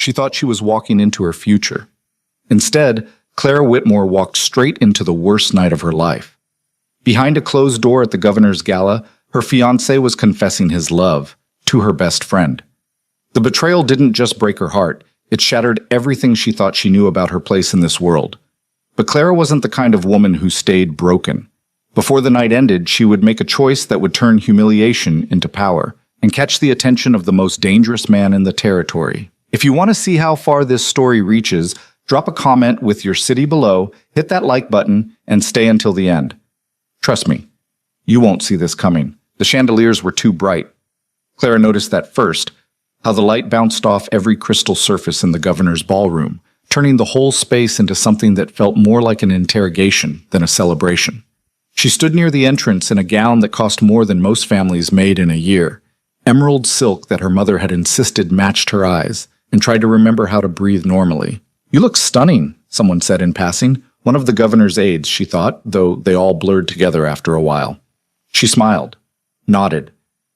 She thought she was walking into her future. Instead, Clara Whitmore walked straight into the worst night of her life. Behind a closed door at the governor's gala, her fiancé was confessing his love to her best friend. The betrayal didn't just break her heart, it shattered everything she thought she knew about her place in this world. But Clara wasn't the kind of woman who stayed broken. Before the night ended, she would make a choice that would turn humiliation into power and catch the attention of the most dangerous man in the territory. If you want to see how far this story reaches, drop a comment with your city below, hit that like button, and stay until the end. Trust me, you won't see this coming. The chandeliers were too bright. Clara noticed that first, how the light bounced off every crystal surface in the governor's ballroom, turning the whole space into something that felt more like an interrogation than a celebration. She stood near the entrance in a gown that cost more than most families made in a year, emerald silk that her mother had insisted matched her eyes, and tried to remember how to breathe normally. "You look stunning," someone said in passing. One of the governor's aides, she thought, though they all blurred together after a while. She smiled, nodded,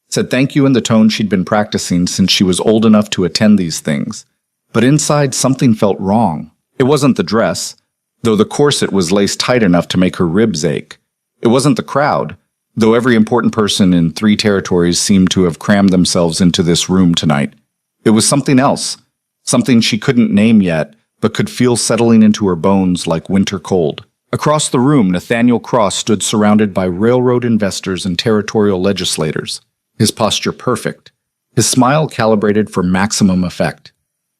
said thank you in the tone she'd been practicing since she was old enough to attend these things. But inside, something felt wrong. It wasn't the dress, though the corset was laced tight enough to make her ribs ache. It wasn't the crowd, though every important person in 3 territories seemed to have crammed themselves into this room tonight. It was something else, something she couldn't name yet, but could feel settling into her bones like winter cold. Across the room, Nathaniel Cross stood surrounded by railroad investors and territorial legislators, his posture perfect, his smile calibrated for maximum effect.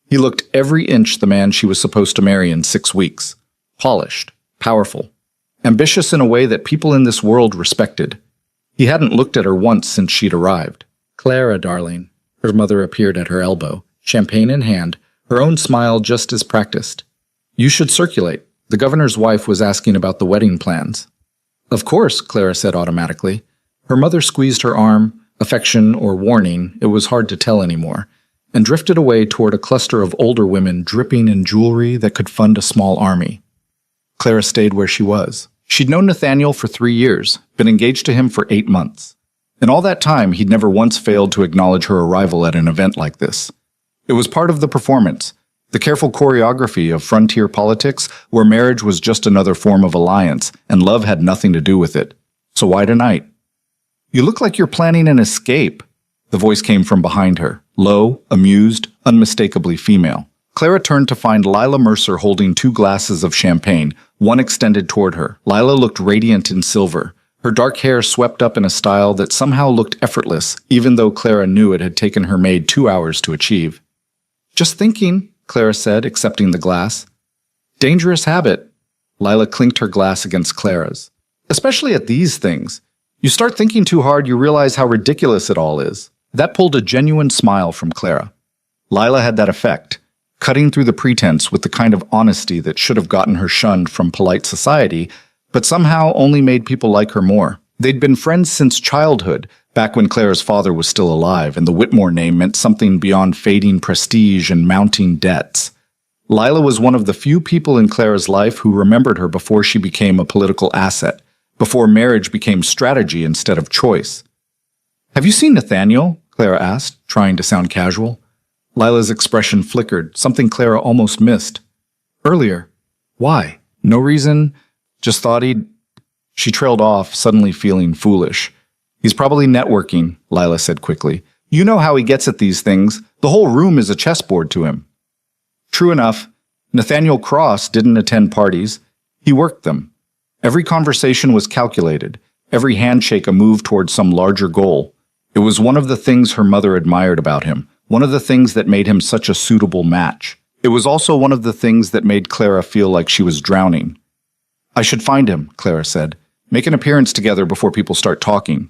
He looked every inch the man she was supposed to marry in 6 weeks. Polished, powerful, ambitious in a way that people in this world respected. He hadn't looked at her once since she'd arrived. "Clara, darling." Her mother appeared at her elbow, champagne in hand, her own smile just as practiced. "You should circulate." The governor's wife was asking about the wedding plans. "Of course," Clara said automatically. Her mother squeezed her arm, affection or warning, it was hard to tell anymore, and drifted away toward a cluster of older women dripping in jewelry that could fund a small army. Clara stayed where she was. She'd known Nathaniel for 3 years, been engaged to him for 8 months. In all that time, he'd never once failed to acknowledge her arrival at an event like this. It was part of the performance, the careful choreography of frontier politics where marriage was just another form of alliance and love had nothing to do with it. So why tonight? "You look like you're planning an escape." The voice came from behind her, low, amused, unmistakably female. Clara turned to find Lila Mercer holding 2 glasses of champagne, one extended toward her. Lila looked radiant in silver, her dark hair swept up in a style that somehow looked effortless, even though Clara knew it had taken her maid 2 hours to achieve. "Just thinking," Clara said, accepting the glass. "Dangerous habit." Lila clinked her glass against Clara's. "Especially at these things. You start thinking too hard, you realize how ridiculous it all is." That pulled a genuine smile from Clara. Lila had that effect, cutting through the pretense with the kind of honesty that should have gotten her shunned from polite society, but somehow only made people like her more. They'd been friends since childhood, back when Clara's father was still alive, and the Whitmore name meant something beyond fading prestige and mounting debts. Lila was one of the few people in Clara's life who remembered her before she became a political asset, before marriage became strategy instead of choice. "Have you seen Nathaniel?" Clara asked, trying to sound casual. Lila's expression flickered, something Clara almost missed. "Earlier. Why? No reason? Just thought he'd—" She trailed off, suddenly feeling foolish. "He's probably networking," Lila said quickly. "You know how he gets at these things. The whole room is a chessboard to him." True enough, Nathaniel Cross didn't attend parties. He worked them. Every conversation was calculated, every handshake a move toward some larger goal. It was one of the things her mother admired about him, one of the things that made him such a suitable match. It was also one of the things that made Clara feel like she was drowning. "I should find him," Clara said. "Make an appearance together before people start talking."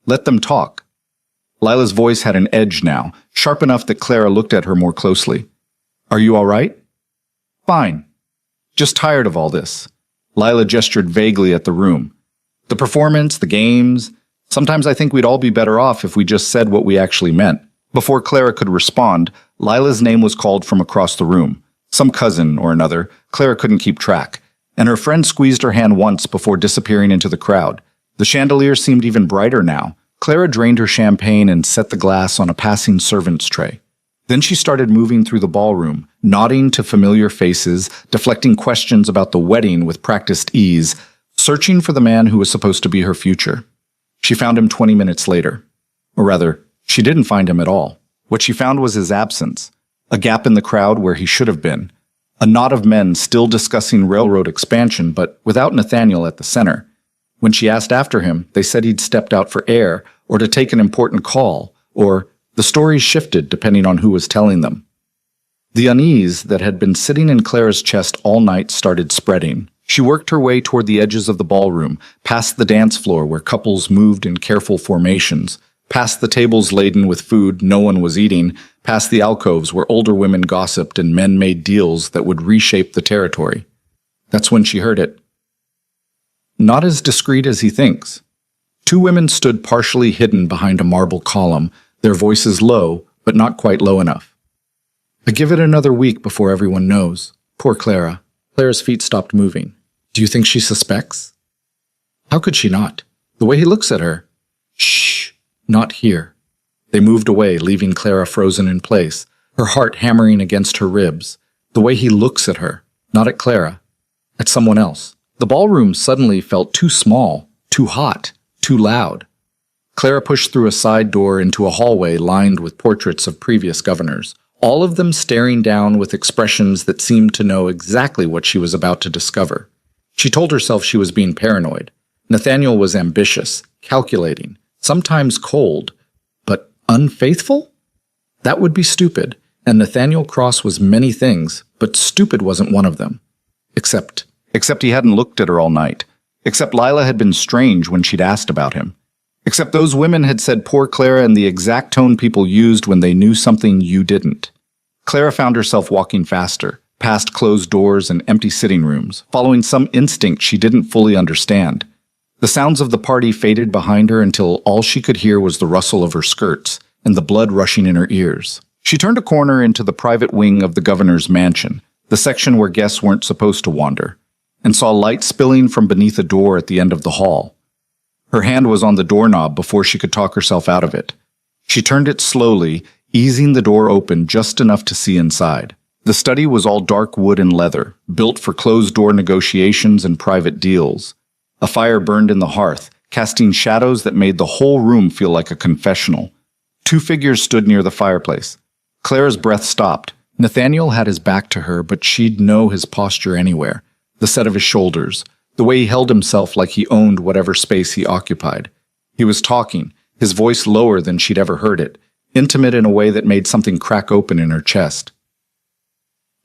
"Let them talk." Lila's voice had an edge now, sharp enough that Clara looked at her more closely. "Are you all right?" "Fine. Just tired of all this." Lila gestured vaguely at the room. "The performance, the games. Sometimes I think we'd all be better off if we just said what we actually meant." Before Clara could respond, Lila's name was called from across the room. Some cousin or another, Clara couldn't keep track, and her friend squeezed her hand once before disappearing into the crowd. The chandelier seemed even brighter now. Clara drained her champagne and set the glass on a passing servant's tray. Then she started moving through the ballroom, nodding to familiar faces, deflecting questions about the wedding with practiced ease, searching for the man who was supposed to be her future. She found him 20 minutes later. Or rather, she didn't find him at all. What she found was his absence, a gap in the crowd where he should have been, a knot of men still discussing railroad expansion, but without Nathaniel at the center. When she asked after him, they said he'd stepped out for air, or to take an important call, or the stories shifted depending on who was telling them. The unease that had been sitting in Clara's chest all night started spreading. She worked her way toward the edges of the ballroom, past the dance floor where couples moved in careful formations, past the tables laden with food no one was eating, past the alcoves where older women gossiped and men made deals that would reshape the territory. That's when she heard it. Not as discreet as he thinks. Two women stood partially hidden behind a marble column, their voices low, but not quite low enough. I give it another week before everyone knows. Poor Clara. Clara's feet stopped moving. Do you think she suspects? How could she not? The way he looks at her. Shh, not here. They moved away, leaving Clara frozen in place, her heart hammering against her ribs. The way he looks at her, not at Clara, at someone else. The ballroom suddenly felt too small, too hot, too loud. Clara pushed through a side door into a hallway lined with portraits of previous governors, all of them staring down with expressions that seemed to know exactly what she was about to discover. She told herself she was being paranoid. Nathaniel was ambitious, calculating, sometimes cold, but unfaithful? That would be stupid, and Nathaniel Cross was many things, but stupid wasn't one of them. Except he hadn't looked at her all night. Except Lila had been strange when she'd asked about him. Except those women had said poor Clara in the exact tone people used when they knew something you didn't. Clara found herself walking faster, past closed doors and empty sitting rooms, following some instinct she didn't fully understand. The sounds of the party faded behind her until all she could hear was the rustle of her skirts and the blood rushing in her ears. She turned a corner into the private wing of the governor's mansion, the section where guests weren't supposed to wander, and saw light spilling from beneath a door at the end of the hall. Her hand was on the doorknob before she could talk herself out of it. She turned it slowly, easing the door open just enough to see inside. The study was all dark wood and leather, built for closed-door negotiations and private deals. A fire burned in the hearth, casting shadows that made the whole room feel like a confessional. Two figures stood near the fireplace. Clara's breath stopped. Nathaniel had his back to her, but she'd know his posture anywhere. The set of his shoulders, the way he held himself like he owned whatever space he occupied. He was talking, his voice lower than she'd ever heard it, intimate in a way that made something crack open in her chest.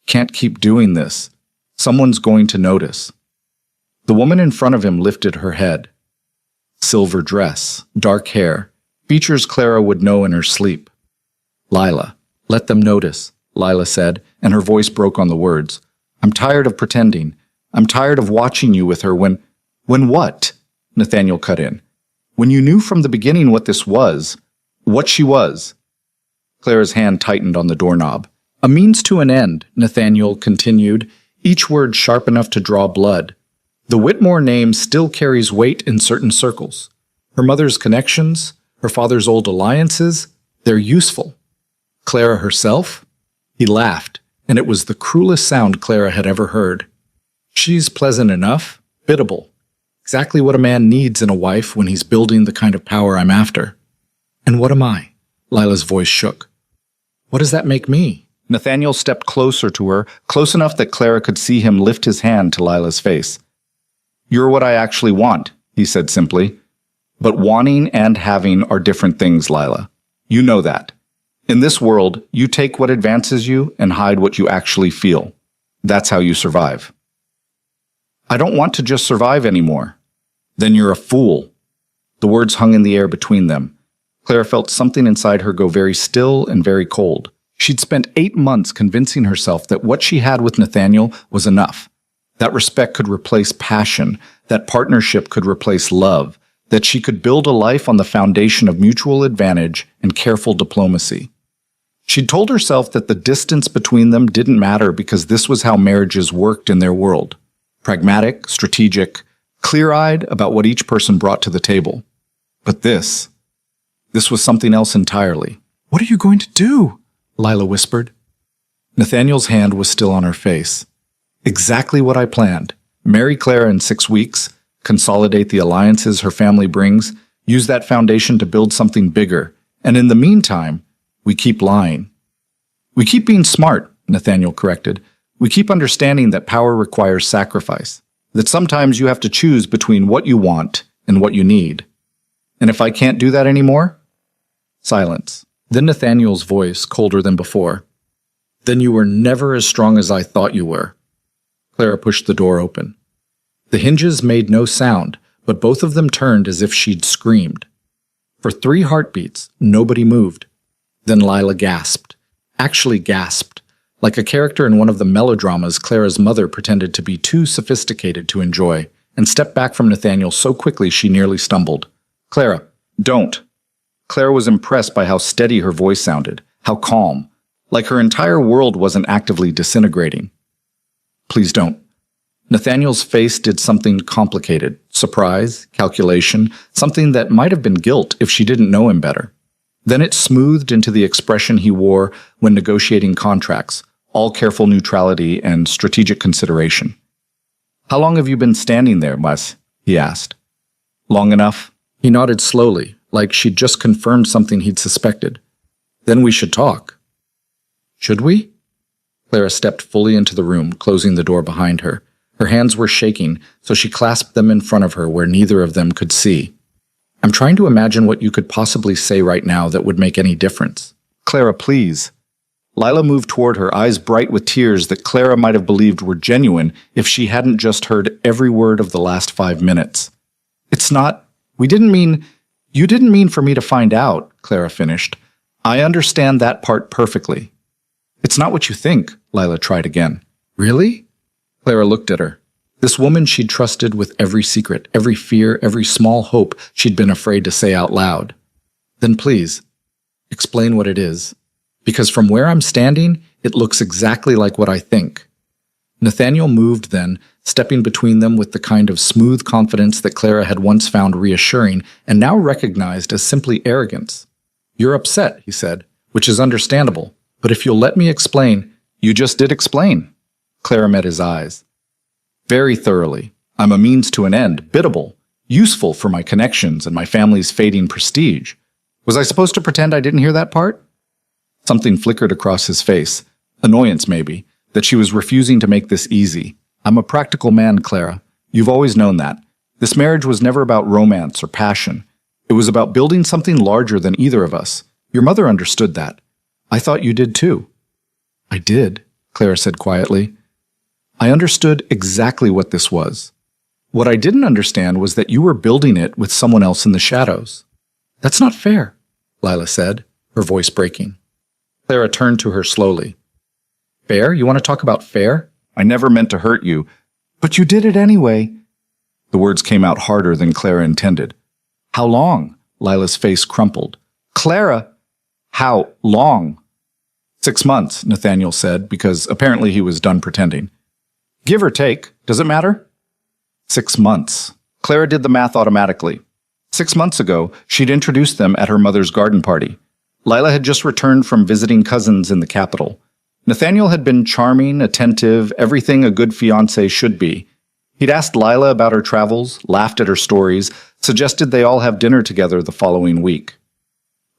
Can't keep doing this. Someone's going to notice. The woman in front of him lifted her head. Silver dress, dark hair, features Clara would know in her sleep. Lila. Let them notice, Lila said, and her voice broke on the words. I'm tired of pretending. I'm tired of watching you with her when what? Nathaniel cut in. When you knew from the beginning what this was, what she was. Clara's hand tightened on the doorknob. A means to an end, Nathaniel continued, each word sharp enough to draw blood. The Whitmore name still carries weight in certain circles. Her mother's connections, her father's old alliances, they're useful. Clara herself? He laughed, and it was the cruelest sound Clara had ever heard. She's pleasant enough, biddable. Exactly what a man needs in a wife when he's building the kind of power I'm after. And what am I? Lila's voice shook. What does that make me? Nathaniel stepped closer to her, close enough that Clara could see him lift his hand to Lila's face. You're what I actually want, he said simply. But wanting and having are different things, Lila. You know that. In this world, you take what advances you and hide what you actually feel. That's how you survive. I don't want to just survive anymore. Then you're a fool. The words hung in the air between them. Clara felt something inside her go very still and very cold. She'd spent 8 months convincing herself that what she had with Nathaniel was enough. That respect could replace passion, that partnership could replace love, that she could build a life on the foundation of mutual advantage and careful diplomacy. She'd told herself that the distance between them didn't matter because this was how marriages worked in their world. Pragmatic, strategic, clear-eyed about what each person brought to the table. But this was something else entirely. What are you going to do? Lila whispered. Nathaniel's hand was still on her face. Exactly what I planned. Marry Clara in 6 weeks, consolidate the alliances her family brings, use that foundation to build something bigger, and in the meantime, we keep lying. We keep being smart, Nathaniel corrected. We keep understanding that power requires sacrifice, that sometimes you have to choose between what you want and what you need. And if I can't do that anymore? Silence. Then Nathaniel's voice, colder than before. Then you were never as strong as I thought you were. Clara pushed the door open. The hinges made no sound, but both of them turned as if she'd screamed. For 3 heartbeats, nobody moved. Then Lila gasped. Actually gasped, like a character in one of the melodramas Clara's mother pretended to be too sophisticated to enjoy, and stepped back from Nathaniel so quickly she nearly stumbled. Clara, don't. Clara was impressed by how steady her voice sounded, how calm, like her entire world wasn't actively disintegrating. Please don't. Nathaniel's face did something complicated, surprise, calculation, something that might have been guilt if she didn't know him better. Then it smoothed into the expression he wore when negotiating contracts, all careful neutrality and strategic consideration. How long have you been standing there, Mas? He asked. Long enough. He nodded slowly, like she'd just confirmed something he'd suspected. Then we should talk. Should we? Clara stepped fully into the room, closing the door behind her. Her hands were shaking, so she clasped them in front of her where neither of them could see. I'm trying to imagine what you could possibly say right now that would make any difference. Clara, please. Lila moved toward her, eyes bright with tears that Clara might have believed were genuine if she hadn't just heard every word of the last 5 minutes. It's not... You didn't mean for me to find out, Clara finished. I understand that part perfectly. It's not what you think, Lila tried again. Really? Clara looked at her. This woman she'd trusted with every secret, every fear, every small hope she'd been afraid to say out loud. Then please, explain what it is. Because from where I'm standing, it looks exactly like what I think. Nathaniel moved then, stepping between them with the kind of smooth confidence that Clara had once found reassuring and now recognized as simply arrogance. You're upset, he said, which is understandable. But if you'll let me explain, you just did explain. Clara met his eyes. Very thoroughly. I'm a means to an end, biddable, useful for my connections and my family's fading prestige. Was I supposed to pretend I didn't hear that part? Something flickered across his face. Annoyance, maybe, that she was refusing to make this easy. I'm a practical man, Clara. You've always known that. This marriage was never about romance or passion. It was about building something larger than either of us. Your mother understood that. I thought you did too. I did, Clara said quietly. I understood exactly what this was. What I didn't understand was that you were building it with someone else in the shadows. That's not fair, Lila said, her voice breaking. Clara turned to her slowly. Fair? You want to talk about fair? I never meant to hurt you. But you did it anyway. The words came out harder than Clara intended. How long? Lila's face crumpled. Clara! How long? 6 months, Nathaniel said, because apparently he was done pretending. Give or take. Does it matter? 6 months. Clara did the math automatically. 6 months ago, she'd introduced them at her mother's garden party. Lila had just returned from visiting cousins in the capital. Nathaniel had been charming, attentive, everything a good fiancé should be. He'd asked Lila about her travels, laughed at her stories, suggested they all have dinner together the following week.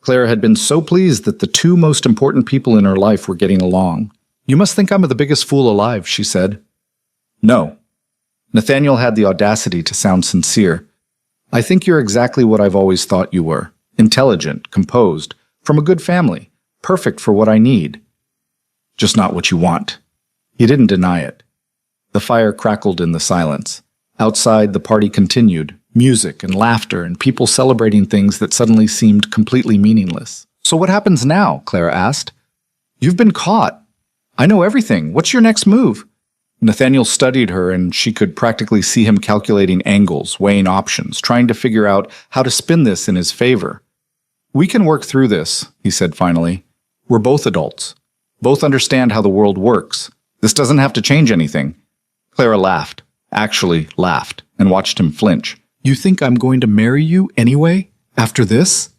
Clara had been so pleased that the 2 most important people in her life were getting along. You must think I'm the biggest fool alive, she said. No. Nathaniel had the audacity to sound sincere. I think you're exactly what I've always thought you were. Intelligent, composed, from a good family, perfect for what I need. Just not what you want. He didn't deny it. The fire crackled in the silence. Outside, the party continued, music and laughter and people celebrating things that suddenly seemed completely meaningless. So what happens now? Clara asked. You've been caught. I know everything. What's your next move? Nathaniel studied her, and she could practically see him calculating angles, weighing options, trying to figure out how to spin this in his favor. We can work through this, he said finally. We're both adults. Both understand how the world works. This doesn't have to change anything. Clara laughed, actually laughed, and watched him flinch. You think I'm going to marry you anyway, after this?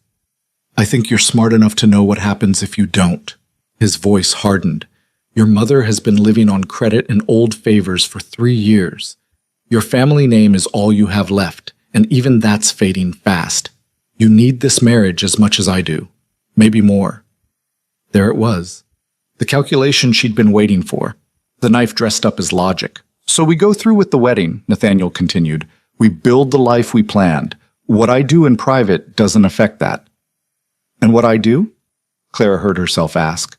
I think you're smart enough to know what happens if you don't. His voice hardened. Your mother has been living on credit and old favors for 3 years. Your family name is all you have left, and even that's fading fast. You need this marriage as much as I do. Maybe more. There it was. The calculation she'd been waiting for. The knife dressed up as logic. So we go through with the wedding, Nathaniel continued. We build the life we planned. What I do in private doesn't affect that. And what I do? Clara heard herself ask.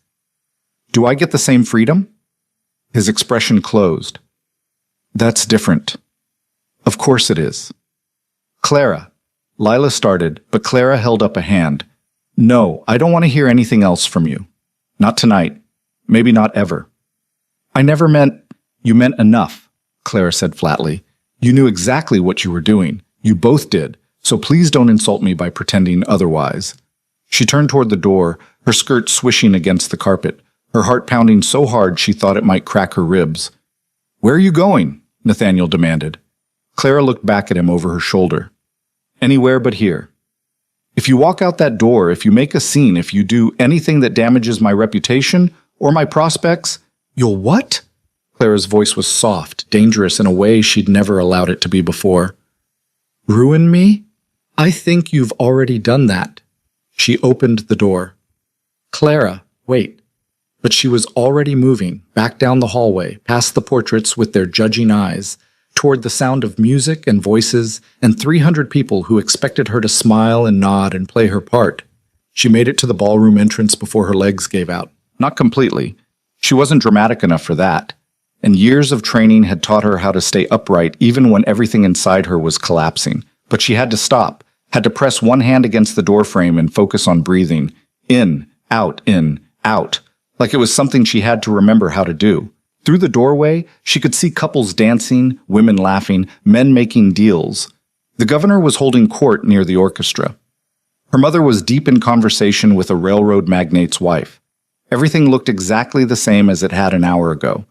Do I get the same freedom? His expression closed. That's different. Of course it is. Clara. Lila started, but Clara held up a hand. No, I don't want to hear anything else from you. Not tonight. Maybe not ever. I never meant... You meant enough, Clara said flatly. You knew exactly what you were doing. You both did. So please don't insult me by pretending otherwise. She turned toward the door, her skirt swishing against the carpet, her heart pounding so hard she thought it might crack her ribs. Where are you going? Nathaniel demanded. Clara looked back at him over her shoulder. Anywhere but here. If you walk out that door, if you make a scene, if you do anything that damages my reputation or my prospects, you'll what? Clara's voice was soft, dangerous in a way she'd never allowed it to be before. Ruin me? I think you've already done that. She opened the door. Clara, wait. But she was already moving, back down the hallway, past the portraits with their judging eyes, toward the sound of music and voices and 300 people who expected her to smile and nod and play her part. She made it to the ballroom entrance before her legs gave out. Not completely. She wasn't dramatic enough for that. And years of training had taught her how to stay upright even when everything inside her was collapsing. But she had to stop, had to press one hand against the doorframe and focus on breathing. In, out, like it was something she had to remember how to do. Through the doorway, she could see couples dancing, women laughing, men making deals. The governor was holding court near the orchestra. Her mother was deep in conversation with a railroad magnate's wife. Everything looked exactly the same as it had an hour ago.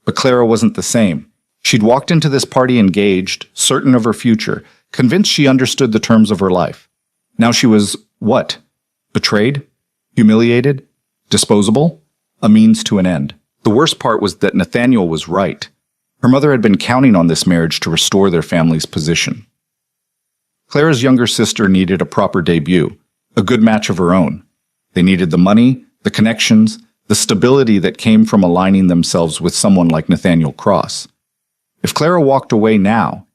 But Clara wasn't the same. She'd walked into this party engaged, certain of her future, convinced she understood the terms of her life. Now she was, what? Betrayed? Humiliated? Disposable? A means to an end. The worst part was that Nathaniel was right. Her mother had been counting on this marriage to restore their family's position. Clara's younger sister needed a proper debut, a good match of her own. They needed the money, the connections, the stability that came from aligning themselves with someone like Nathaniel Cross. If Clara walked away now,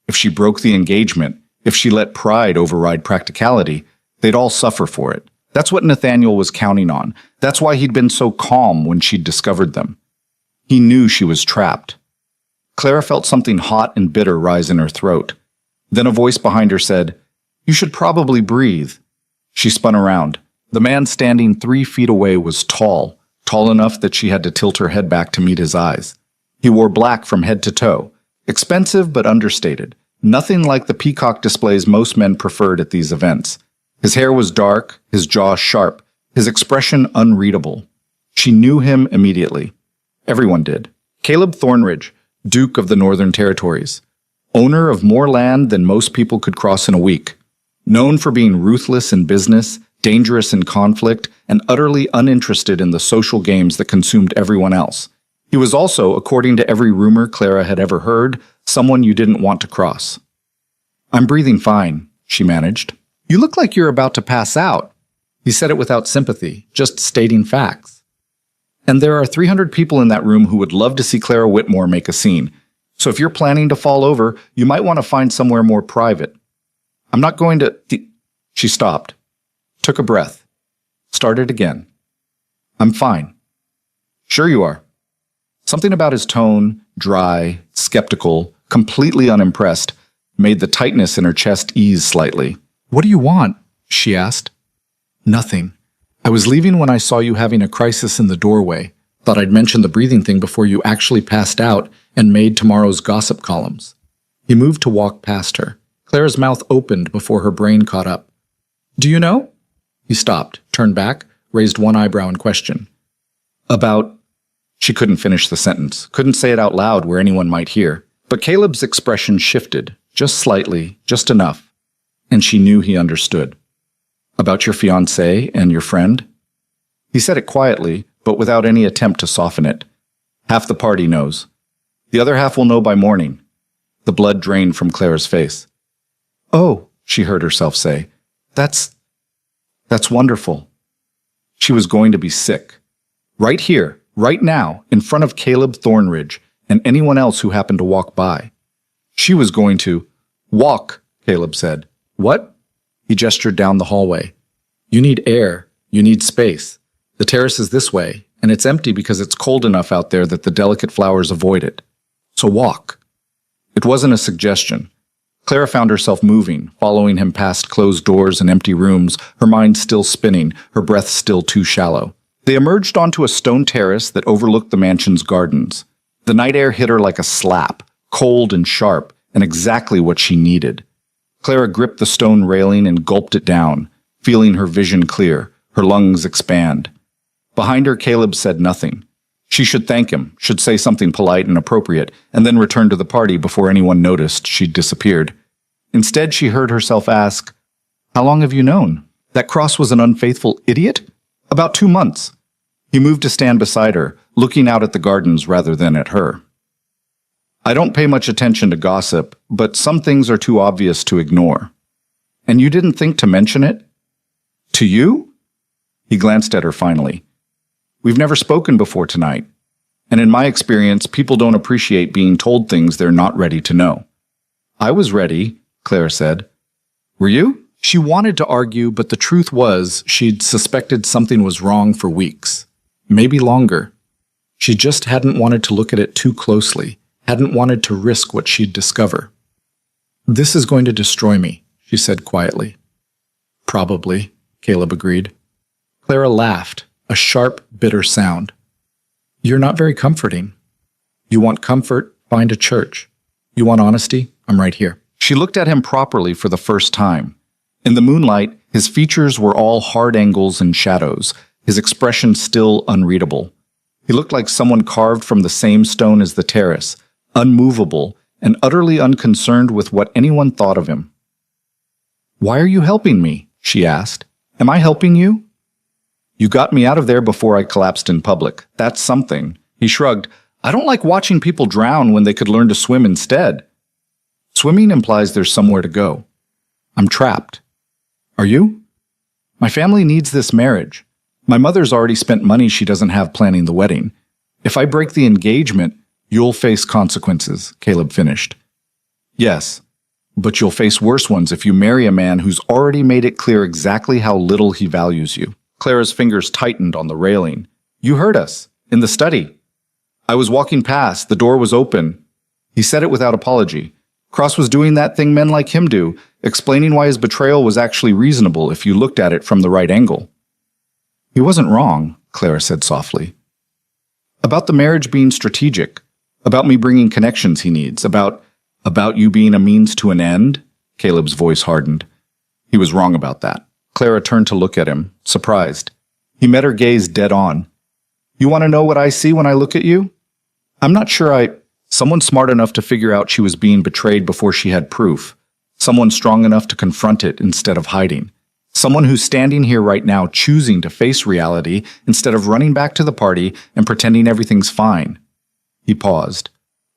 if she broke the engagement, if she let pride override practicality, they'd all suffer for it. That's what Nathaniel was counting on. That's why he'd been so calm when she'd discovered them. He knew she was trapped. Clara felt something hot and bitter rise in her throat. Then a voice behind her said, "You should probably breathe." She spun around. The man standing 3 feet away was tall enough that she had to tilt her head back to meet his eyes. He wore black from head to toe, expensive but understated, nothing like the peacock displays most men preferred at these events. His hair was dark, his jaw sharp, his expression unreadable. She knew him immediately. Everyone did. Caleb Thornridge, Duke of the Northern Territories, owner of more land than most people could cross in a week, known for being ruthless in business, dangerous in conflict, and utterly uninterested in the social games that consumed everyone else. He was also, according to every rumor Clara had ever heard, someone you didn't want to cross. "I'm breathing fine," she managed. "You look like you're about to pass out." He said it without sympathy, just stating facts. "And there are 300 people in that room who would love to see Clara Whitmore make a scene. So if you're planning to fall over, you might want to find somewhere more private. I'm not going to..." She stopped, took a breath, started again. "I'm fine." "Sure you are." Something about his tone, dry, skeptical, completely unimpressed, made the tightness in her chest ease slightly. "What do you want?" she asked. "Nothing. I was leaving when I saw you having a crisis in the doorway. Thought I'd mention the breathing thing before you actually passed out and made tomorrow's gossip columns." He moved to walk past her. Clara's mouth opened before her brain caught up. "Do you know?" He stopped, turned back, raised one eyebrow in question. "About..." She couldn't finish the sentence, couldn't say it out loud where anyone might hear. But Caleb's expression shifted, just slightly, just enough, and she knew he understood. "About your fiancé and your friend?" He said it quietly, but without any attempt to soften it. Half the party knows. The other half will know by morning. The blood drained from Clara's face. "Oh," she heard herself say, That's wonderful." She was going to be sick. Right here, right now, in front of Caleb Thornridge and anyone else who happened to walk by. She was going to walk, Caleb said. "What?" He gestured down the hallway. "You need air. You need space. The terrace is this way, and it's empty because it's cold enough out there that the delicate flowers avoid it. So walk." It wasn't a suggestion. Clara found herself moving, following him past closed doors and empty rooms, her mind still spinning, her breath still too shallow. They emerged onto a stone terrace that overlooked the mansion's gardens. The night air hit her like a slap, cold and sharp, and exactly what she needed. Clara gripped the stone railing and gulped it down, feeling her vision clear, her lungs expand. Behind her, Caleb said nothing. She should thank him, should say something polite and appropriate, and then return to the party before anyone noticed she'd disappeared. Instead, she heard herself ask, "How long have you known? That Cross was an unfaithful idiot?" "About 2 months." He moved to stand beside her, looking out at the gardens rather than at her. "I don't pay much attention to gossip, but some things are too obvious to ignore. And you didn't think to mention it? To you?" He glanced at her finally. "We've never spoken before tonight, and in my experience, people don't appreciate being told things they're not ready to know." "I was ready," Clara said. "Were you?" She wanted to argue, but the truth was she'd suspected something was wrong for weeks, maybe longer. She just hadn't wanted to look at it too closely, hadn't wanted to risk what she'd discover. "This is going to destroy me," she said quietly. "Probably," Caleb agreed. Clara laughed, a sharp, bitter sound. "You're not very comforting. You want comfort? Find a church. You want honesty? I'm right here." She looked at him properly for the first time. In the moonlight, his features were all hard angles and shadows, his expression still unreadable. He looked like someone carved from the same stone as the terrace, unmovable and utterly unconcerned with what anyone thought of him. "Why are you helping me?" she asked. "Am I helping you?" "You got me out of there before I collapsed in public. That's something." He shrugged. "I don't like watching people drown when they could learn to swim instead." "Swimming implies there's somewhere to go." "I'm trapped." "Are you?" "My family needs this marriage. My mother's already spent money she doesn't have planning the wedding. If I break the engagement, you'll face consequences," Caleb finished. "Yes, but you'll face worse ones if you marry a man who's already made it clear exactly how little he values you." Clara's fingers tightened on the railing. "You heard us. In the study. I was walking past. The door was open." He said it without apology. Cross was doing that thing men like him do, explaining why his betrayal was actually reasonable if you looked at it from the right angle. "He wasn't wrong," Clara said softly. "About the marriage being strategic. About me bringing connections he needs. About you being a means to an end?" Caleb's voice hardened. He was wrong about that. Clara turned to look at him, surprised. He met her gaze dead on. "You want to know what I see when I look at you? I'm not sure Someone smart enough to figure out she was being betrayed before she had proof. Someone strong enough to confront it instead of hiding. Someone who's standing here right now choosing to face reality instead of running back to the party and pretending everything's fine." He paused.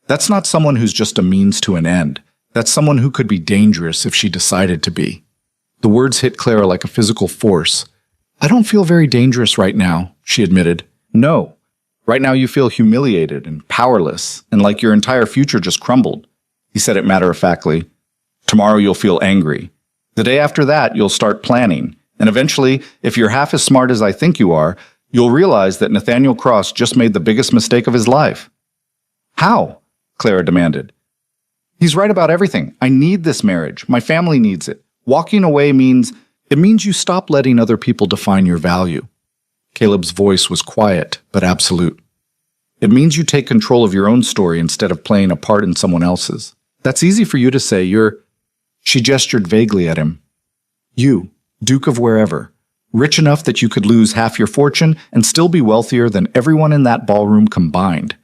"That's not someone who's just a means to an end. That's someone who could be dangerous if she decided to be." The words hit Clara like a physical force. "I don't feel very dangerous right now," she admitted. "No. Right now you feel humiliated and powerless, and like your entire future just crumbled." He said it matter-of-factly. "Tomorrow you'll feel angry. The day after that you'll start planning, and eventually, if you're half as smart as I think you are, you'll realize that Nathaniel Cross just made the biggest mistake of his life." "How?" Clara demanded. "He's right about everything. I need this marriage. My family needs it. Walking away means you stop letting other people define your value." Caleb's voice was quiet, but absolute. "It means you take control of your own story instead of playing a part in someone else's. That's easy for you to say. She gestured vaguely at him. "You, Duke of wherever, rich enough that you could lose half your fortune and still be wealthier than everyone in that ballroom combined.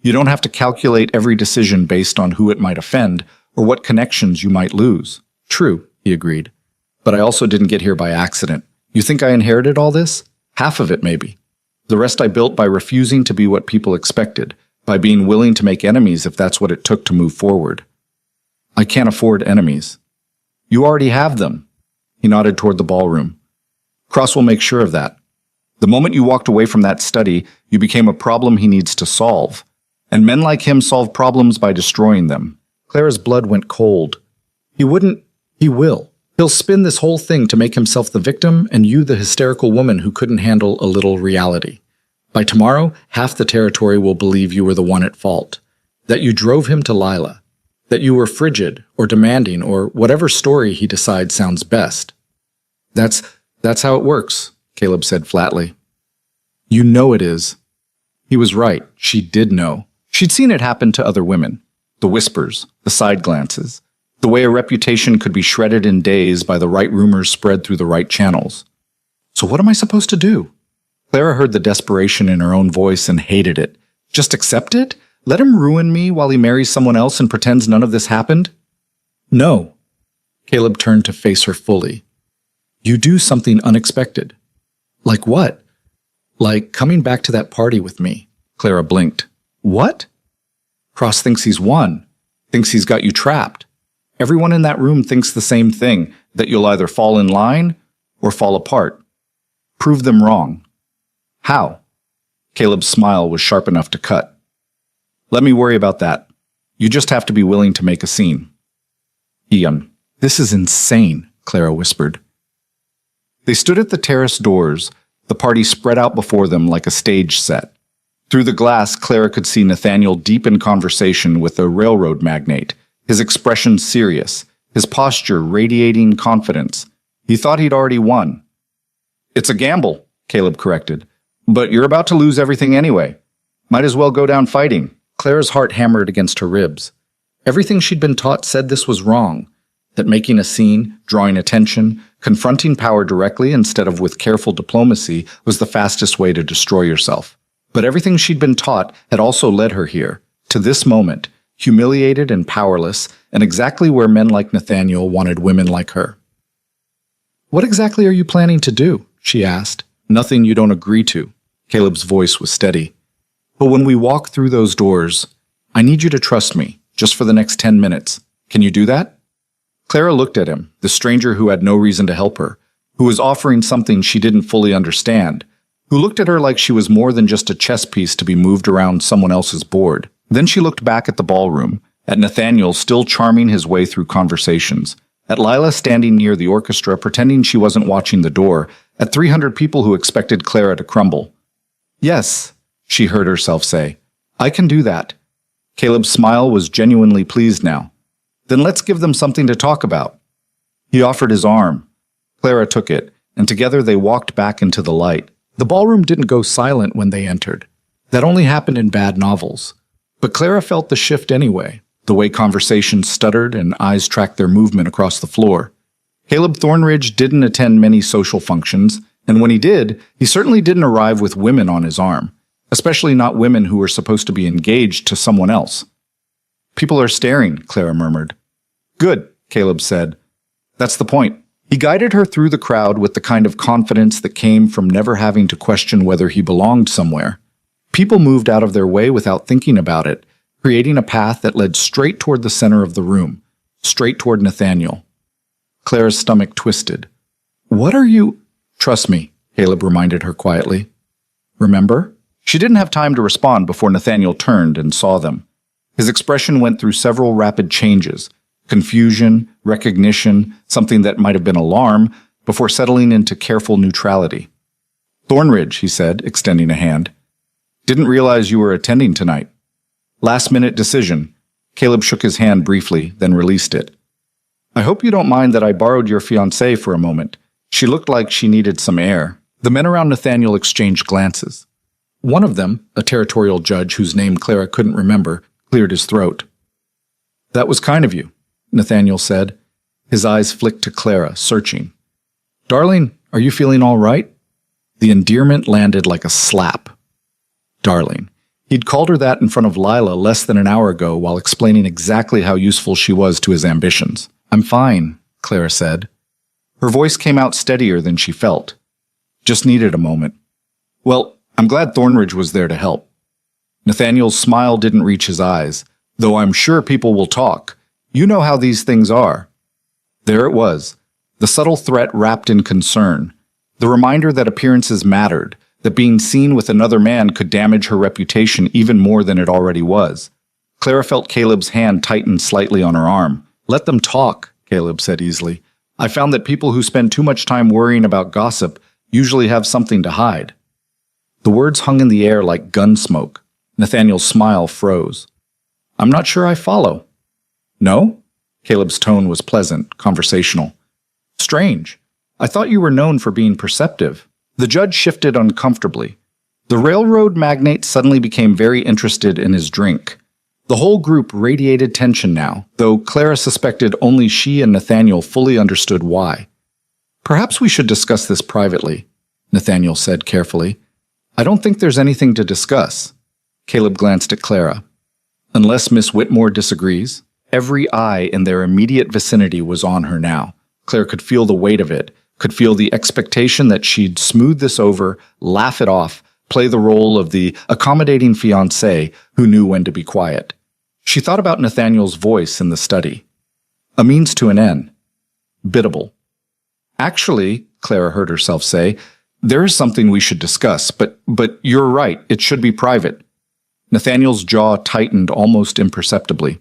You don't have to calculate every decision based on who it might offend or what connections you might lose." "True," he agreed. "But I also didn't get here by accident. You think I inherited all this? Half of it, maybe." The rest I built by refusing to be what people expected, by being willing to make enemies if that's what it took to move forward. I can't afford enemies. You already have them. He nodded toward the ballroom. Cross will make sure of that. The moment you walked away from that study, you became a problem he needs to solve. And men like him solve problems by destroying them. Clara's blood went cold. He wouldn't. He will. He'll spin this whole thing to make himself the victim and you the hysterical woman who couldn't handle a little reality. By tomorrow, half the territory will believe you were the one at fault. That you drove him to Lila. That you were frigid or demanding or whatever story he decides sounds best. That's how it works, Caleb said flatly. You know it is. He was right. She did know. She'd seen it happen to other women. The whispers, the side glances, the way a reputation could be shredded in days by the right rumors spread through the right channels. So what am I supposed to do? Clara heard the desperation in her own voice and hated it. Just accept it? Let him ruin me while he marries someone else and pretends none of this happened? No. Caleb turned to face her fully. You do something unexpected. Like what? Like coming back to that party with me. Clara blinked. What? Cross thinks he's won. Thinks he's got you trapped. Everyone in that room thinks the same thing, that you'll either fall in line or fall apart. Prove them wrong. How? Caleb's smile was sharp enough to cut. Let me worry about that. You just have to be willing to make a scene. Ian, this is insane, Clara whispered. They stood at the terrace doors, the party spread out before them like a stage set. Through the glass, Clara could see Nathaniel deep in conversation with a railroad magnate, his expression serious, his posture radiating confidence. He thought he'd already won. It's a gamble, Caleb corrected. But you're about to lose everything anyway. Might as well go down fighting. Clara's heart hammered against her ribs. Everything she'd been taught said this was wrong, that making a scene, drawing attention, confronting power directly instead of with careful diplomacy was the fastest way to destroy yourself. But everything she'd been taught had also led her here, to this moment, humiliated and powerless, and exactly where men like Nathaniel wanted women like her. What exactly are you planning to do? She asked. Nothing you don't agree to. Caleb's voice was steady. But when we walk through those doors, I need you to trust me, just for the next 10 minutes. Can you do that? Clara looked at him, the stranger who had no reason to help her, who was offering something she didn't fully understand, who looked at her like she was more than just a chess piece to be moved around someone else's board. Then she looked back at the ballroom, at Nathaniel still charming his way through conversations, at Lila standing near the orchestra pretending she wasn't watching the door, at 300 people who expected Clara to crumble. Yes, she heard herself say, I can do that. Caleb's smile was genuinely pleased now. Then let's give them something to talk about. He offered his arm. Clara took it, and together they walked back into the light. The ballroom didn't go silent when they entered. That only happened in bad novels. But Clara felt the shift anyway, the way conversations stuttered and eyes tracked their movement across the floor. Caleb Thornridge didn't attend many social functions, and when he did, he certainly didn't arrive with women on his arm, especially not women who were supposed to be engaged to someone else. People are staring, Clara murmured. Good, Caleb said. That's the point. He guided her through the crowd with the kind of confidence that came from never having to question whether he belonged somewhere. People moved out of their way without thinking about it, creating a path that led straight toward the center of the room, straight toward Nathaniel. Clara's stomach twisted. What are you? Trust me, Caleb reminded her quietly. Remember? She didn't have time to respond before Nathaniel turned and saw them. His expression went through several rapid changes, confusion, recognition, something that might have been alarm, before settling into careful neutrality. Thornridge, he said, extending a hand. Didn't realize you were attending tonight. Last-minute decision. Caleb shook his hand briefly, then released it. I hope you don't mind that I borrowed your fiancée for a moment. She looked like she needed some air. The men around Nathaniel exchanged glances. One of them, a territorial judge whose name Clara couldn't remember, cleared his throat. That was kind of you, Nathaniel said. His eyes flicked to Clara, searching. Darling, are you feeling all right? The endearment landed like a slap. Darling. He'd called her that in front of Lila less than an hour ago while explaining exactly how useful she was to his ambitions. I'm fine, Clara said. Her voice came out steadier than she felt. Just needed a moment. Well, I'm glad Thornridge was there to help. Nathaniel's smile didn't reach his eyes, though I'm sure people will talk. You know how these things are. There it was, the subtle threat wrapped in concern, the reminder that appearances mattered, that being seen with another man could damage her reputation even more than it already was. Clara felt Caleb's hand tighten slightly on her arm. Let them talk, Caleb said easily. I found that people who spend too much time worrying about gossip usually have something to hide. The words hung in the air like gun smoke. Nathaniel's smile froze. I'm not sure I follow. No? Caleb's tone was pleasant, conversational. Strange. I thought you were known for being perceptive. The judge shifted uncomfortably. The railroad magnate suddenly became very interested in his drink. The whole group radiated tension now, though Clara suspected only she and Nathaniel fully understood why. Perhaps we should discuss this privately, Nathaniel said carefully. I don't think there's anything to discuss. Caleb glanced at Clara. Unless Miss Whitmore disagrees. Every eye in their immediate vicinity was on her now. Claire could feel the weight of it, could feel the expectation that she'd smooth this over, laugh it off, play the role of the accommodating fiancé who knew when to be quiet. She thought about Nathaniel's voice in the study. A means to an end. Biddable. Actually, Clara heard herself say, there is something we should discuss, but you're right, it should be private. Nathaniel's jaw tightened almost imperceptibly.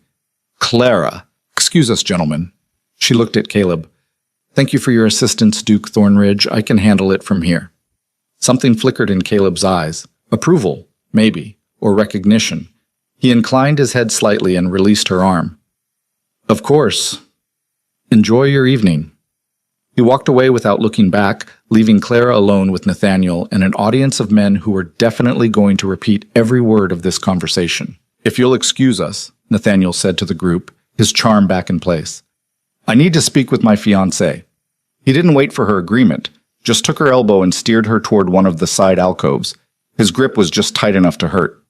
Clara, excuse us, gentlemen. She looked at Caleb. Thank you for your assistance, Duke Thornridge. I can handle it from here. Something flickered in Caleb's eyes. Approval, maybe, or recognition. He inclined his head slightly and released her arm. Of course. Enjoy your evening. He walked away without looking back, leaving Clara alone with Nathaniel and an audience of men who were definitely going to repeat every word of this conversation. If you'll excuse us, Nathaniel said to the group, his charm back in place. I need to speak with my fiancé. He didn't wait for her agreement, just took her elbow and steered her toward one of the side alcoves. His grip was just tight enough to hurt.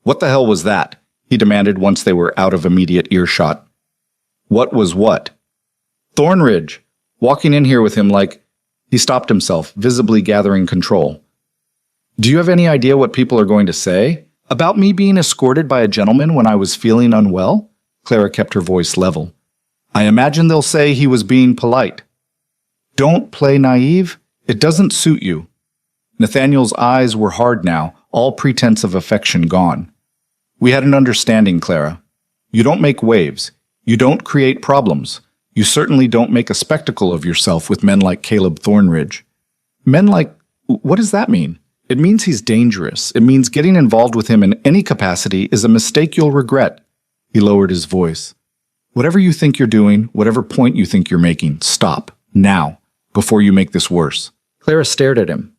What the hell was that? He demanded once they were out of immediate earshot. What was what? Thornridge, walking in here with him like... He stopped himself, visibly gathering control. Do you have any idea what people are going to say? About me being escorted by a gentleman when I was feeling unwell? Clara kept her voice level. I imagine they'll say he was being polite. Don't play naive. It doesn't suit you. Nathaniel's eyes were hard now, all pretense of affection gone. We had an understanding, Clara. You don't make waves. You don't create problems. You certainly don't make a spectacle of yourself with men like Caleb Thornridge. Men like... What does that mean? It means he's dangerous. It means getting involved with him in any capacity is a mistake you'll regret. He lowered his voice. Whatever you think you're doing, whatever point you think you're making, stop, now, before you make this worse. Clara stared at him.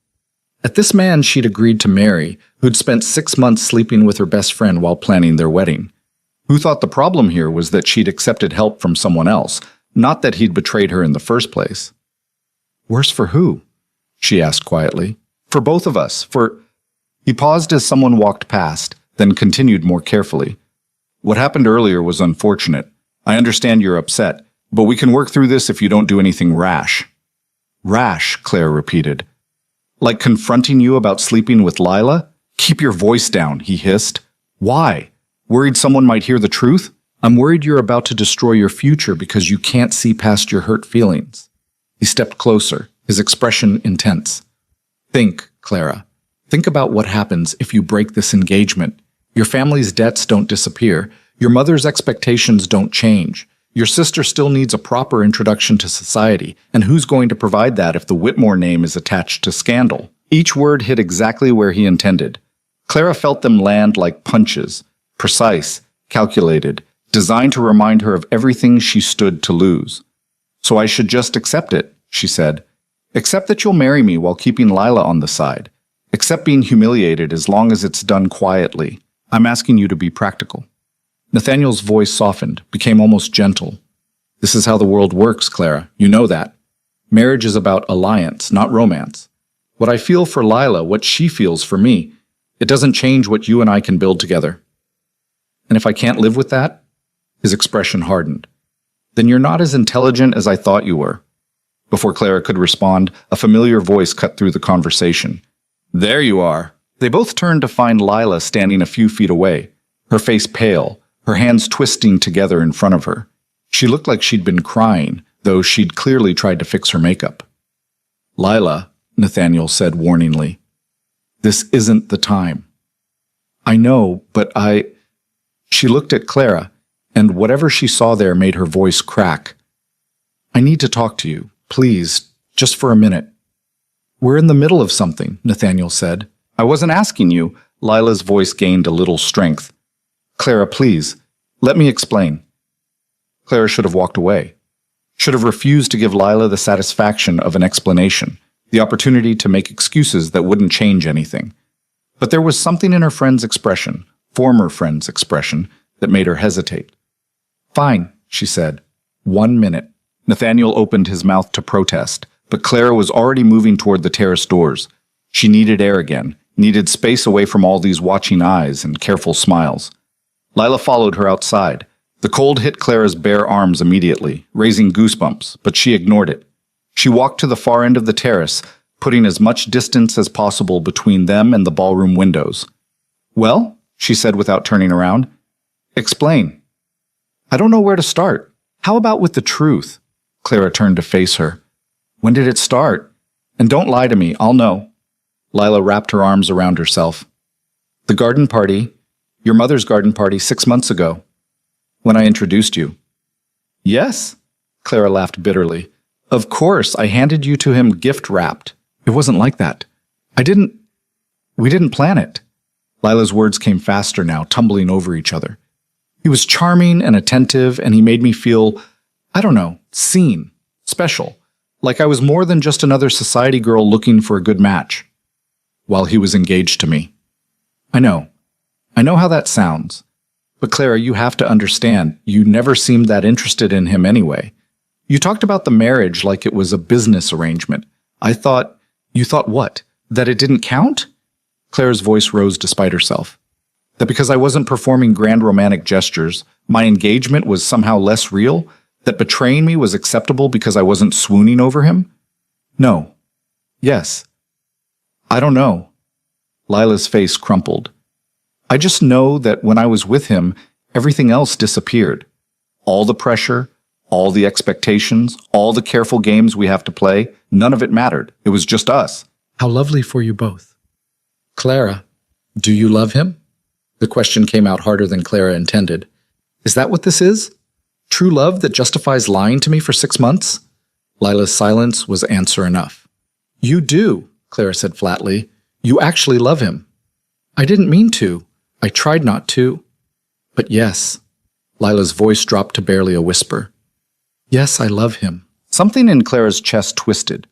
At this man she'd agreed to marry, who'd spent 6 months sleeping with her best friend while planning their wedding. Who thought the problem here was that she'd accepted help from someone else, not that he'd betrayed her in the first place. Worse for who? She asked quietly. For both of us, for... He paused as someone walked past, then continued more carefully. What happened earlier was unfortunate. I understand you're upset, but we can work through this if you don't do anything rash. Rash, Claire repeated. Like confronting you about sleeping with Lila? Keep your voice down, he hissed. Why? Worried someone might hear the truth? I'm worried you're about to destroy your future because you can't see past your hurt feelings. He stepped closer, his expression intense. Think, Clara. Think about what happens if you break this engagement. Your family's debts don't disappear. Your mother's expectations don't change. Your sister still needs a proper introduction to society, and who's going to provide that if the Whitmore name is attached to scandal? Each word hit exactly where he intended. Clara felt them land like punches, precise, calculated, designed to remind her of everything she stood to lose. So I should just accept it, she said. Accept that you'll marry me while keeping Lila on the side. Accept being humiliated as long as it's done quietly. I'm asking you to be practical. Nathaniel's voice softened, became almost gentle. This is how the world works, Clara. You know that. Marriage is about alliance, not romance. What I feel for Lila, what she feels for me, it doesn't change what you and I can build together. And if I can't live with that? His expression hardened. Then you're not as intelligent as I thought you were. Before Clara could respond, a familiar voice cut through the conversation. There you are. They both turned to find Lila standing a few feet away, her face pale, her hands twisting together in front of her. She looked like she'd been crying, though she'd clearly tried to fix her makeup. "Lila," Nathaniel said warningly, "this isn't the time." "I know, but She looked at Clara, and whatever she saw there made her voice crack. "I need to talk to you, please, just for a minute." "We're in the middle of something," Nathaniel said. "I wasn't asking you." Lila's voice gained a little strength. "Clara, please, let me explain." Clara should have walked away, should have refused to give Lila the satisfaction of an explanation, the opportunity to make excuses that wouldn't change anything. But there was something in her friend's expression, former friend's expression, that made her hesitate. "Fine," she said. "1 minute." Nathaniel opened his mouth to protest, but Clara was already moving toward the terrace doors. She needed air again, needed space away from all these watching eyes and careful smiles. Lila followed her outside. The cold hit Clara's bare arms immediately, raising goosebumps, but she ignored it. She walked to the far end of the terrace, putting as much distance as possible between them and the ballroom windows. "Well," she said without turning around, "explain." "I don't know where to start. How about with the truth?" Clara turned to face her. "When did it start? And don't lie to me, I'll know." Lila wrapped her arms around herself. "The garden party, your mother's garden party 6 months ago, when I introduced you." "Yes?" Clara laughed bitterly. "Of course, I handed you to him gift-wrapped. It wasn't like that. We didn't plan it." Lila's words came faster now, tumbling over each other. "He was charming and attentive, and he made me feel, I don't know, seen, special, like I was more than just another society girl looking for a good match. While he was engaged to me. I know how that sounds. But Clara, you have to understand, you never seemed that interested in him anyway. You talked about the marriage like it was a business arrangement. You thought what? That it didn't count?" Clara's voice rose despite herself. "That because I wasn't performing grand romantic gestures, my engagement was somehow less real? That betraying me was acceptable because I wasn't swooning over him? No. Yes. I don't know." Lila's face crumpled. "I just know that when I was with him, everything else disappeared. All the pressure, all the expectations, all the careful games we have to play, none of it mattered. It was just us." "How lovely for you both." "Clara, do you love him?" The question came out harder than Clara intended. "Is that what this is? True love that justifies lying to me for 6 months?" Lila's silence was answer enough. "You do," Clara said flatly. "You actually love him." "I didn't mean to. I tried not to. But yes." Lila's voice dropped to barely a whisper. "Yes, I love him." Something in Clara's chest twisted,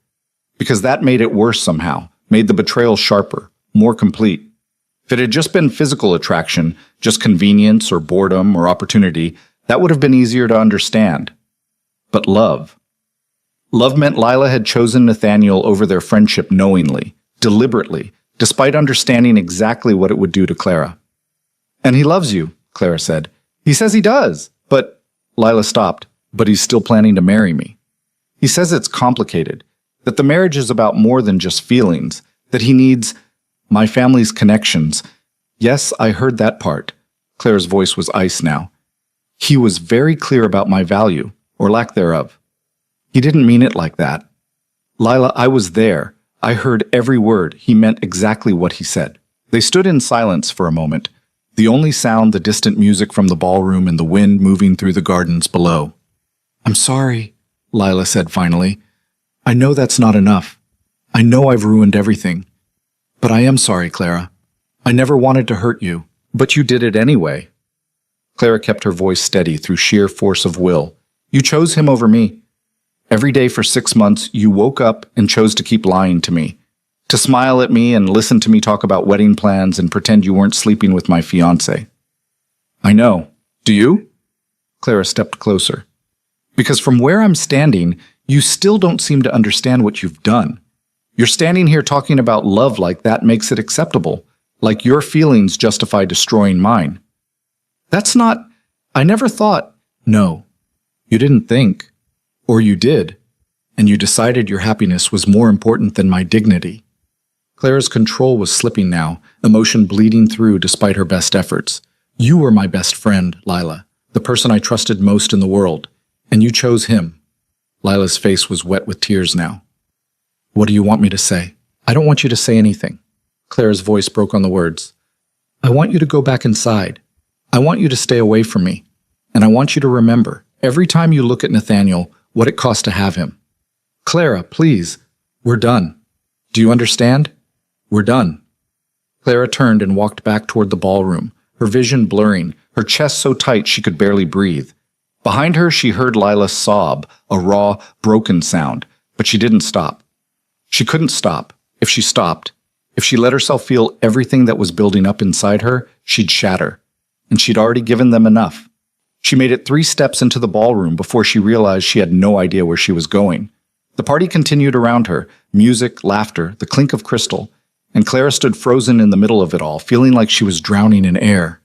because that made it worse somehow, made the betrayal sharper, more complete. If it had just been physical attraction, just convenience or boredom or opportunity, that would have been easier to understand. But love. Love meant Lila had chosen Nathaniel over their friendship knowingly, deliberately, despite understanding exactly what it would do to Clara. "And he loves you," Clara said. "He says he does, but—" Lila stopped. "But he's still planning to marry me. He says it's complicated, that the marriage is about more than just feelings, that he needs my family's connections." "Yes, I heard that part." Clara's voice was ice now. "He was very clear about my value, or lack thereof. He didn't mean it like that. Lila, I was there. I heard every word. He meant exactly what he said." They stood in silence for a moment, the only sound the distant music from the ballroom and the wind moving through the gardens below. "I'm sorry," Lila said finally. "I know that's not enough. I know I've ruined everything. But I am sorry, Clara. I never wanted to hurt you, but you did it anyway." Clara kept her voice steady through sheer force of will. "You chose him over me. Every day for 6 months, you woke up and chose to keep lying to me, to smile at me and listen to me talk about wedding plans and pretend you weren't sleeping with my fiancé." "I know. Do you?" Clara stepped closer. "Because from where I'm standing, you still don't seem to understand what you've done. You're standing here talking about love like that makes it acceptable, like your feelings justify destroying mine. That's not— I never thought— No, you didn't think. Or you did, and you decided your happiness was more important than my dignity." Clara's control was slipping now, emotion bleeding through despite her best efforts. You were my best friend, Lila, the person I trusted most in the world, and you chose him. Lila's face was wet with tears now. What do you want me to say? I don't want you to say anything. Clara's voice broke on the words. I want you to go back inside. I want you to stay away from me. And I want you to remember, every time you look at Nathaniel, what it cost to have him. Clara, please. We're done. Do you understand? We're done. Clara turned and walked back toward the ballroom, her vision blurring, her chest so tight she could barely breathe. Behind her, she heard Lila sob, a raw, broken sound, but she didn't stop. She couldn't stop. If she stopped, if she let herself feel everything that was building up inside her, she'd shatter. And she'd already given them enough. She made it 3 steps into the ballroom before she realized she had no idea where she was going. The party continued around her, music, laughter, the clink of crystal, and Clara stood frozen in the middle of it all, feeling like she was drowning in air.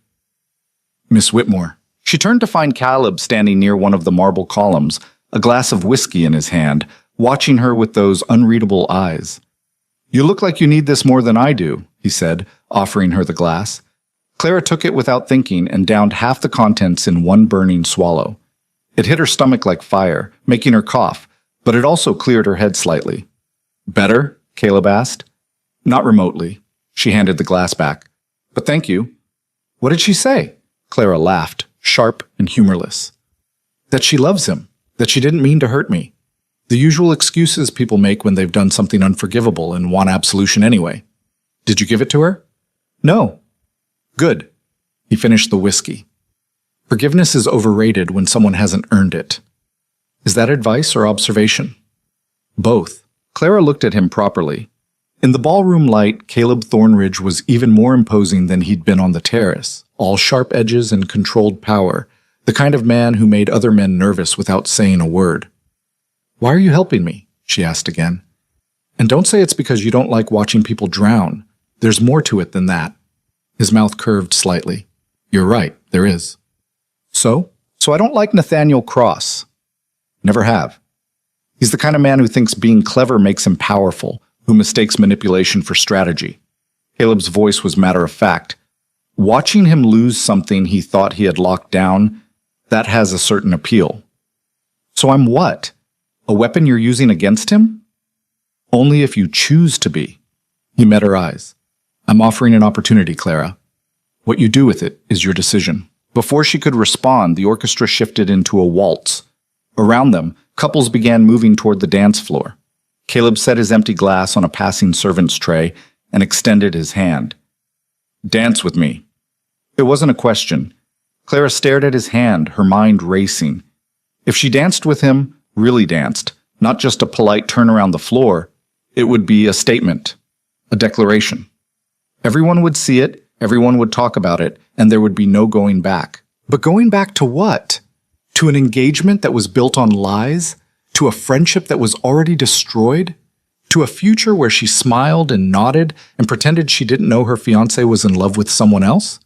Miss Whitmore. She turned to find Caleb standing near one of the marble columns, a glass of whiskey in his hand, watching her with those unreadable eyes. You look like you need this more than I do, he said, offering her the glass. Clara took it without thinking and downed half the contents in one burning swallow. It hit her stomach like fire, making her cough, but it also cleared her head slightly. Better? Caleb asked. Not remotely. She handed the glass back. But thank you. What did she say? Clara laughed, sharp and humorless. That she loves him, that she didn't mean to hurt me. The usual excuses people make when they've done something unforgivable and want absolution anyway. Did you give it to her? No. Good. He finished the whiskey. Forgiveness is overrated when someone hasn't earned it. Is that advice or observation? Both. Clara looked at him properly. In the ballroom light, Caleb Thornridge was even more imposing than he'd been on the terrace, all sharp edges and controlled power, the kind of man who made other men nervous without saying a word. Why are you helping me? She asked again. And don't say it's because you don't like watching people drown. There's more to it than that. His mouth curved slightly. You're right, there is. So I don't like Nathaniel Cross. Never have. He's the kind of man who thinks being clever makes him powerful, who mistakes manipulation for strategy. Caleb's voice was matter of fact. Watching him lose something he thought he had locked down, that has a certain appeal. So I'm what? A weapon you're using against him? Only if you choose to be. He met her eyes. I'm offering an opportunity, Clara. What you do with it is your decision. Before she could respond, the orchestra shifted into a waltz. Around them, couples began moving toward the dance floor. Caleb set his empty glass on a passing servant's tray and extended his hand. Dance with me. It wasn't a question. Clara stared at his hand, her mind racing. If she danced with him, really danced, not just a polite turn around the floor, it would be a statement, a declaration. Everyone would see it, everyone would talk about it, and there would be no going back. But going back to what? To an engagement that was built on lies? To a friendship that was already destroyed? To a future where she smiled and nodded and pretended she didn't know her fiancé was in love with someone else?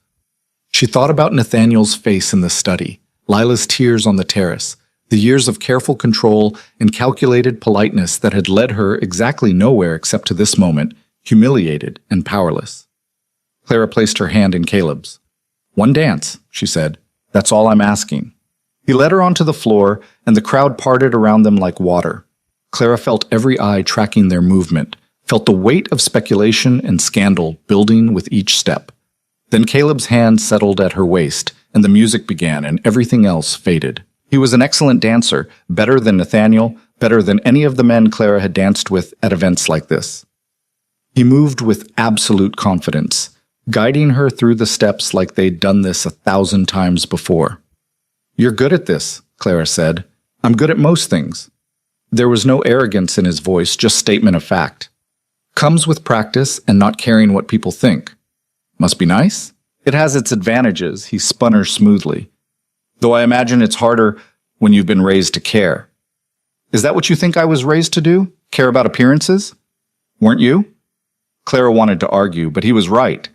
She thought about Nathaniel's face in the study, Lila's tears on the terrace, the years of careful control and calculated politeness that had led her exactly nowhere except to this moment, humiliated and powerless. Clara placed her hand in Caleb's. One dance, she said. That's all I'm asking. He led her onto the floor, and the crowd parted around them like water. Clara felt every eye tracking their movement, felt the weight of speculation and scandal building with each step. Then Caleb's hand settled at her waist, and the music began, and everything else faded. He was an excellent dancer, better than Nathaniel, better than any of the men Clara had danced with at events like this. He moved with absolute confidence, guiding her through the steps like they'd done this 1,000 times before. You're good at this, Clara said. I'm good at most things. There was no arrogance in his voice, just statement of fact. Comes with practice and not caring what people think. Must be nice? It has its advantages, he spun her smoothly. Though I imagine it's harder when you've been raised to care. Is that what you think I was raised to do? Care about appearances? Weren't you? Clara wanted to argue, but he was right.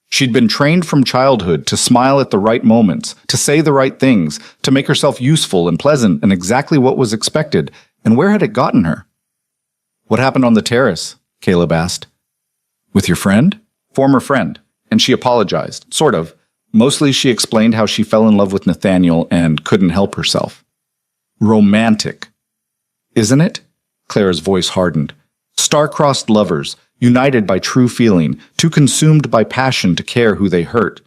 She'd been trained from childhood to smile at the right moments, to say the right things, to make herself useful and pleasant and exactly what was expected. And where had it gotten her? What happened on the terrace? Caleb asked. With your friend? Former friend. And she apologized, sort of. Mostly she explained how she fell in love with Nathaniel and couldn't help herself. Romantic. Isn't it? Clara's voice hardened. Star-crossed lovers, united by true feeling, too consumed by passion to care who they hurt.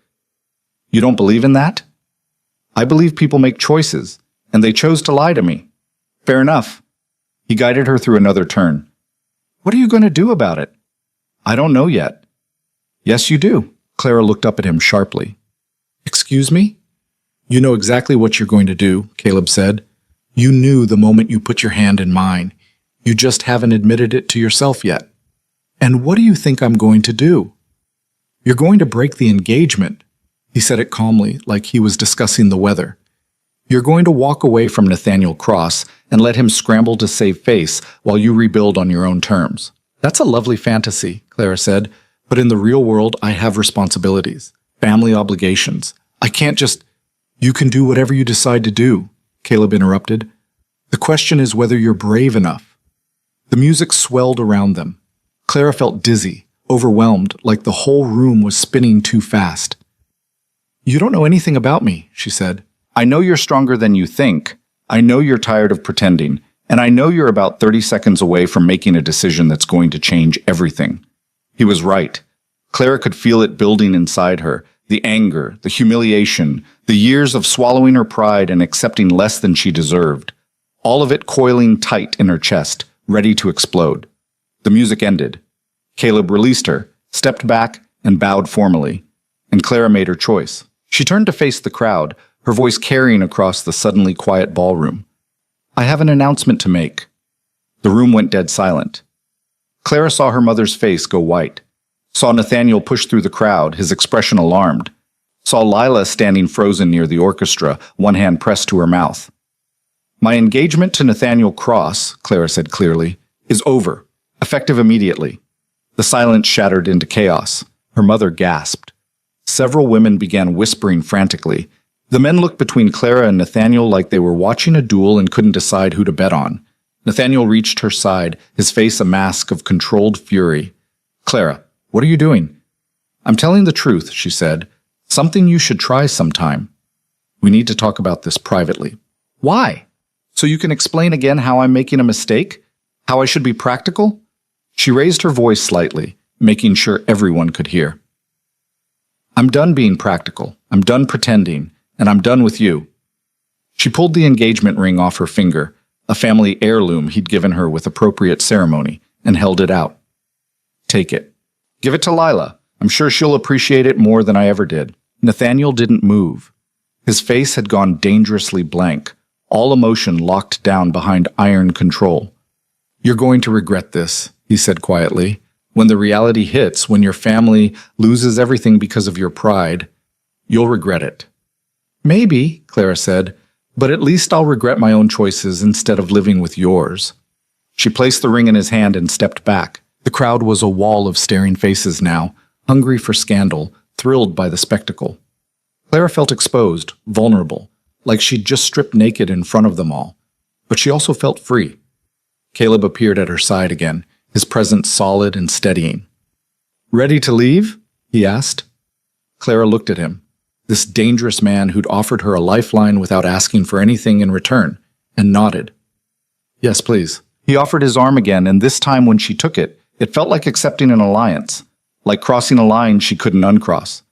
You don't believe in that? I believe people make choices, and they chose to lie to me. Fair enough. He guided her through another turn. What are you going to do about it? I don't know yet. Yes, you do. Clara looked up at him sharply. Excuse me? You know exactly what you're going to do, Caleb said. You knew the moment you put your hand in mine. You just haven't admitted it to yourself yet. And what do you think I'm going to do? You're going to break the engagement. He said it calmly, like he was discussing the weather. You're going to walk away from Nathaniel Cross and let him scramble to save face while you rebuild on your own terms. That's a lovely fantasy, Clara said, but in the real world I have responsibilities, family obligations. I can't just— You can do whatever you decide to do, Caleb interrupted. The question is whether you're brave enough. The music swelled around them. Clara felt dizzy, overwhelmed, like the whole room was spinning too fast. You don't know anything about me, she said. I know you're stronger than you think. I know you're tired of pretending. And I know you're about 30 seconds away from making a decision that's going to change everything. He was right. Clara could feel it building inside her. The anger, the humiliation, the years of swallowing her pride and accepting less than she deserved. All of it coiling tight in her chest, ready to explode. The music ended. Caleb released her, stepped back, and bowed formally. And Clara made her choice. She turned to face the crowd, her voice carrying across the suddenly quiet ballroom. I have an announcement to make. The room went dead silent. Clara saw her mother's face go white. Saw Nathaniel push through the crowd, his expression alarmed. Saw Lila standing frozen near the orchestra, one hand pressed to her mouth. My engagement to Nathaniel Cross, Clara said clearly, is over, effective immediately. The silence shattered into chaos. Her mother gasped. Several women began whispering frantically. The men looked between Clara and Nathaniel like they were watching a duel and couldn't decide who to bet on. Nathaniel reached her side, his face a mask of controlled fury. Clara, what are you doing? I'm telling the truth, she said. Something you should try sometime. We need to talk about this privately. Why? So you can explain again how I'm making a mistake? How I should be practical? She raised her voice slightly, making sure everyone could hear. I'm done being practical. I'm done pretending. And I'm done with you. She pulled the engagement ring off her finger, a family heirloom he'd given her with appropriate ceremony, and held it out. Take it. Give it to Lila. I'm sure she'll appreciate it more than I ever did. Nathaniel didn't move. His face had gone dangerously blank, all emotion locked down behind iron control. You're going to regret this, he said quietly. When the reality hits, when your family loses everything because of your pride, you'll regret it. Maybe, Clara said, but at least I'll regret my own choices instead of living with yours. She placed the ring in his hand and stepped back. The crowd was a wall of staring faces now, hungry for scandal, thrilled by the spectacle. Clara felt exposed, vulnerable, like she'd just stripped naked in front of them all. But she also felt free. Caleb appeared at her side again, his presence solid and steadying. Ready to leave? He asked. Clara looked at him. This dangerous man who'd offered her a lifeline without asking for anything in return, and nodded. Yes, please. He offered his arm again, and this time when she took it, it felt like accepting an alliance, like crossing a line she couldn't uncross.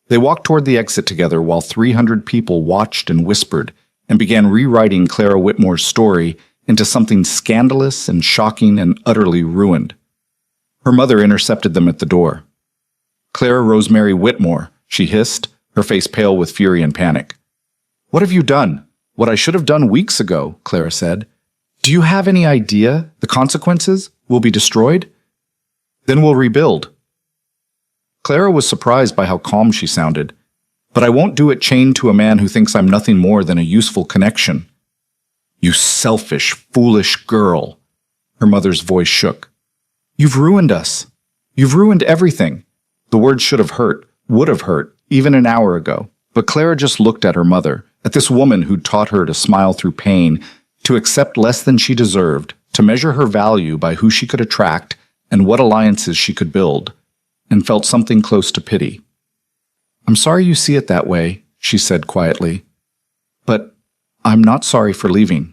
They walked toward the exit together while 300 people watched and whispered, and began rewriting Clara Whitmore's story into something scandalous and shocking and utterly ruined. Her mother intercepted them at the door. Clara Rosemary Whitmore, she hissed, her face pale with fury and panic. What have you done? What I should have done weeks ago, Clara said. Do you have any idea the consequences will be destroyed? Then we'll rebuild. Clara was surprised by how calm she sounded. But I won't do it chained to a man who thinks I'm nothing more than a useful connection. You selfish, foolish girl. Her mother's voice shook. You've ruined us. You've ruined everything. The words should have hurt, would have hurt, even an hour ago. But Clara just looked at her mother, at this woman who'd taught her to smile through pain, to accept less than she deserved, to measure her value by who she could attract and what alliances she could build. and felt something close to pity. "I'm sorry you see it that way," she said quietly. "But I'm not sorry for leaving."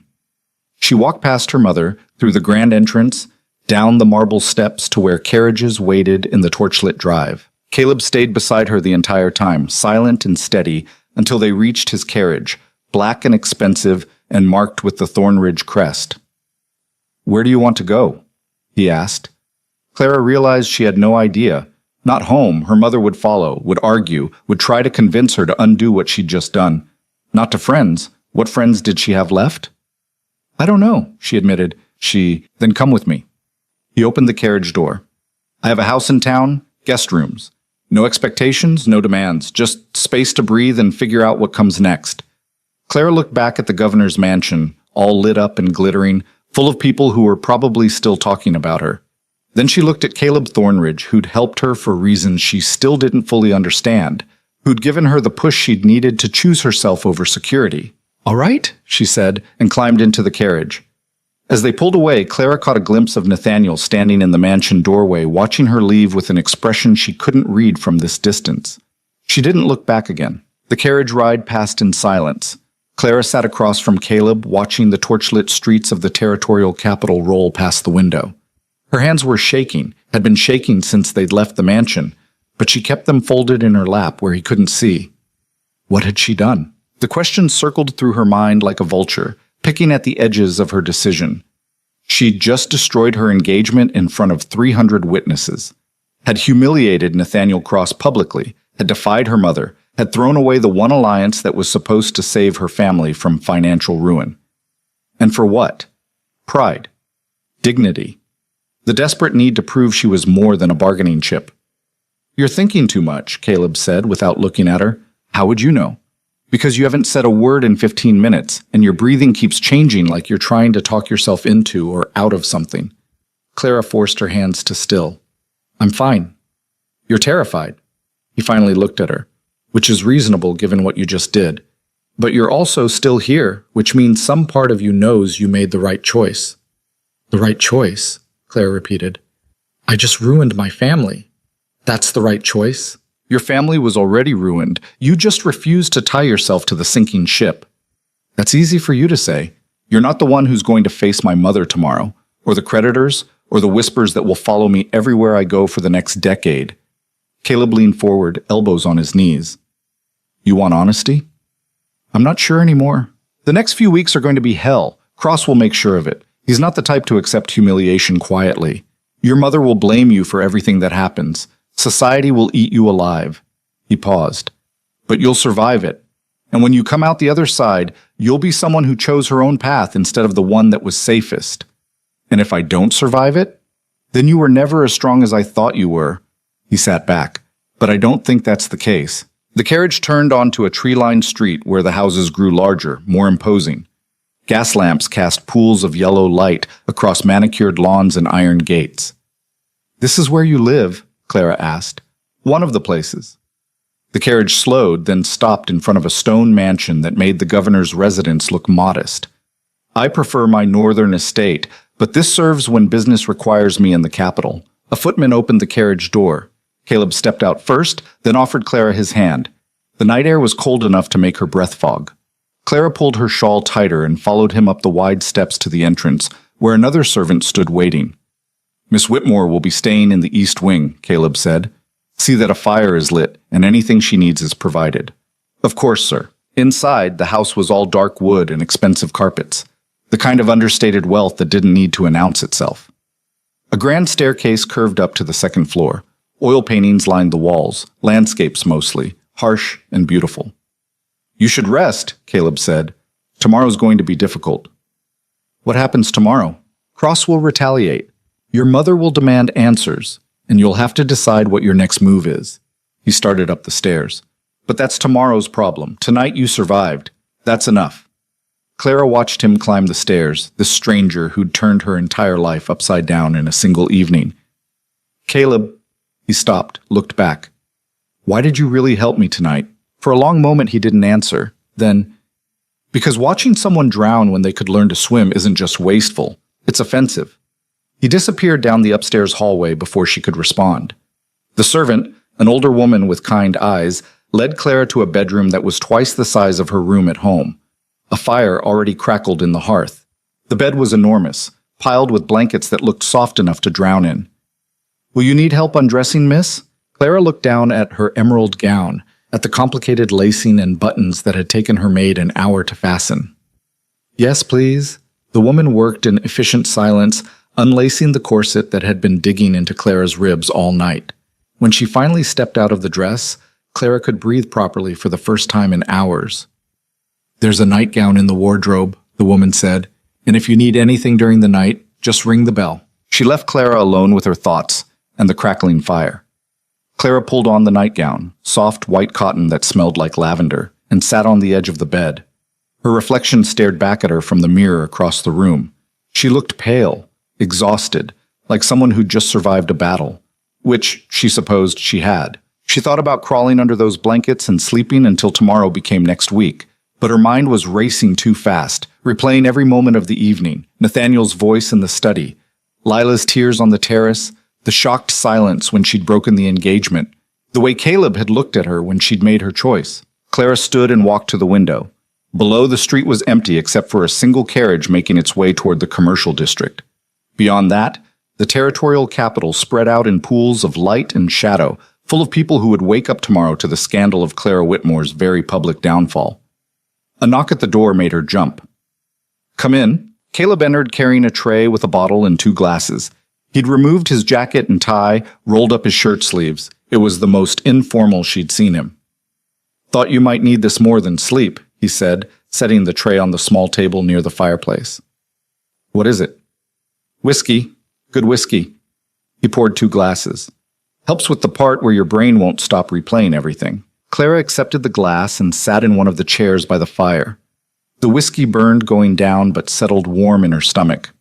She walked past her mother, through the grand entrance, down the marble steps to where carriages waited in the torchlit drive. Caleb stayed beside her the entire time, silent and steady, until they reached his carriage, black and expensive and marked with the Thornridge crest. "Where do you want to go?" he asked. Clara realized she had no idea. Not home, her mother would follow, would argue, would try to convince her to undo what she'd just done. Not to friends. What friends did she have left? "I don't know," she admitted. "Then come with me." He opened the carriage door. "I have a house in town, guest rooms. No expectations, no demands, just space to breathe and figure out what comes next." Clara looked back at the governor's mansion, all lit up and glittering, full of people who were probably still talking about her. Then she looked at Caleb Thornridge, who'd helped her for reasons she still didn't fully understand, who'd given her the push she'd needed to choose herself over security. "All right," she said, and climbed into the carriage. As they pulled away, Clara caught a glimpse of Nathaniel standing in the mansion doorway, watching her leave with an expression she couldn't read from this distance. She didn't look back again. The carriage ride passed in silence. Clara sat across from Caleb, watching the torchlit streets of the territorial capital roll past the window. Her hands were shaking, had been shaking since they'd left the mansion, but she kept them folded in her lap where he couldn't see. What had she done? The question circled through her mind like a vulture, picking at the edges of her decision. She'd just destroyed her engagement in front of 300 witnesses, had humiliated Nathaniel Cross publicly, had defied her mother, had thrown away the one alliance that was supposed to save her family from financial ruin. And for what? Pride. Dignity. The desperate need to prove she was more than a bargaining chip. "You're thinking too much," Caleb said without looking at her. "How would you know?" "Because you haven't said a word in 15 minutes, and your breathing keeps changing like you're trying to talk yourself into or out of something." Clara forced her hands to still. "I'm fine." "You're terrified." He finally looked at her. "Which is reasonable given what you just did. But you're also still here, which means some part of you knows you made the right choice." "The right choice?" Claire repeated. "I just ruined my family. That's the right choice?" "Your family was already ruined. You just refused to tie yourself to the sinking ship." "That's easy for you to say. You're not the one who's going to face my mother tomorrow, or the creditors, or the whispers that will follow me everywhere I go for the next decade." Caleb leaned forward, elbows on his knees. "You want honesty?" "I'm not sure anymore. The next few weeks are going to be hell. Cross will make sure of it. He's not the type to accept humiliation quietly. Your mother will blame you for everything that happens. Society will eat you alive." He paused. "But you'll survive it. And when you come out the other side, you'll be someone who chose her own path instead of the one that was safest. And if I don't survive it, then you were never as strong as I thought you were." He sat back. "But I don't think that's the case." The carriage turned onto a tree-lined street where the houses grew larger, more imposing. Gas lamps cast pools of yellow light across manicured lawns and iron gates. "This is where you live?" Clara asked. "One of the places." The carriage slowed, then stopped in front of a stone mansion that made the governor's residence look modest. "I prefer my northern estate, but this serves when business requires me in the capital." A footman opened the carriage door. Caleb stepped out first, then offered Clara his hand. The night air was cold enough to make her breath fog. Clara pulled her shawl tighter and followed him up the wide steps to the entrance, where another servant stood waiting. "Miss Whitmore will be staying in the east wing," Caleb said. "See that a fire is lit and anything she needs is provided." "Of course, sir." Inside, the house was all dark wood and expensive carpets, the kind of understated wealth that didn't need to announce itself. A grand staircase curved up to the second floor. Oil paintings lined the walls, landscapes mostly, harsh and beautiful. "You should rest," Caleb said. "Tomorrow's going to be difficult." "What happens tomorrow?" "Cross will retaliate. Your mother will demand answers, and you'll have to decide what your next move is." He started up the stairs. "But that's tomorrow's problem. Tonight you survived. That's enough." Clara watched him climb the stairs, this stranger who'd turned her entire life upside down in a single evening. "Caleb," he stopped, looked back. "Why did you really help me tonight?" For a long moment he didn't answer. Then, "Because watching someone drown when they could learn to swim isn't just wasteful, it's offensive." He disappeared down the upstairs hallway before she could respond. The servant, an older woman with kind eyes, led Clara to a bedroom that was twice the size of her room at home. A fire already crackled in the hearth. The bed was enormous, piled with blankets that looked soft enough to drown in. "Will you need help undressing, miss?" Clara looked down at her emerald gown, at the complicated lacing and buttons that had taken her maid an hour to fasten. "Yes, please." The woman worked in efficient silence, unlacing the corset that had been digging into Clara's ribs all night. When she finally stepped out of the dress, Clara could breathe properly for the first time in hours. "There's a nightgown in the wardrobe," the woman said, "and if you need anything during the night, just ring the bell." She left Clara alone with her thoughts and the crackling fire. Clara pulled on the nightgown, soft white cotton that smelled like lavender, and sat on the edge of the bed. Her reflection stared back at her from the mirror across the room. She looked pale, exhausted, like someone who'd just survived a battle, which she supposed she had. She thought about crawling under those blankets and sleeping until tomorrow became next week, but her mind was racing too fast, replaying every moment of the evening, Nathaniel's voice in the study, Lila's tears on the terrace, the shocked silence when she'd broken the engagement, the way Caleb had looked at her when she'd made her choice. Clara stood and walked to the window. Below, the street was empty except for a single carriage making its way toward the commercial district. Beyond that, the territorial capital spread out in pools of light and shadow, full of people who would wake up tomorrow to the scandal of Clara Whitmore's very public downfall. A knock at the door made her jump. "Come in." Caleb entered carrying a tray with a bottle and 2 glasses. He'd removed his jacket and tie, rolled up his shirt sleeves. It was the most informal she'd seen him. "Thought you might need this more than sleep," he said, setting the tray on the small table near the fireplace. "What is it?" "Whiskey. Good whiskey." He poured 2 glasses. "Helps with the part where your brain won't stop replaying everything." Clara accepted the glass and sat in one of the chairs by the fire. The whiskey burned going down but settled warm in her stomach.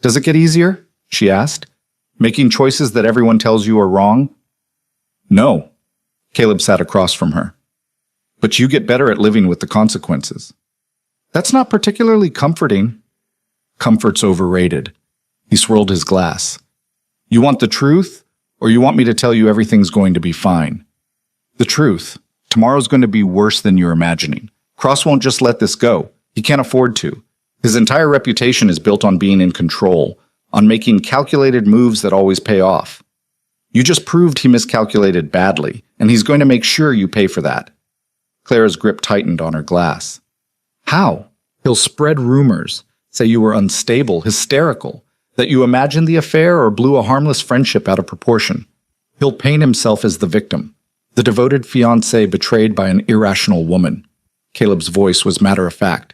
"Does it get easier?" she asked. "Making choices that everyone tells you are wrong?" "No." Caleb sat across from her. "But you get better at living with the consequences." "That's not particularly comforting." "Comfort's overrated." He swirled his glass. "You want the truth, or you want me to tell you everything's going to be fine?" "The truth. Tomorrow's going to be worse than you're imagining. Cross won't just let this go. He can't afford to. His entire reputation is built on being in control, on making calculated moves that always pay off. You just proved he miscalculated badly, and he's going to make sure you pay for that." Clara's grip tightened on her glass. "How? He'll spread rumors, say you were unstable, hysterical, that you imagined the affair or blew a harmless friendship out of proportion. He'll paint himself as the victim, the devoted fiancé betrayed by an irrational woman." Caleb's voice was matter-of-fact.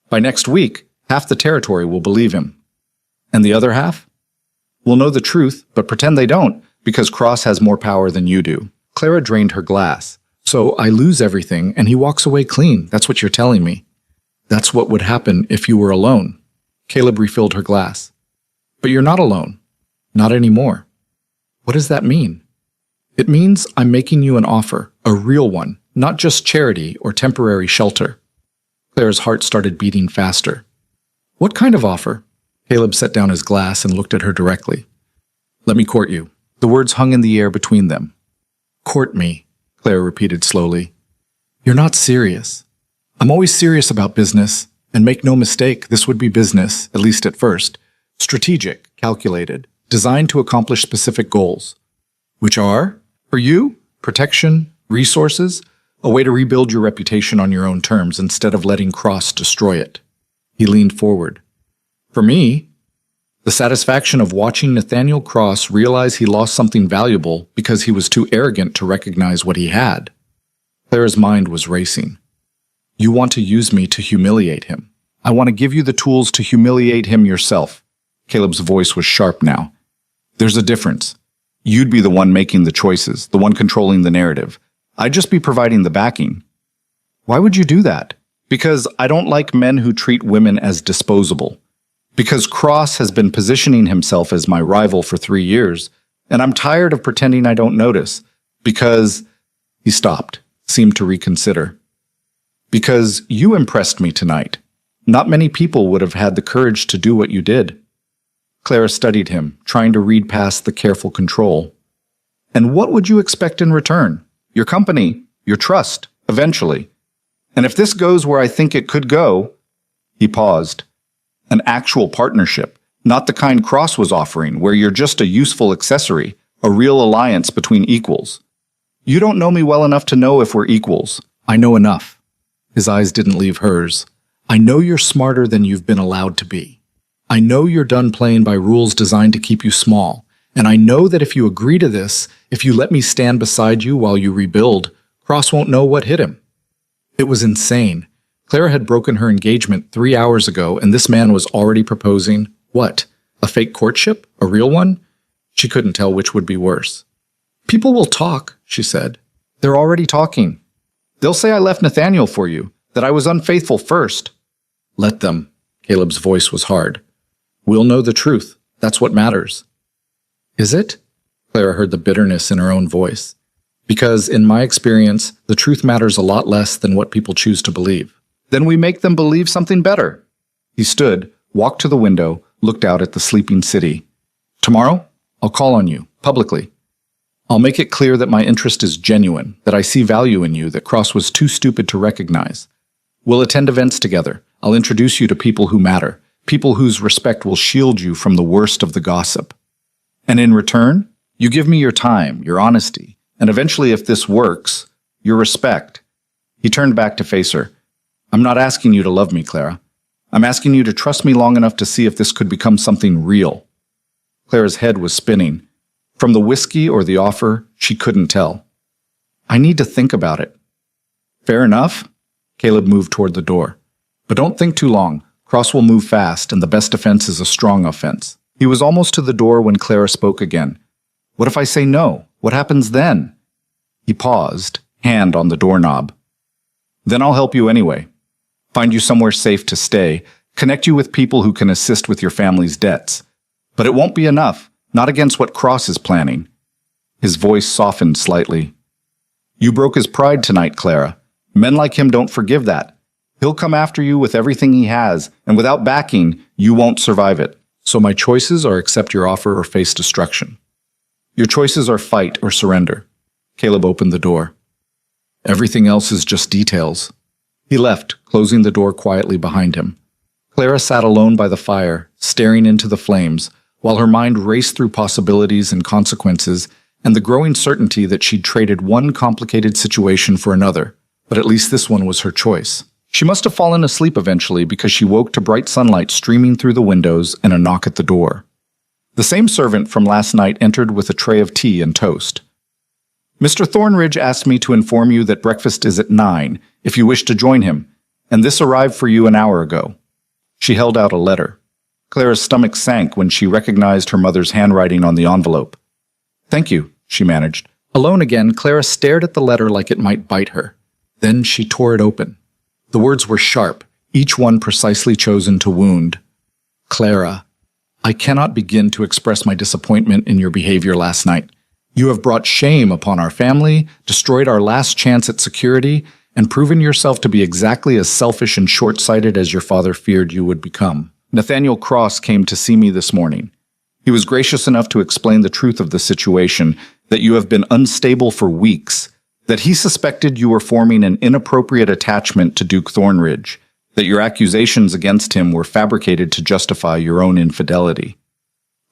"By next week, half the territory will believe him. And the other half? Will know the truth, but pretend they don't, because Cross has more power than you do." Clara drained her glass. "So I lose everything, and he walks away clean. That's what you're telling me." "That's what would happen if you were alone." Caleb refilled her glass. "But you're not alone. Not anymore." "What does that mean?" "It means I'm making you an offer, a real one, not just charity or temporary shelter." Clara's heart started beating faster. "What kind of offer?" Caleb set down his glass and looked at her directly. "Let me court you." The words hung in the air between them. "Court me," Clara repeated slowly. "You're not serious." "I'm always serious about business, and make no mistake, this would be business, at least at first. Strategic, calculated, designed to accomplish specific goals. Which are, for you, protection, resources, a way to rebuild your reputation on your own terms instead of letting Cross destroy it." He leaned forward. "For me, the satisfaction of watching Nathaniel Cross realize he lost something valuable because he was too arrogant to recognize what he had." Clara's mind was racing. "You want to use me to humiliate him. I want to give you the tools to humiliate him yourself." Caleb's voice was sharp now. "There's a difference. You'd be the one making the choices, the one controlling the narrative. I'd just be providing the backing." "Why would you do that?" "Because I don't like men who treat women as disposable. Because Cross has been positioning himself as my rival for 3 years, and I'm tired of pretending I don't notice. Because—" He stopped, seemed to reconsider. "Because you impressed me tonight. Not many people would have had the courage to do what you did." Clara studied him, trying to read past the careful control. And what would you expect in return? Your company, your trust, eventually. And if this goes where I think it could go, he paused. An actual partnership, not the kind Cross was offering, where you're just a useful accessory, a real alliance between equals. You don't know me well enough to know if we're equals. I know enough. His eyes didn't leave hers. I know you're smarter than you've been allowed to be. I know you're done playing by rules designed to keep you small. And I know that if you agree to this, if you let me stand beside you while you rebuild, Cross won't know what hit him. It was insane. Clara had broken her engagement 3 hours ago, and this man was already proposing, what? A fake courtship? A real one? She couldn't tell which would be worse. People will talk, she said. They're already talking. They'll say I left Nathaniel for you, that I was unfaithful first. Let them. Caleb's voice was hard. We'll know the truth. That's what matters. Is it? Clara heard the bitterness in her own voice. Because, in my experience, the truth matters a lot less than what people choose to believe. Then we make them believe something better. He stood, walked to the window, looked out at the sleeping city. Tomorrow, I'll call on you, publicly. I'll make it clear that my interest is genuine, that I see value in you that Cross was too stupid to recognize. We'll attend events together. I'll introduce you to people who matter, people whose respect will shield you from the worst of the gossip. And in return, you give me your time, your honesty, and eventually, if this works, your respect. He turned back to face her. I'm not asking you to love me, Clara. I'm asking you to trust me long enough to see if this could become something real. Clara's head was spinning. From the whiskey or the offer, she couldn't tell. I need to think about it. Fair enough. Caleb moved toward the door. But don't think too long. Cross will move fast, and the best defense is a strong offense. He was almost to the door when Clara spoke again. What if I say no? What happens then? He paused, hand on the doorknob. Then I'll help you anyway. Find you somewhere safe to stay, connect you with people who can assist with your family's debts. But it won't be enough, not against what Cross is planning. His voice softened slightly. You broke his pride tonight, Clara. Men like him don't forgive that. He'll come after you with everything he has, and without backing, you won't survive it. So my choices are accept your offer or face destruction. Your choices are fight or surrender. Caleb opened the door. Everything else is just details. He left, closing the door quietly behind him. Clara sat alone by the fire, staring into the flames, while her mind raced through possibilities and consequences and the growing certainty that she'd traded one complicated situation for another, but at least this one was her choice. She must have fallen asleep eventually because she woke to bright sunlight streaming through the windows and a knock at the door. The same servant from last night entered with a tray of tea and toast. Mr. Thornridge asked me to inform you that breakfast is at 9, if you wish to join him, and this arrived for you an hour ago. She held out a letter. Clara's stomach sank when she recognized her mother's handwriting on the envelope. Thank you, she managed. Alone again, Clara stared at the letter like it might bite her. Then she tore it open. The words were sharp, each one precisely chosen to wound. Clara, I cannot begin to express my disappointment in your behavior last night. You have brought shame upon our family, destroyed our last chance at security, and proven yourself to be exactly as selfish and short-sighted as your father feared you would become. Nathaniel Cross came to see me this morning. He was gracious enough to explain the truth of the situation, that you have been unstable for weeks, that he suspected you were forming an inappropriate attachment to Duke Thornridge, that your accusations against him were fabricated to justify your own infidelity.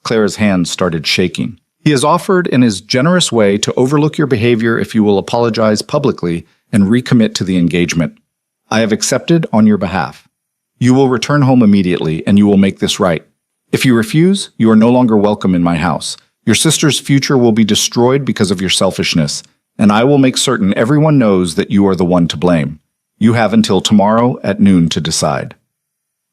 Clara's hands started shaking. He has offered in his generous way to overlook your behavior if you will apologize publicly and recommit to the engagement. I have accepted on your behalf. You will return home immediately, and you will make this right. If you refuse, you are no longer welcome in my house. Your sister's future will be destroyed because of your selfishness, and I will make certain everyone knows that you are the one to blame. You have until tomorrow at noon to decide.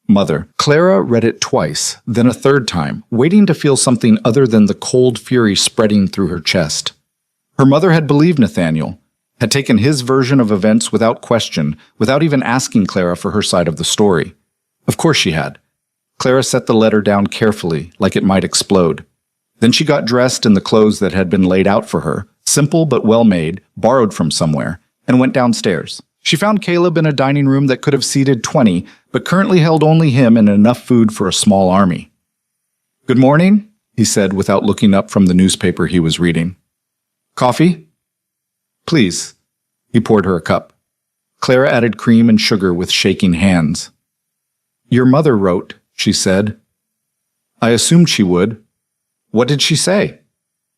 Mother. Clara read it twice, then a third time, waiting to feel something other than the cold fury spreading through her chest. Her mother had believed Nathaniel, had taken his version of events without question, without even asking Clara for her side of the story. Of course she had. Clara set the letter down carefully, like it might explode. Then she got dressed in the clothes that had been laid out for her, simple but well made, borrowed from somewhere, and went downstairs. She found Caleb in a dining room that could have seated 20, but currently held only him and enough food for a small army. Good morning, he said without looking up from the newspaper he was reading. Coffee? Please. He poured her a cup. Clara added cream and sugar with shaking hands. Your mother wrote, she said. I assumed she would. What did she say?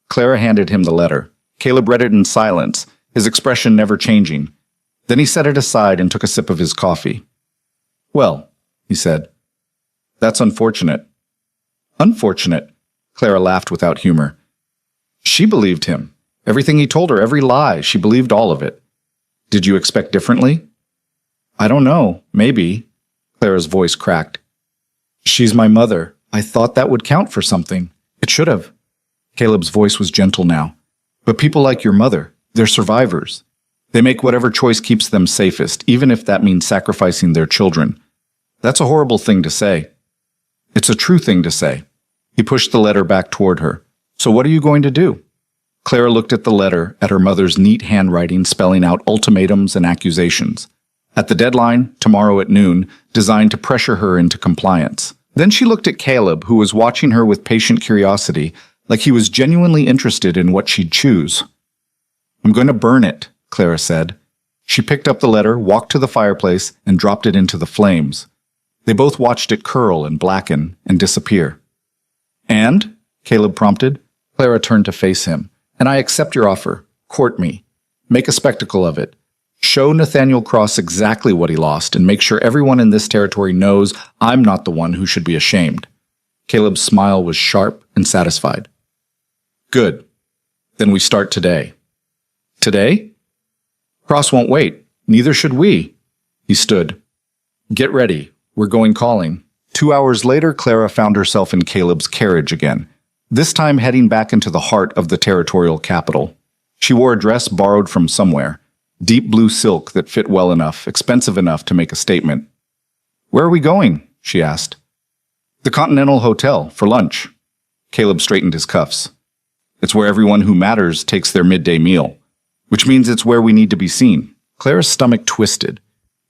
Clara handed him the letter. Caleb read it in silence, his expression never changing. Then he set it aside and took a sip of his coffee. Well, he said, that's unfortunate. Unfortunate, Clara laughed without humor. She believed him. Everything he told her, every lie, she believed all of it. Did you expect differently? I don't know, maybe. Clara's voice cracked. She's my mother. I thought that would count for something. It should have. Caleb's voice was gentle now. But people like your mother, they're survivors. They make whatever choice keeps them safest, even if that means sacrificing their children. That's a horrible thing to say. It's a true thing to say. He pushed the letter back toward her. So what are you going to do? Clara looked at the letter, at her mother's neat handwriting spelling out ultimatums and accusations. At the deadline, tomorrow at noon, designed to pressure her into compliance. Then she looked at Caleb, who was watching her with patient curiosity, like he was genuinely interested in what she'd choose. I'm going to burn it, Clara said. She picked up the letter, walked to the fireplace, and dropped it into the flames. They both watched it curl and blacken and disappear. And? Caleb prompted. Clara turned to face him. And I accept your offer. Court me. Make a spectacle of it. Show Nathaniel Cross exactly what he lost and make sure everyone in this territory knows I'm not the one who should be ashamed. Caleb's smile was sharp and satisfied. Good. Then we start today. Today? Cross won't wait. Neither should we. He stood. Get ready. We're going calling. 2 hours later, Clara found herself in Caleb's carriage again, this time heading back into the heart of the territorial capital. She wore a dress borrowed from somewhere, deep blue silk that fit well enough, expensive enough to make a statement. Where are we going? She asked. The Continental Hotel, for lunch. Caleb straightened his cuffs. It's where everyone who matters takes their midday meal, which means it's where we need to be seen. Clara's stomach twisted.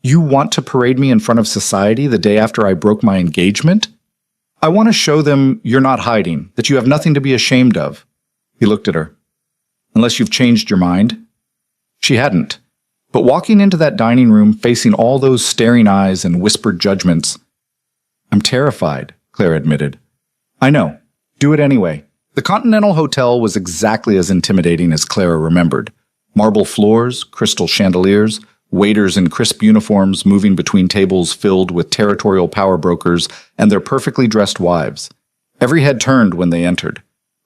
You want to parade me in front of society the day after I broke my engagement? I want to show them you're not hiding, that you have nothing to be ashamed of. He looked at her. Unless you've changed your mind. She hadn't. But walking into that dining room, facing all those staring eyes and whispered judgments. I'm terrified, Clara admitted. I know. Do it anyway. The Continental Hotel was exactly as intimidating as Clara remembered. Marble floors, crystal chandeliers, waiters in crisp uniforms moving between tables filled with territorial power brokers and their perfectly dressed wives. Every head turned when they entered.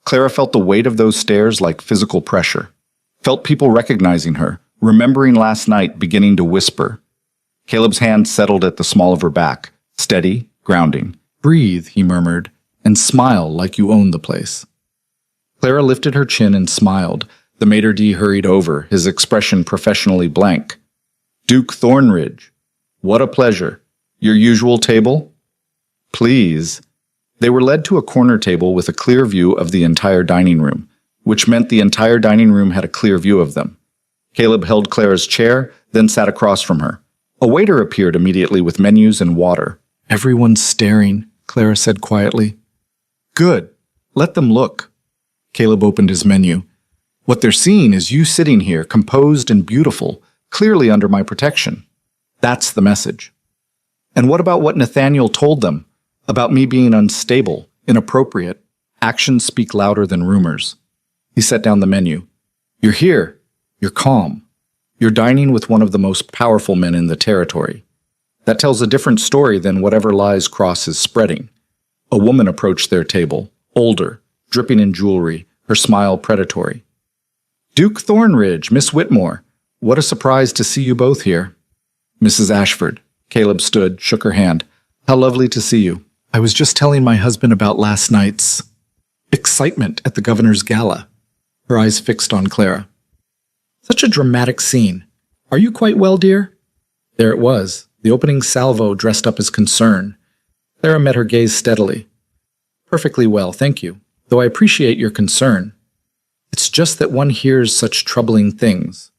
Clara felt the weight of those stares like physical pressure. Felt people recognizing her, remembering last night, beginning to whisper. Caleb's hand settled at the small of her back, steady, grounding. Breathe, he murmured, and smile like you own the place. Clara lifted her chin and smiled. The maitre d' hurried over, his expression professionally blank. Duke Thornridge. What a pleasure. Your usual table? Please. They were led to a corner table with a clear view of the entire dining room, which meant the entire dining room had a clear view of them. Caleb held Clara's chair, then sat across from her. A waiter appeared immediately with menus and water. Everyone's staring, Clara said quietly. Good. Let them look. Caleb opened his menu. What they're seeing is you sitting here, composed and beautiful, clearly under my protection. That's the message. And what about what Nathaniel told them? About me being unstable, inappropriate. Actions speak louder than rumors. He set down the menu. You're here. You're calm. You're dining with one of the most powerful men in the territory. That tells a different story than whatever lies Cross is spreading. A woman approached their table, older, dripping in jewelry, her smile predatory. Duke Thornridge, Miss Whitmore. What a surprise to see you both here. Mrs. Ashford. Caleb stood, shook her hand. How lovely to see you. I was just telling my husband about last night's excitement at the governor's gala. Her eyes fixed on Clara. Such a dramatic scene. Are you quite well, dear? There it was, the opening salvo dressed up as concern. Clara met her gaze steadily. Perfectly well, thank you, though I appreciate your concern. It's just that one hears such troubling things.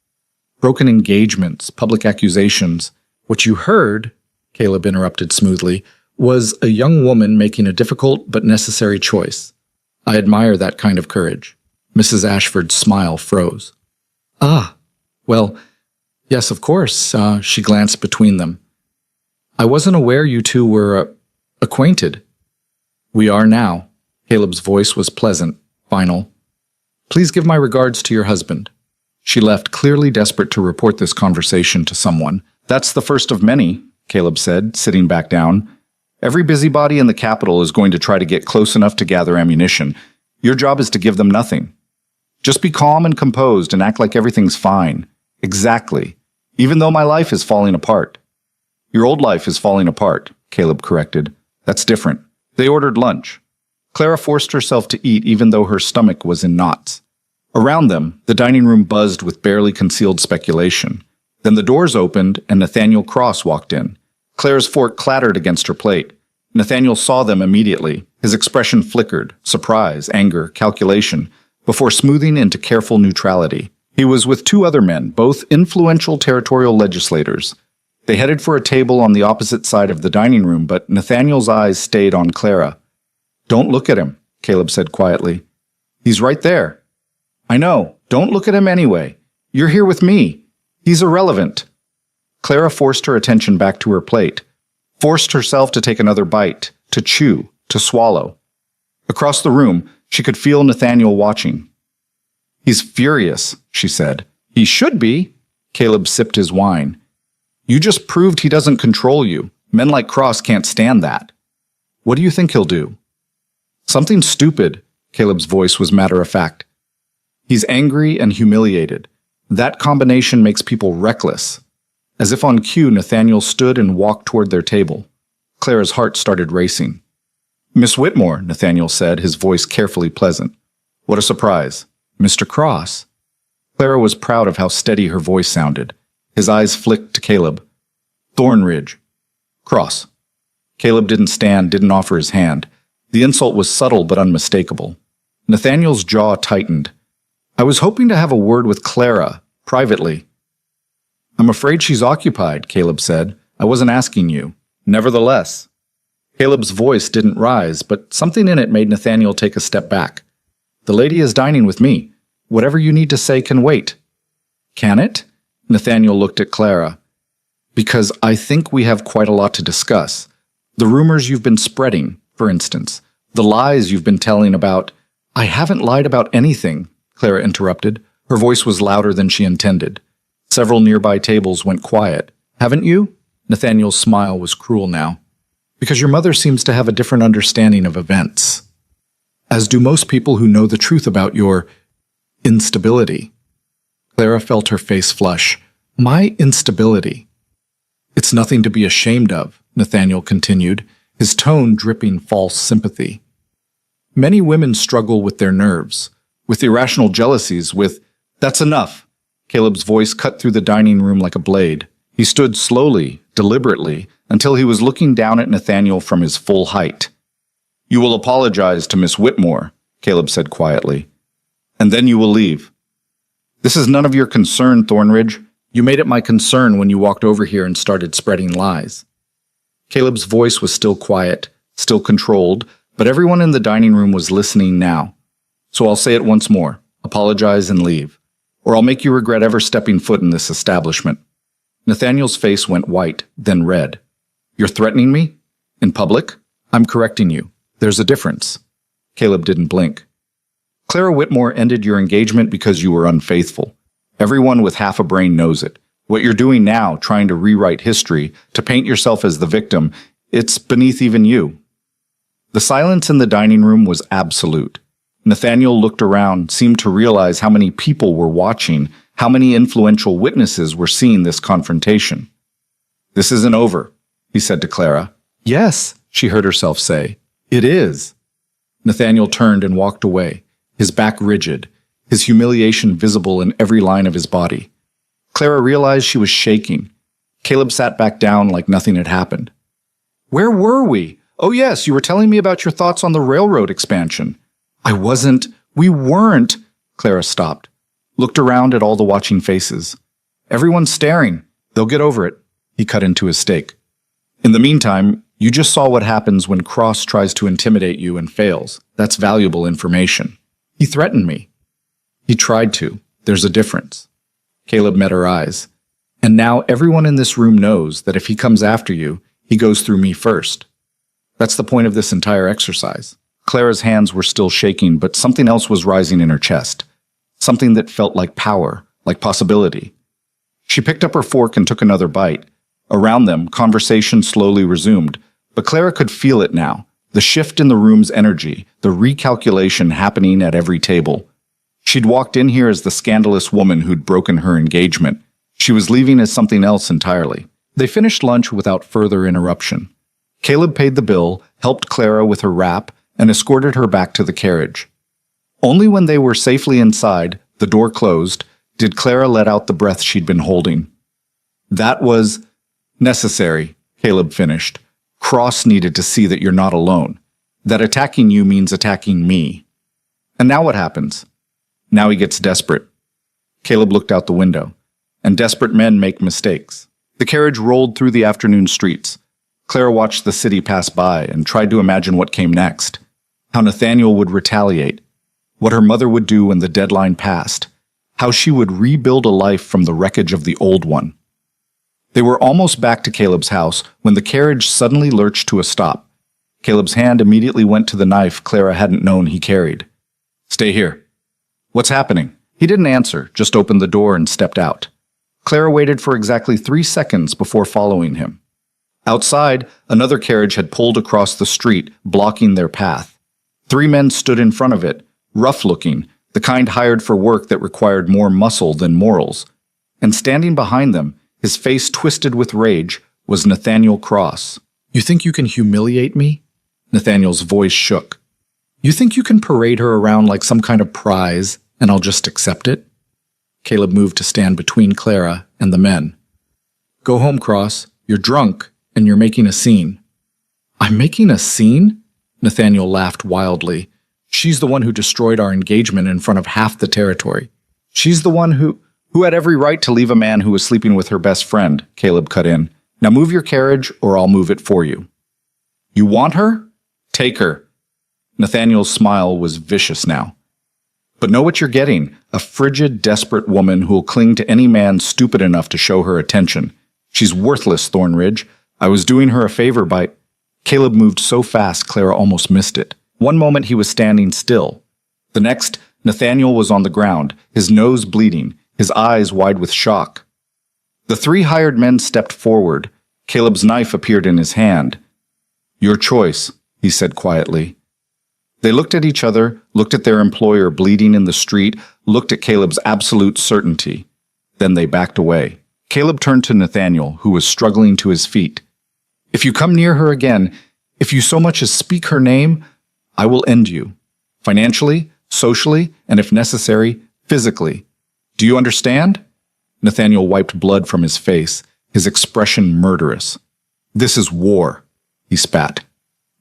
Broken engagements, public accusations. What you heard, Caleb interrupted smoothly, was a young woman making a difficult but necessary choice. I admire that kind of courage. Mrs. Ashford's smile froze. Ah, well, yes, of course, she glanced between them. I wasn't aware you two were, acquainted. We are now. Caleb's voice was pleasant, final. Please give my regards to your husband. She left, clearly desperate to report this conversation to someone. That's the first of many, Caleb said, sitting back down. Every busybody in the capital is going to try to get close enough to gather ammunition. Your job is to give them nothing. Just be calm and composed and act like everything's fine. Exactly. Even though my life is falling apart. Your old life is falling apart, Caleb corrected. That's different. They ordered lunch. Clara forced herself to eat even though her stomach was in knots. Around them, the dining room buzzed with barely concealed speculation. Then the doors opened and Nathaniel Cross walked in. Clara's fork clattered against her plate. Nathaniel saw them immediately. His expression flickered, surprise, anger, calculation, before smoothing into careful neutrality. He was with two other men, both influential territorial legislators. They headed for a table on the opposite side of the dining room, but Nathaniel's eyes stayed on Clara. Don't look at him, Caleb said quietly. He's right there. I know. Don't look at him anyway. You're here with me. He's irrelevant. Clara forced her attention back to her plate, forced herself to take another bite, to chew, to swallow. Across the room, she could feel Nathaniel watching. He's furious, she said. He should be. Caleb sipped his wine. You just proved he doesn't control you. Men like Cross can't stand that. What do you think he'll do? Something stupid, Caleb's voice was matter-of-fact. He's angry and humiliated. That combination makes people reckless. As if on cue, Nathaniel stood and walked toward their table. Clara's heart started racing. Miss Whitmore, Nathaniel said, his voice carefully pleasant. What a surprise. Mr. Cross. Clara was proud of how steady her voice sounded. His eyes flicked to Caleb. Thornridge. Cross. Caleb didn't stand, didn't offer his hand. The insult was subtle but unmistakable. Nathaniel's jaw tightened. I was hoping to have a word with Clara, privately. I'm afraid she's occupied, Caleb said. I wasn't asking you. Nevertheless. Caleb's voice didn't rise, but something in it made Nathaniel take a step back. The lady is dining with me. Whatever you need to say can wait. Can it? Nathaniel looked at Clara. Because I think we have quite a lot to discuss. The rumors you've been spreading, for instance. The lies you've been telling about... I haven't lied about anything, Clara interrupted. Her voice was louder than she intended. Several nearby tables went quiet. Haven't you? Nathaniel's smile was cruel now. Because your mother seems to have a different understanding of events. As do most people who know the truth about your instability. Clara felt her face flush. My instability. It's nothing to be ashamed of, Nathaniel continued, his tone dripping false sympathy. Many women struggle with their nerves, with irrational jealousies, with... That's enough. Caleb's voice cut through the dining room like a blade. He stood slowly, deliberately, until he was looking down at Nathaniel from his full height. You will apologize to Miss Whitmore, Caleb said quietly. And then you will leave. This is none of your concern, Thornridge. You made it my concern when you walked over here and started spreading lies. Caleb's voice was still quiet, still controlled, but everyone in the dining room was listening now. So I'll say it once more. Apologize and leave. Or I'll make you regret ever stepping foot in this establishment. Nathaniel's face went white, then red. You're threatening me? In public? I'm correcting you. There's a difference. Caleb didn't blink. Clara Whitmore ended your engagement because you were unfaithful. Everyone with half a brain knows it. What you're doing now, trying to rewrite history, to paint yourself as the victim, it's beneath even you. The silence in the dining room was absolute. Nathaniel looked around, seemed to realize how many people were watching, how many influential witnesses were seeing this confrontation. This isn't over, he said to Clara. Yes, she heard herself say. It is. Nathaniel turned and walked away, his back rigid, his humiliation visible in every line of his body. Clara realized she was shaking. Caleb sat back down like nothing had happened. Where were we? Oh yes, you were telling me about your thoughts on the railroad expansion. We weren't. Clara stopped, looked around at all the watching faces. Everyone's staring. They'll get over it. He cut into his steak. In the meantime, you just saw what happens when Cross tries to intimidate you and fails. That's valuable information. He threatened me. He tried to. There's a difference. Caleb met her eyes. And now everyone in this room knows that if he comes after you, he goes through me first. That's the point of this entire exercise. Clara's hands were still shaking, but something else was rising in her chest. Something that felt like power, like possibility. She picked up her fork and took another bite. Around them, conversation slowly resumed, but Clara could feel it now. The shift in the room's energy, the recalculation happening at every table. She'd walked in here as the scandalous woman who'd broken her engagement. She was leaving as something else entirely. They finished lunch without further interruption. Caleb paid the bill, helped Clara with her wrap, and escorted her back to the carriage. Only when they were safely inside, the door closed, did Clara let out the breath she'd been holding. That was necessary, Caleb finished. Cross needed to see that you're not alone. That attacking you means attacking me. And now what happens? Now he gets desperate. Caleb looked out the window. And desperate men make mistakes. The carriage rolled through the afternoon streets. Clara watched the city pass by and tried to imagine what came next. How Nathaniel would retaliate. What her mother would do when the deadline passed. How she would rebuild a life from the wreckage of the old one. They were almost back to Caleb's house when the carriage suddenly lurched to a stop. Caleb's hand immediately went to the knife Clara hadn't known he carried. "Stay here." "What's happening?" He didn't answer, just opened the door and stepped out. Clara waited for exactly 3 seconds before following him. Outside, another carriage had pulled across the street, blocking their path. 3 men stood in front of it, rough-looking, the kind hired for work that required more muscle than morals. And standing behind them, his face twisted with rage, was Nathaniel Cross. "You think you can humiliate me?" Nathaniel's voice shook. "You think you can parade her around like some kind of prize, and I'll just accept it?" Caleb moved to stand between Clara and the men. "Go home, Cross. You're drunk, and you're making a scene." "I'm making a scene?" Nathaniel laughed wildly. "She's the one who destroyed our engagement in front of half the territory. She's the one who had every right to leave a man who was sleeping with her best friend," Caleb cut in. "Now move your carriage, or I'll move it for you." "You want her? Take her." Nathaniel's smile was vicious now. "But know what you're getting, a frigid, desperate woman who'll cling to any man stupid enough to show her attention. She's worthless, Thornridge. I was doing her a favor by—" Caleb moved so fast Clara almost missed it. One moment he was standing still. The next, Nathaniel was on the ground, his nose bleeding, his eyes wide with shock. The 3 hired men stepped forward. Caleb's knife appeared in his hand. "Your choice," he said quietly. They looked at each other, looked at their employer bleeding in the street, looked at Caleb's absolute certainty. Then they backed away. Caleb turned to Nathaniel, who was struggling to his feet. "If you come near her again, if you so much as speak her name, I will end you. Financially, socially, and if necessary, physically. Do you understand?" Nathaniel wiped blood from his face, his expression murderous. "This is war," he spat.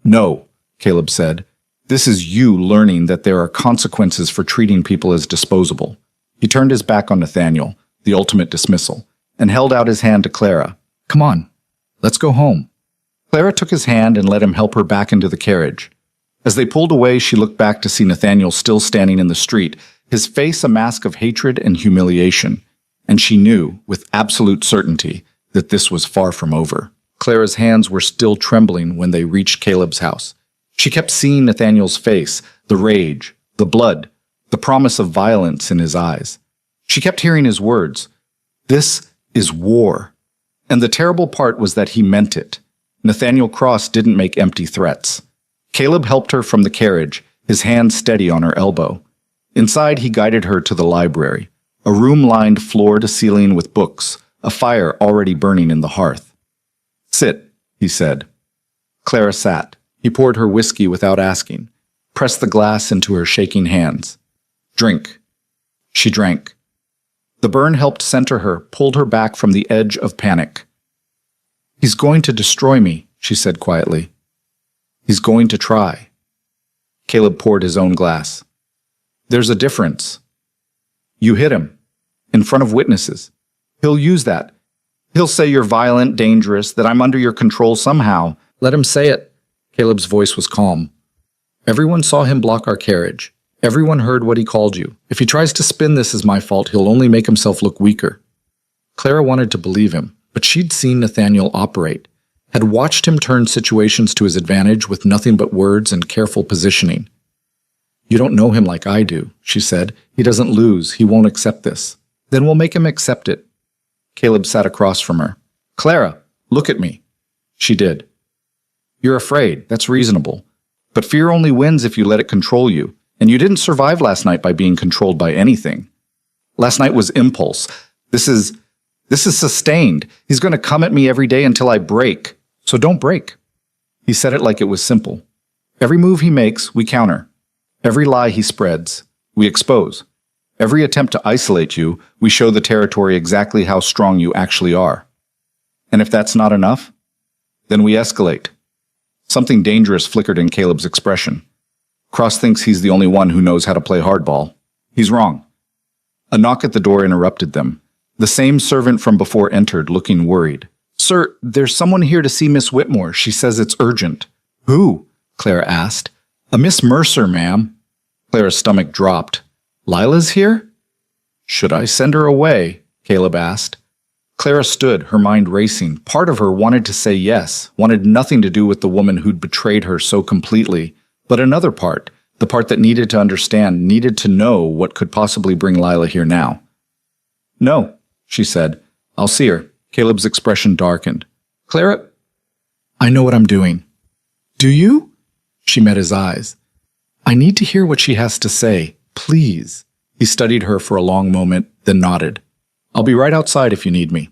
"No," Caleb said. "This is you learning that there are consequences for treating people as disposable." He turned his back on Nathaniel, the ultimate dismissal, and held out his hand to Clara. "Come on, let's go home." Clara took his hand and let him help her back into the carriage. As they pulled away, she looked back to see Nathaniel still standing in the street, his face a mask of hatred and humiliation, and she knew, with absolute certainty, that this was far from over. Clara's hands were still trembling when they reached Caleb's house. She kept seeing Nathaniel's face, the rage, the blood, the promise of violence in his eyes. She kept hearing his words. This is war. And the terrible part was that he meant it. Nathaniel Cross didn't make empty threats. Caleb helped her from the carriage, his hand steady on her elbow. Inside, he guided her to the library, a room lined floor to ceiling with books, a fire already burning in the hearth. "Sit," he said. Clara sat. He poured her whiskey without asking, pressed the glass into her shaking hands. "Drink." She drank. The burn helped center her, pulled her back from the edge of panic. "He's going to destroy me," she said quietly. "He's going to try." Caleb poured his own glass. "There's a difference. You hit him, in front of witnesses. He'll use that. He'll say you're violent, dangerous, that I'm under your control somehow. Let him say it." Caleb's voice was calm. "Everyone saw him block our carriage. Everyone heard what he called you. If he tries to spin this as my fault, he'll only make himself look weaker. Clara wanted to believe him, but she'd seen Nathaniel operate, had watched him turn situations to his advantage with nothing but words and careful positioning. You don't know him like I do, she said. He doesn't lose. He won't accept this. Then we'll make him accept it. Caleb sat across from her. Clara, look at me. She did. You're afraid. That's reasonable. But fear only wins if you let it control you. And you didn't survive last night by being controlled by anything. Last night was impulse. This is sustained. He's going to come at me every day until I break. So don't break. He said it like it was simple. Every move he makes, we counter. Every lie he spreads, we expose. Every attempt to isolate you, we show the territory exactly how strong you actually are. And if that's not enough, then we escalate. Something dangerous flickered in Caleb's expression. Cross thinks he's the only one who knows how to play hardball. He's wrong. A knock at the door interrupted them. The same servant from before entered, looking worried. Sir, there's someone here to see Miss Whitmore. She says it's urgent. Who? Clara asked. A Miss Mercer, ma'am. Clara's stomach dropped. Lila's here? Should I send her away? Caleb asked. Clara stood, her mind racing. Part of her wanted to say yes, wanted nothing to do with the woman who'd betrayed her so completely. But another part, the part that needed to understand, needed to know what could possibly bring Lila here now. No, she said. I'll see her. Caleb's expression darkened. Clara, I know what I'm doing. Do you? She met his eyes. I need to hear what she has to say. Please. He studied her for a long moment, then nodded. I'll be right outside if you need me.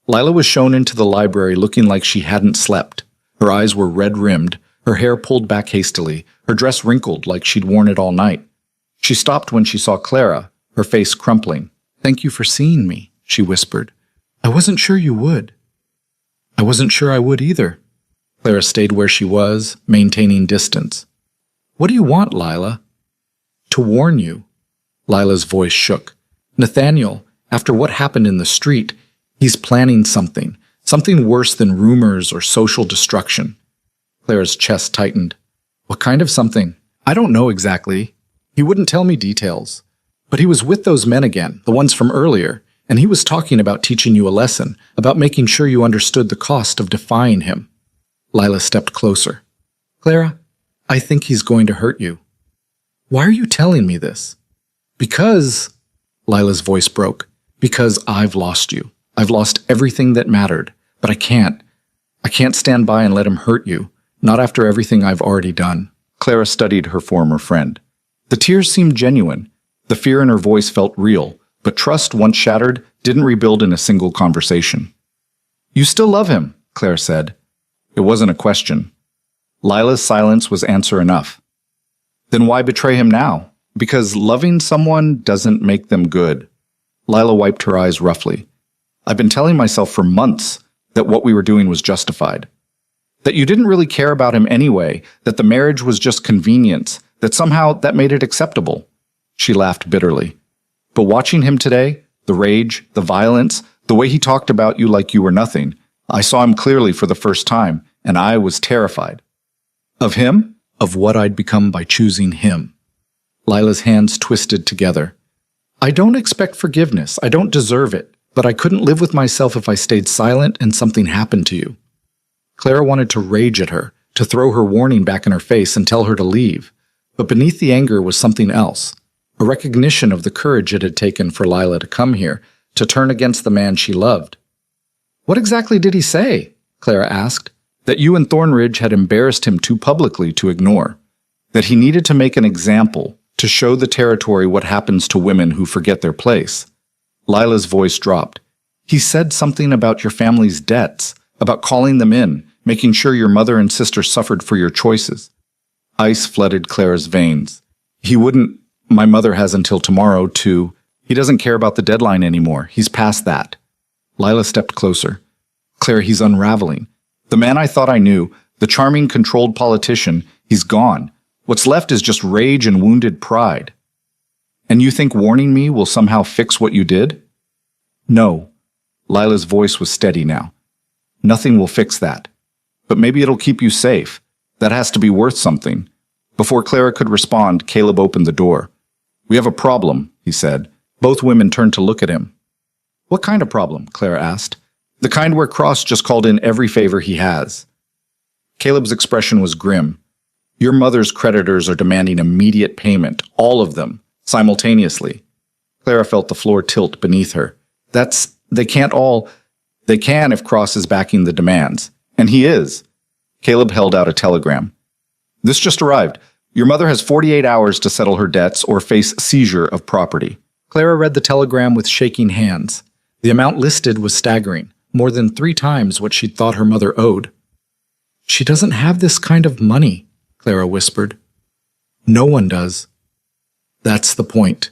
Lila was shown into the library looking like she hadn't slept. Her eyes were red-rimmed, her hair pulled back hastily, her dress wrinkled like she'd worn it all night. She stopped when she saw Clara, her face crumpling. Thank you for seeing me, she whispered. I wasn't sure you would. I wasn't sure I would either. Clara stayed where she was, maintaining distance. What do you want, Lila? To warn you. Lila's voice shook. Nathaniel, after what happened in the street, he's planning something worse than rumors or social destruction. Clara's chest tightened. What kind of something? I don't know exactly. He wouldn't tell me details. But he was with those men again, the ones from earlier, and he was talking about teaching you a lesson, about making sure you understood the cost of defying him. Lila stepped closer. Clara, I think he's going to hurt you. Why are you telling me this? Because, Lila's voice broke, because I've lost you. I've lost everything that mattered, but I can't stand by and let him hurt you, not after everything I've already done. Clara studied her former friend. The tears seemed genuine. The fear in her voice felt real, but trust, once shattered, didn't rebuild in a single conversation. You still love him, Claire said. It wasn't a question. Lila's silence was answer enough. Then why betray him now? Because loving someone doesn't make them good. Lila wiped her eyes roughly. I've been telling myself for months that what we were doing was justified. That you didn't really care about him anyway, that the marriage was just convenience, that somehow that made it acceptable. She laughed bitterly. But watching him today, the rage, the violence, the way he talked about you like you were nothing, I saw him clearly for the first time, and I was terrified. Of him? Of what I'd become by choosing him. Lila's hands twisted together. I don't expect forgiveness. I don't deserve it. But I couldn't live with myself if I stayed silent and something happened to you. Clara wanted to rage at her, to throw her warning back in her face and tell her to leave. But beneath the anger was something else. A recognition of the courage it had taken for Lila to come here, to turn against the man she loved. What exactly did he say? Clara asked. That you and Thornridge had embarrassed him too publicly to ignore. That he needed to make an example, to show the territory what happens to women who forget their place. Lila's voice dropped. He said something about your family's debts, about calling them in, making sure your mother and sister suffered for your choices. Ice flooded Clara's veins. He wouldn't. My mother has until tomorrow to. He doesn't care about the deadline anymore. He's past that. Lila stepped closer. Clara, he's unraveling. The man I thought I knew, the charming, controlled politician, he's gone. What's left is just rage and wounded pride. And you think warning me will somehow fix what you did? No. Lila's voice was steady now. Nothing will fix that. But maybe it'll keep you safe. That has to be worth something. Before Clara could respond, Caleb opened the door. "We have a problem," he said. Both women turned to look at him. "What kind of problem?" Clara asked. "The kind where Cross just called in every favor he has." Caleb's expression was grim. "Your mother's creditors are demanding immediate payment, all of them, simultaneously." Clara felt the floor tilt beneath her. They can if Cross is backing the demands. And he is. Caleb held out a telegram. "This just arrived. Your mother has 48 hours to settle her debts or face seizure of property." Clara read the telegram with shaking hands. The amount listed was staggering, more than 3 times what she'd thought her mother owed. "She doesn't have this kind of money," Clara whispered. "No one does." "That's the point."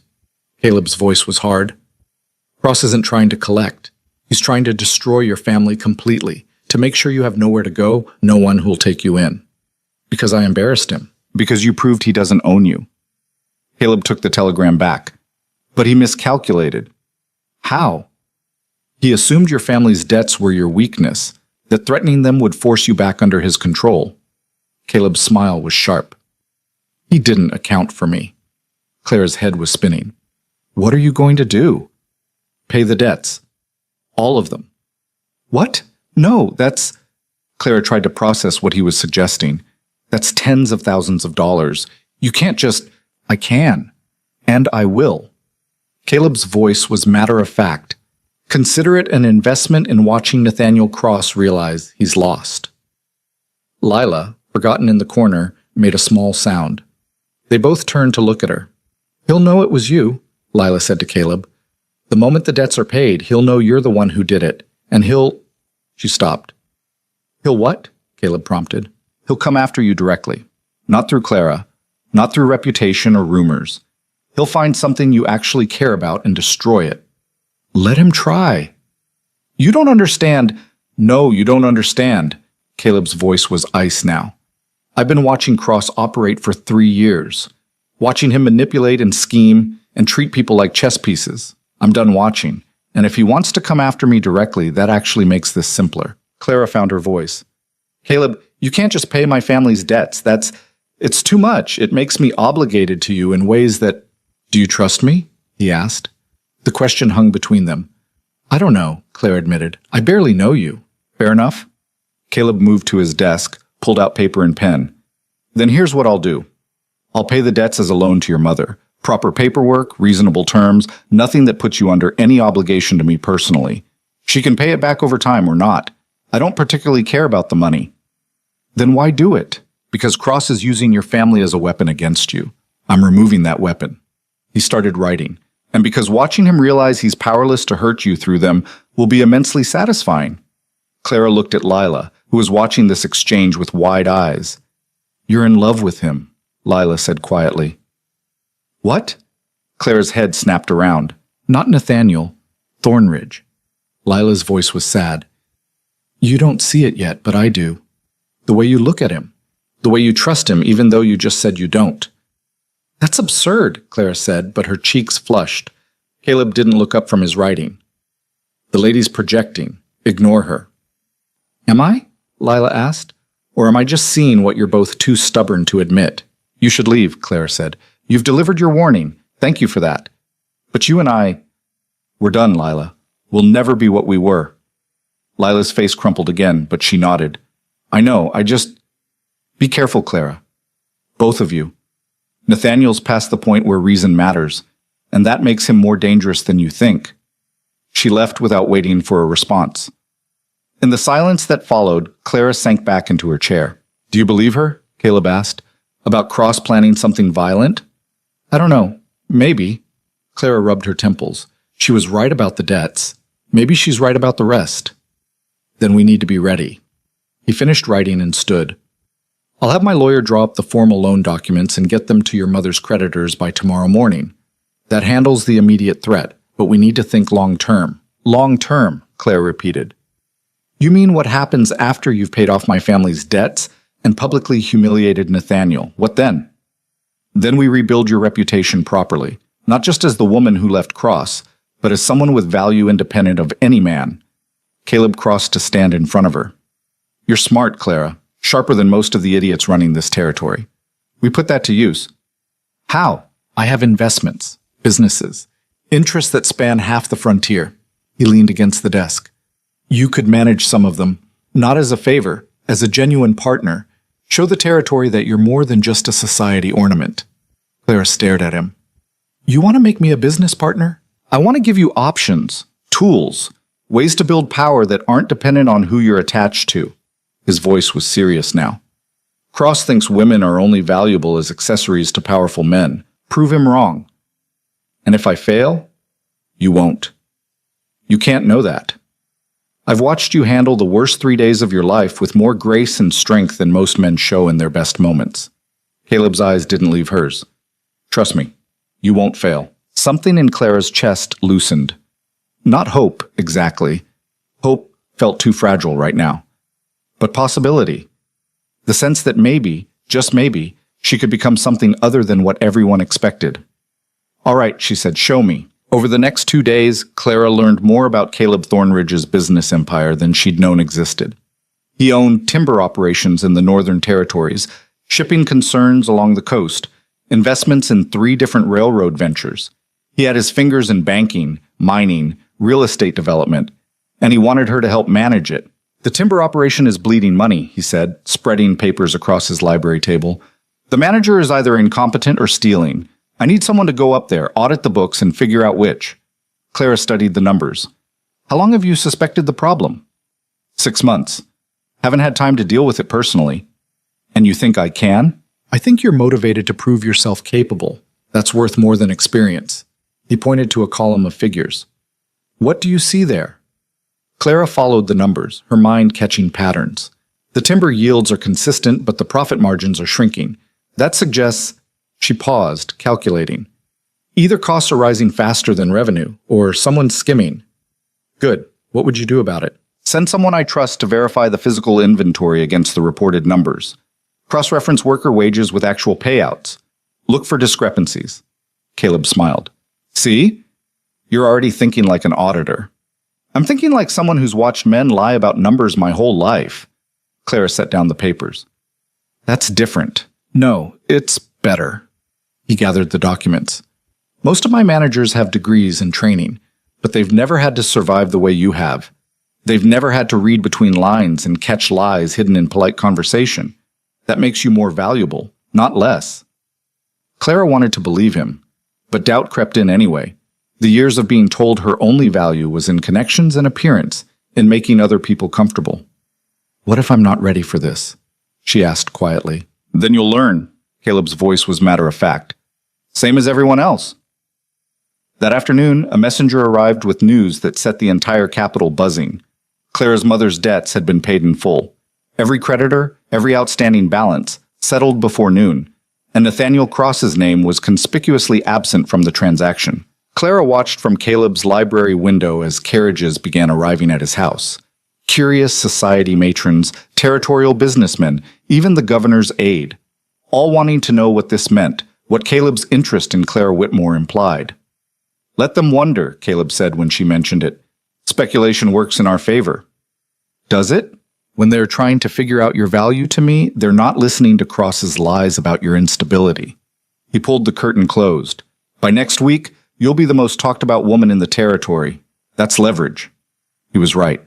Caleb's voice was hard. "Cross isn't trying to collect. He's trying to destroy your family completely, to make sure you have nowhere to go, no one who'll take you in." "Because I embarrassed him." "Because you proved he doesn't own you." Caleb took the telegram back. "But he miscalculated." "How?" "He assumed your family's debts were your weakness, that threatening them would force you back under his control." Caleb's smile was sharp. "He didn't account for me." Clara's head was spinning. "What are you going to do?" "Pay the debts. All of them." "What? No, that's—" Clara tried to process what he was suggesting. "That's tens of thousands of dollars. You can't just—" "I can. And I will." Caleb's voice was matter-of-fact. "Consider it an investment in watching Nathaniel Cross realize he's lost." Lila, forgotten in the corner, made a small sound. They both turned to look at her. "He'll know it was you," Lila said to Caleb. "The moment the debts are paid, he'll know you're the one who did it, and he'll—" She stopped. "He'll what?" Caleb prompted. "He'll come after you directly. Not through Clara. Not through reputation or rumors. He'll find something you actually care about and destroy it." "Let him try." "You don't understand." "No, you don't understand." Caleb's voice was ice now. "I've been watching Cross operate for 3 years. Watching him manipulate and scheme and treat people like chess pieces. I'm done watching. And if he wants to come after me directly, that actually makes this simpler." Clara found her voice. "Caleb, you can't just pay my family's debts. It's too much. It makes me obligated to you in ways that—" "Do you trust me?" he asked. The question hung between them. "I don't know," Clara admitted. "I barely know you." "Fair enough." Caleb moved to his desk, pulled out paper and pen. "Then here's what I'll do. I'll pay the debts as a loan to your mother. Proper paperwork, reasonable terms, nothing that puts you under any obligation to me personally. She can pay it back over time or not. I don't particularly care about the money." "Then why do it?" "Because Cross is using your family as a weapon against you. I'm removing that weapon." He started writing. "And because watching him realize he's powerless to hurt you through them will be immensely satisfying." Clara looked at Lila, who was watching this exchange with wide eyes. "You're in love with him," Lila said quietly. "What?" Clara's head snapped around. "Not Nathaniel. Thornridge." Lila's voice was sad. "You don't see it yet, but I do. The way you look at him. The way you trust him, even though you just said you don't." "That's absurd," Clara said, but her cheeks flushed. Caleb didn't look up from his writing. "The lady's projecting. Ignore her." "Am I?" Lila asked. "Or am I just seeing what you're both too stubborn to admit?" "You should leave," Clara said. "You've delivered your warning. Thank you for that. But you and I—" "We're done, Lila. We'll never be what we were." Lila's face crumpled again, but she nodded. "I know, Be careful, Clara. Both of you. Nathaniel's past the point where reason matters, and that makes him more dangerous than you think." She left without waiting for a response. In the silence that followed, Clara sank back into her chair. "Do you believe her?" Caleb asked. "About Cross planning something violent?" "I don't know. Maybe." Clara rubbed her temples. She was right about the debts. Maybe she's right about the rest. "Then we need to be ready." He finished writing and stood. "I'll have my lawyer draw up the formal loan documents and get them to your mother's creditors by tomorrow morning. That handles the immediate threat, but we need to think long-term." "Long-term," Claire repeated. "You mean what happens after you've paid off my family's debts and publicly humiliated Nathaniel? What then?" "Then we rebuild your reputation properly, not just as the woman who left Cross, but as someone with value independent of any man." Caleb crossed to stand in front of her. "You're smart, Clara. Sharper than most of the idiots running this territory. We put that to use. How? I have investments, businesses, interests that span half the frontier. He leaned against the desk. You could manage some of them, not as a favor, as a genuine partner. Show the territory that you're more than just a society ornament. Clara stared at him. You want to make me a business partner? I want to give you options, tools, ways to build power that aren't dependent on who you're attached to. His voice was serious now. Cross thinks women are only valuable as accessories to powerful men. Prove him wrong. And if I fail, you won't. You can't know that. I've watched you handle the worst 3 days of your life with more grace and strength than most men show in their best moments. Caleb's eyes didn't leave hers. Trust me, you won't fail. Something in Clara's chest loosened. Not hope, exactly. Hope felt too fragile right now. But possibility. The sense that maybe, just maybe, she could become something other than what everyone expected. All right, she said, show me. Over the next 2 days, Clara learned more about Caleb Thornridge's business empire than she'd known existed. He owned timber operations in the Northern Territories, shipping concerns along the coast, investments in 3 different railroad ventures. He had his fingers in banking, mining, real estate development, and he wanted her to help manage it. The timber operation is bleeding money, he said, spreading papers across his library table. The manager is either incompetent or stealing. I need someone to go up there, audit the books, and figure out which. Clara studied the numbers. How long have you suspected the problem? 6 months. Haven't had time to deal with it personally. And you think I can? I think you're motivated to prove yourself capable. That's worth more than experience. He pointed to a column of figures. What do you see there? Clara followed the numbers, her mind catching patterns. The timber yields are consistent, but the profit margins are shrinking. That suggests... She paused, calculating. Either costs are rising faster than revenue, or someone's skimming. Good. What would you do about it? Send someone I trust to verify the physical inventory against the reported numbers. Cross-reference worker wages with actual payouts. Look for discrepancies. Caleb smiled. See? You're already thinking like an auditor. I'm thinking like someone who's watched men lie about numbers my whole life. Clara set down the papers. That's different. No, it's better. He gathered the documents. Most of my managers have degrees and training, but they've never had to survive the way you have. They've never had to read between lines and catch lies hidden in polite conversation. That makes you more valuable, not less. Clara wanted to believe him, but doubt crept in anyway. The years of being told her only value was in connections and appearance, in making other people comfortable. What if I'm not ready for this? She asked quietly. Then you'll learn. Caleb's voice was matter-of-fact. Same as everyone else. That afternoon, a messenger arrived with news that set the entire capital buzzing. Clara's mother's debts had been paid in full. Every creditor, every outstanding balance, settled before noon, and Nathaniel Cross's name was conspicuously absent from the transaction. Clara watched from Caleb's library window as carriages began arriving at his house. Curious society matrons, territorial businessmen, even the governor's aide, all wanting to know what this meant, what Caleb's interest in Clara Whitmore implied. Let them wonder, Caleb said when she mentioned it. Speculation works in our favor. Does it? When they're trying to figure out your value to me, they're not listening to Cross's lies about your instability. He pulled the curtain closed. By next week, you'll be the most talked about woman in the territory. That's leverage. He was right.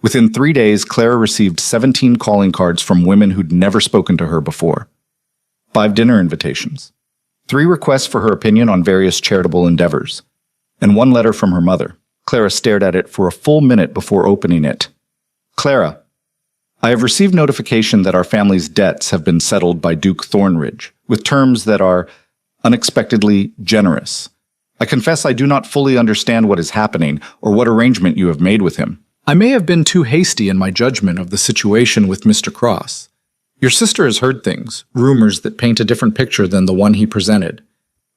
Within 3 days, Clara received 17 calling cards from women who'd never spoken to her before. 5 dinner invitations. 3 requests for her opinion on various charitable endeavors. And 1 letter from her mother. Clara stared at it for a full minute before opening it. Clara, I have received notification that our family's debts have been settled by Duke Thornridge, with terms that are unexpectedly generous. I confess I do not fully understand what is happening or what arrangement you have made with him. I may have been too hasty in my judgment of the situation with Mr. Cross. Your sister has heard things, rumors that paint a different picture than the one he presented.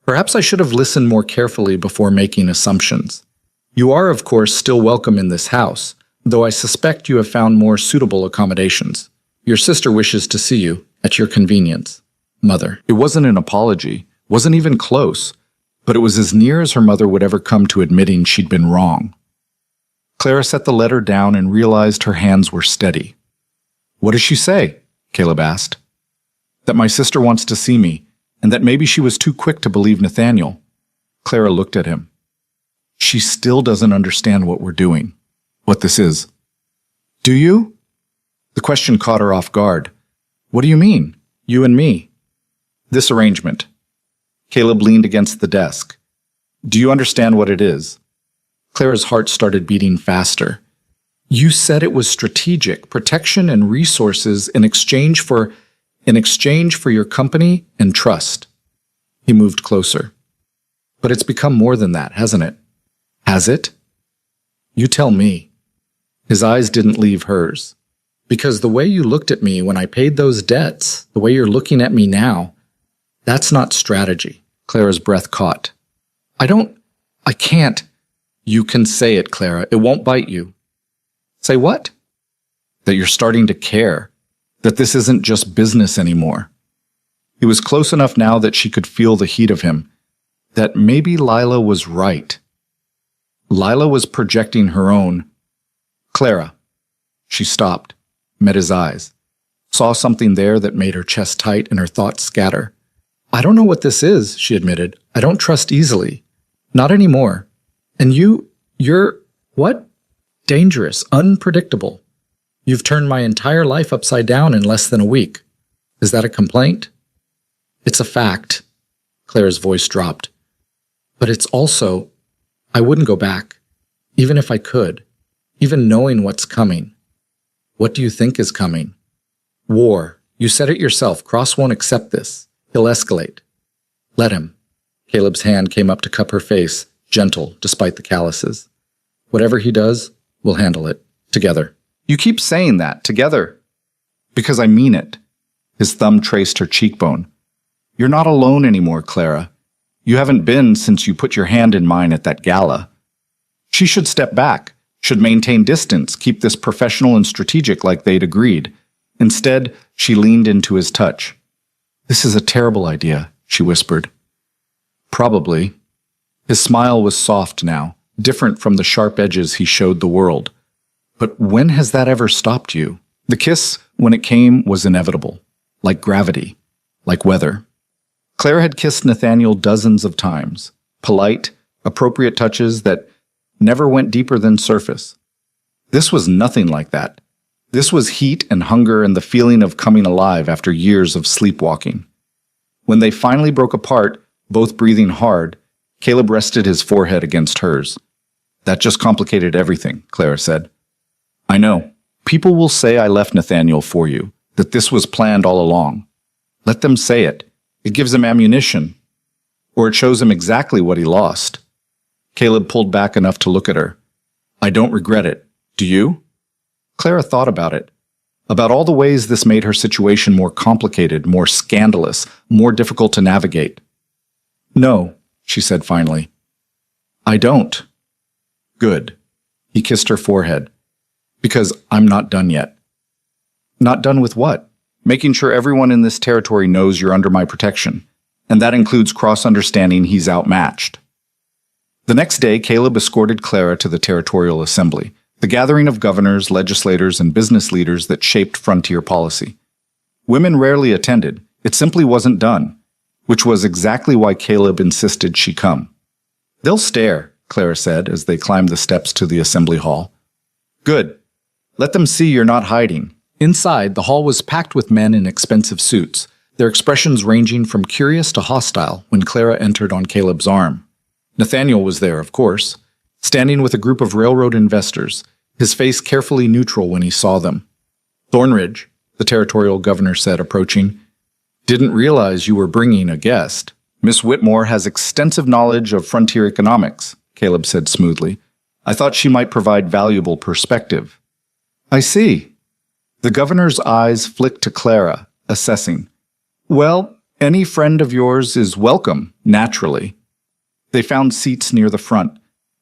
Perhaps I should have listened more carefully before making assumptions. You are, of course, still welcome in this house, though I suspect you have found more suitable accommodations. Your sister wishes to see you, at your convenience. Mother. It wasn't an apology, wasn't even close, but it was as near as her mother would ever come to admitting she'd been wrong. Clara set the letter down and realized her hands were steady. What does she say? Caleb asked. That my sister wants to see me, and that maybe she was too quick to believe Nathaniel. Clara looked at him. She still doesn't understand what we're doing, what this is. Do you? The question caught her off guard. What do you mean, you and me? This arrangement. Caleb leaned against the desk. Do you understand what it is? Clara's heart started beating faster. You said it was strategic, protection and resources in exchange for your company and trust. He moved closer. But it's become more than that, hasn't it? Has it? You tell me. His eyes didn't leave hers. Because the way you looked at me when I paid those debts, the way you're looking at me now, that's not strategy. Clara's breath caught. I can't. You can say it, Clara. It won't bite you. Say what? That you're starting to care. That this isn't just business anymore. He was close enough now that she could feel the heat of him. That maybe Lila was right. Lila was projecting her own. Clara. She stopped, met his eyes, saw something there that made her chest tight and her thoughts scatter. I don't know what this is, she admitted. I don't trust easily. Not anymore. And you're, what? Dangerous, unpredictable. You've turned my entire life upside down in less than a week. Is that a complaint? It's a fact. Clara's voice dropped. But it's also, I wouldn't go back, even if I could, even knowing what's coming. What do you think is coming? War. You said it yourself. Cross won't accept this. He'll escalate. Let him. Caleb's hand came up to cup her face, gentle despite the calluses. Whatever he does, we'll handle it. Together. You keep saying that, together. Because I mean it. His thumb traced her cheekbone. You're not alone anymore, Clara. You haven't been since you put your hand in mine at that gala. She should step back, should maintain distance, keep this professional and strategic like they'd agreed. Instead, she leaned into his touch. This is a terrible idea, she whispered. Probably. His smile was soft now, different from the sharp edges he showed the world. But when has that ever stopped you? The kiss, when it came, was inevitable. Like gravity. Like weather. Clara had kissed Nathaniel dozens of times. Polite, appropriate touches that never went deeper than surface. This was nothing like that. This was heat and hunger and the feeling of coming alive after years of sleepwalking. When they finally broke apart, both breathing hard, Caleb rested his forehead against hers. That just complicated everything, Clara said. I know. People will say I left Nathaniel for you, that this was planned all along. Let them say it. It gives him ammunition. Or it shows him exactly what he lost. Caleb pulled back enough to look at her. I don't regret it. Do you? Clara thought about it. About all the ways this made her situation more complicated, more scandalous, more difficult to navigate. No, she said finally. I don't. Good. He kissed her forehead. Because I'm not done yet. Not done with what? Making sure everyone in this territory knows you're under my protection. And that includes cross-understanding he's outmatched. The next day, Caleb escorted Clara to the Territorial Assembly, the gathering of governors, legislators, and business leaders that shaped frontier policy. Women rarely attended. It simply wasn't done, which was exactly why Caleb insisted she come. They'll stare, Clara said as they climbed the steps to the assembly hall. Good. Let them see you're not hiding. Inside, the hall was packed with men in expensive suits, their expressions ranging from curious to hostile when Clara entered on Caleb's arm. Nathaniel was there, of course, standing with a group of railroad investors, his face carefully neutral when he saw them. Thornridge, the territorial governor said, approaching, didn't realize you were bringing a guest. Miss Whitmore has extensive knowledge of frontier economics, Caleb said smoothly. I thought she might provide valuable perspective. I see. The governor's eyes flicked to Clara, assessing. Well, any friend of yours is welcome, naturally. They found seats near the front.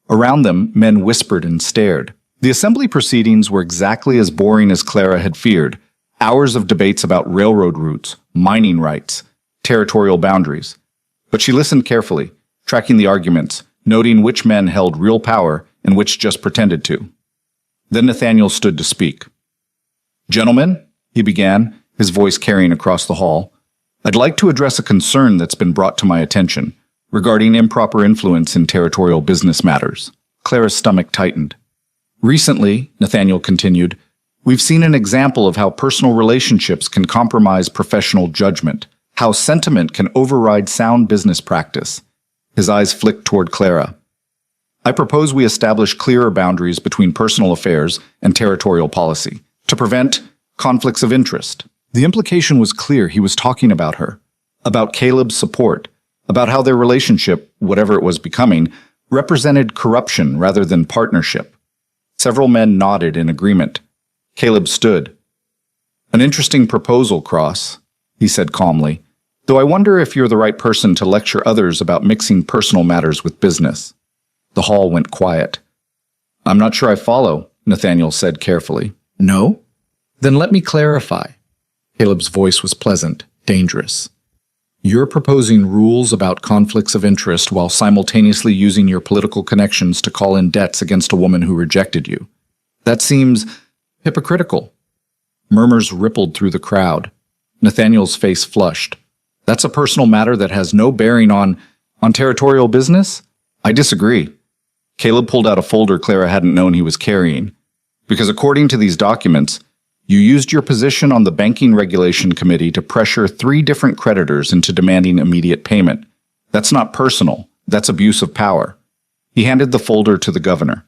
Around them, men whispered and stared. The assembly proceedings were exactly as boring as Clara had feared. Hours of debates about railroad routes, mining rights, territorial boundaries. But she listened carefully, tracking the arguments, noting which men held real power and which just pretended to. Then Nathaniel stood to speak. Gentlemen, he began, his voice carrying across the hall, I'd like to address a concern that's been brought to my attention regarding improper influence in territorial business matters. Clara's stomach tightened. Recently, Nathaniel continued, we've seen an example of how personal relationships can compromise professional judgment, how sentiment can override sound business practice. His eyes flicked toward Clara. I propose we establish clearer boundaries between personal affairs and territorial policy to prevent conflicts of interest. The implication was clear. He was talking about her, about Caleb's support, about how their relationship, whatever it was becoming, represented corruption rather than partnership. Several men nodded in agreement. Caleb stood. An interesting proposal, Cross, he said calmly, though I wonder if you're the right person to lecture others about mixing personal matters with business. The hall went quiet. I'm not sure I follow, Nathaniel said carefully. No? Then let me clarify. Caleb's voice was pleasant, dangerous. You're proposing rules about conflicts of interest while simultaneously using your political connections to call in debts against a woman who rejected you. That seems hypocritical. Murmurs rippled through the crowd. Nathaniel's face flushed. That's a personal matter that has no bearing on territorial business? I disagree. Caleb pulled out a folder Clara hadn't known he was carrying. Because according to these documents, you used your position on the Banking Regulation Committee to pressure 3 different creditors into demanding immediate payment. That's not personal. That's abuse of power. He handed the folder to the governor.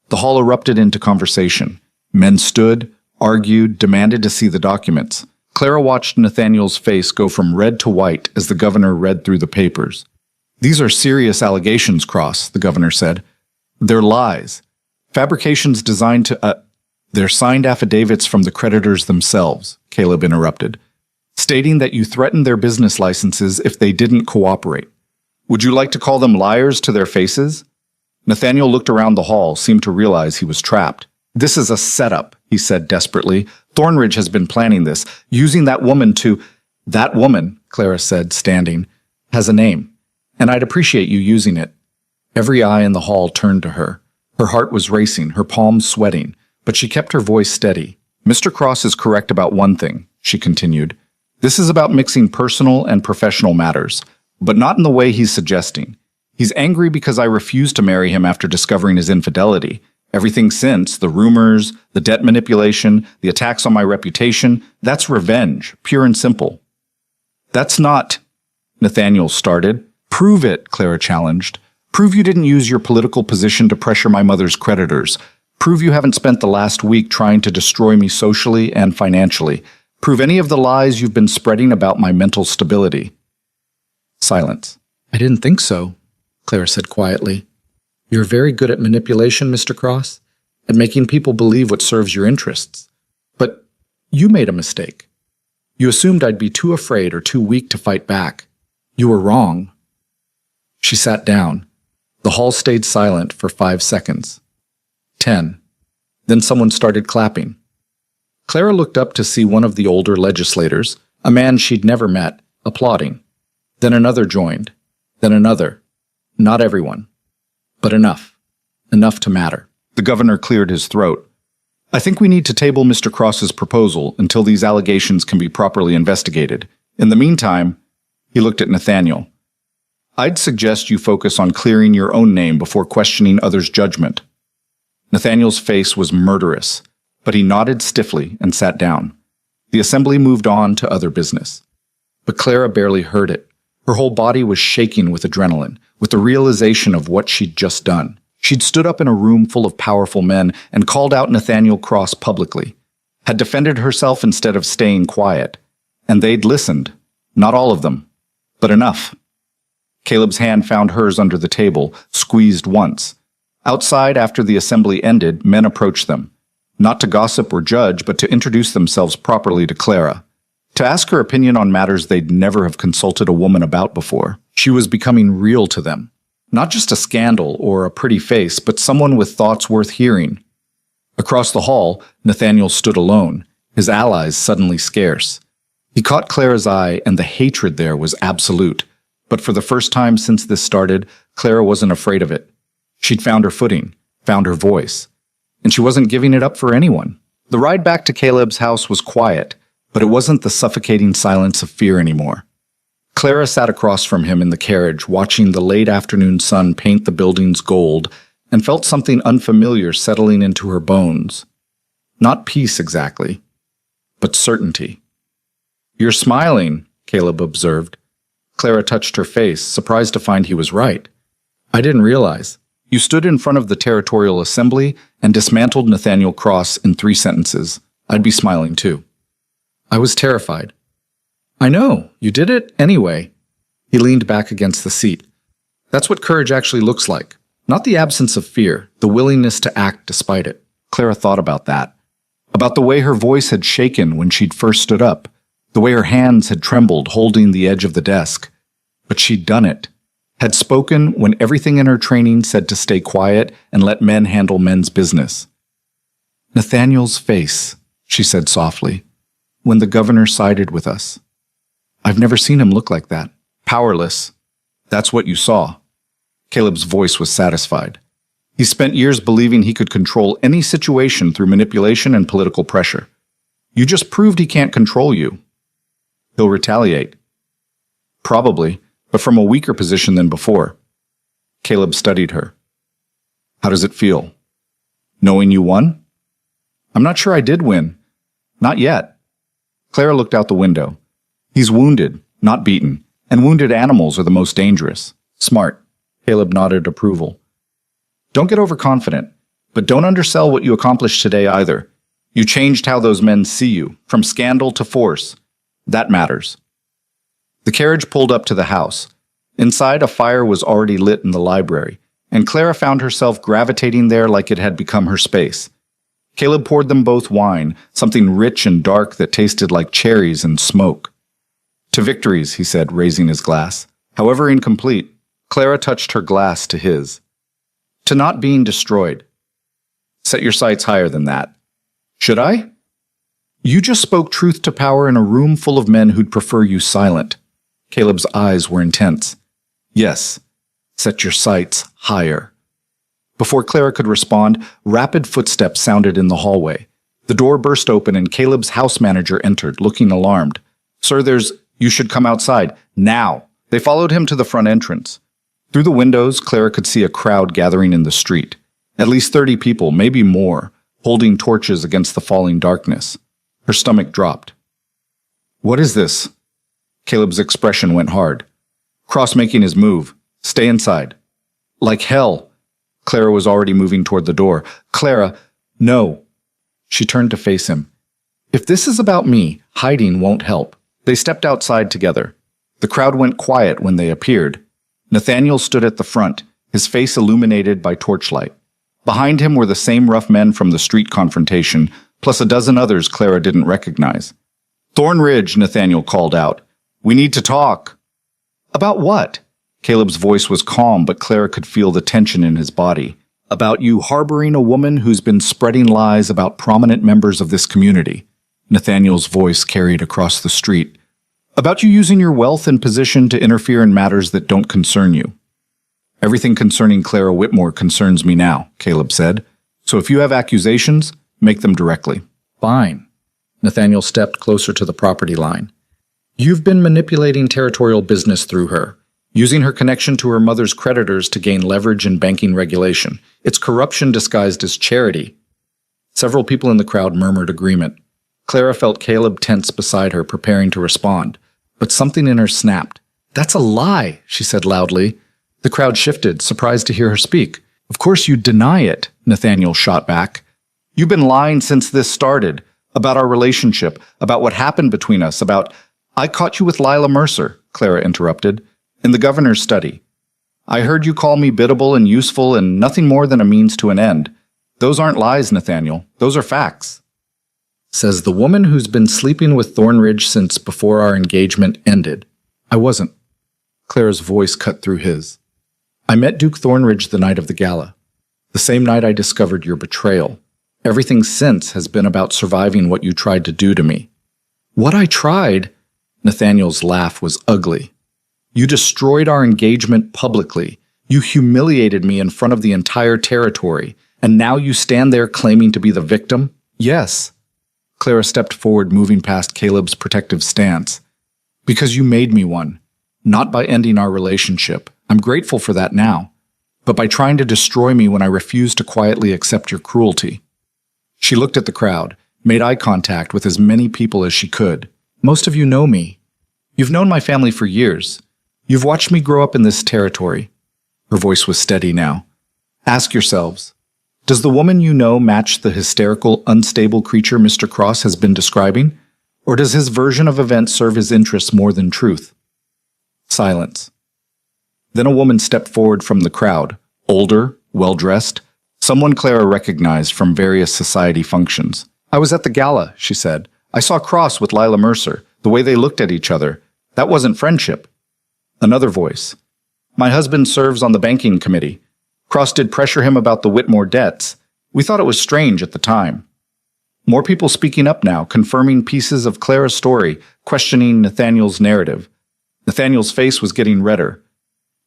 The hall erupted into conversation. Men stood, argued, demanded to see the documents. Clara watched Nathaniel's face go from red to white as the governor read through the papers. These are serious allegations, Cross, the governor said. They're lies. Fabrications designed to, They're signed affidavits from the creditors themselves, Caleb interrupted, stating that you threatened their business licenses if they didn't cooperate. Would you like to call them liars to their faces? Nathaniel looked around the hall, seemed to realize he was trapped. This is a setup, he said desperately. Thornridge has been planning this, using that woman to— That woman, Clara said, standing, has a name, and I'd appreciate you using it. Every eye in the hall turned to her. Her heart was racing, her palms sweating, but she kept her voice steady. Mr. Cross is correct about one thing, she continued. This is about mixing personal and professional matters, but not in the way he's suggesting. He's angry because I refused to marry him after discovering his infidelity. Everything since, the rumors, the debt manipulation, the attacks on my reputation, that's revenge, pure and simple. That's not— Nathaniel started. Prove it, Clara challenged. Prove you didn't use your political position to pressure my mother's creditors. Prove you haven't spent the last week trying to destroy me socially and financially. Prove any of the lies you've been spreading about my mental stability. Silence. I didn't think so, Clara said quietly. You're very good at manipulation, Mr. Cross, at making people believe what serves your interests. But you made a mistake. You assumed I'd be too afraid or too weak to fight back. You were wrong. She sat down. The hall stayed silent for 5 seconds. 10. Then someone started clapping. Clara looked up to see one of the older legislators, a man she'd never met, applauding. Then another joined. Then another. Not everyone. But enough. Enough to matter. The governor cleared his throat. I think we need to table Mr. Cross's proposal until these allegations can be properly investigated. In the meantime, he looked at Nathaniel. I'd suggest you focus on clearing your own name before questioning others' judgment. Nathaniel's face was murderous, but he nodded stiffly and sat down. The assembly moved on to other business. But Clara barely heard it. Her whole body was shaking with adrenaline, with the realization of what she'd just done. She'd stood up in a room full of powerful men and called out Nathaniel Cross publicly, had defended herself instead of staying quiet. And they'd listened. Not all of them, but enough. Caleb's hand found hers under the table, squeezed once. Outside, after the assembly ended, men approached them, not to gossip or judge, but to introduce themselves properly to Clara, to ask her opinion on matters they'd never have consulted a woman about before. She was becoming real to them. Not just a scandal or a pretty face, but someone with thoughts worth hearing. Across the hall, Nathaniel stood alone, his allies suddenly scarce. He caught Clara's eye, and the hatred there was absolute. But for the first time since this started, Clara wasn't afraid of it. She'd found her footing, found her voice, and she wasn't giving it up for anyone. The ride back to Caleb's house was quiet, but it wasn't the suffocating silence of fear anymore. Clara sat across from him in the carriage, watching the late afternoon sun paint the buildings gold, and felt something unfamiliar settling into her bones. Not peace exactly, but certainty. "You're smiling," Caleb observed. Clara touched her face, surprised to find he was right. "I didn't realize. You stood in front of the Territorial Assembly and dismantled Nathaniel Cross in 3 sentences. I'd be smiling too." "I was terrified." "I know. You did it anyway." He leaned back against the seat. "That's what courage actually looks like. Not the absence of fear, the willingness to act despite it." Clara thought about that. About the way her voice had shaken when she'd first stood up, the way her hands had trembled holding the edge of the desk. But she'd done it. Had spoken when everything in her training said to stay quiet and let men handle men's business. "Nathaniel's face," she said softly, "when the governor sided with us. I've never seen him look like that. Powerless. That's what you saw." Caleb's voice was satisfied. He spent years believing he could control any situation through manipulation and political pressure. You just proved he can't control you. He'll retaliate. Probably, but from a weaker position than before. Caleb studied her. "How does it feel? Knowing you won?" "I'm not sure I did win. Not yet." Clara looked out the window. "He's wounded, not beaten, and wounded animals are the most dangerous." "Smart." Caleb nodded approval. "Don't get overconfident, but don't undersell what you accomplished today either. You changed how those men see you, from scandal to force. That matters." The carriage pulled up to the house. Inside, a fire was already lit in the library, and Clara found herself gravitating there like it had become her space. Caleb poured them both wine, something rich and dark that tasted like cherries and smoke. "To victories," he said, raising his glass. However incomplete, Clara touched her glass to his. "To not being destroyed. Set your sights higher than that." "Should I?" "You just spoke truth to power in a room full of men who'd prefer you silent." Caleb's eyes were intense. "Yes, set your sights higher." Before Clara could respond, rapid footsteps sounded in the hallway. The door burst open and Caleb's house manager entered, looking alarmed. "Sir, you should come outside. Now." They followed him to the front entrance. Through the windows, Clara could see a crowd gathering in the street. At least 30 people, maybe more, holding torches against the falling darkness. Her stomach dropped. "What is this?" Caleb's expression went hard. Cross making his move. "Stay inside." "Like hell." Clara was already moving toward the door. "Clara, no." She turned to face him. "If this is about me, hiding won't help." They stepped outside together. The crowd went quiet when they appeared. Nathaniel stood at the front, his face illuminated by torchlight. Behind him were the same rough men from the street confrontation, plus a dozen others Clara didn't recognize. "Thornridge," Nathaniel called out. "We need to talk." "About what?" Caleb's voice was calm, but Clara could feel the tension in his body. "About you harboring a woman who's been spreading lies about prominent members of this community." Nathaniel's voice carried across the street. "About you using your wealth and position to interfere in matters that don't concern you." "Everything concerning Clara Whitmore concerns me now," Caleb said. "So if you have accusations, make them directly." "Fine." Nathaniel stepped closer to the property line. "You've been manipulating territorial business through her, using her connection to her mother's creditors to gain leverage in banking regulation. It's corruption disguised as charity." Several people in the crowd murmured agreement. Clara felt Caleb tense beside her, preparing to respond. But something in her snapped. "That's a lie," she said loudly. The crowd shifted, surprised to hear her speak. "Of course you deny it," Nathaniel shot back. "You've been lying since this started. About our relationship, about what happened between us, about—" "I caught you with Lila Mercer," Clara interrupted, "in the governor's study. I heard you call me biddable and useful and nothing more than a means to an end. Those aren't lies, Nathaniel. Those are facts." Says the woman who's been sleeping with Thornridge since before our engagement ended. "I wasn't." Clara's voice cut through his. "I met Duke Thornridge the night of the gala. The same night I discovered your betrayal. Everything since has been about surviving what you tried to do to me." "What I tried?" Nathaniel's laugh was ugly. "You destroyed our engagement publicly. You humiliated me in front of the entire territory, and now you stand there claiming to be the victim?" "Yes." Clara stepped forward, moving past Caleb's protective stance. "Because you made me one. Not by ending our relationship. I'm grateful for that now. But by trying to destroy me when I refuse to quietly accept your cruelty. She looked at the crowd, made eye contact with as many people as she could. Most of you know me. You've known my family for years. You've watched me grow up in this territory. Her voice was steady now. Ask yourselves, does the woman you know match the hysterical, unstable creature Mr. Cross has been describing? Or does his version of events serve his interests more than truth? Silence. Then a woman stepped forward from the crowd, older, well-dressed, someone Clara recognized from various society functions. I was at the gala, she said. I saw Cross with Lila Mercer, the way they looked at each other. That wasn't friendship. Another voice. My husband serves on the banking committee. Cross did pressure him about the Whitmore debts. We thought it was strange at the time. More people speaking up now, confirming pieces of Clara's story, questioning Nathaniel's narrative. Nathaniel's face was getting redder.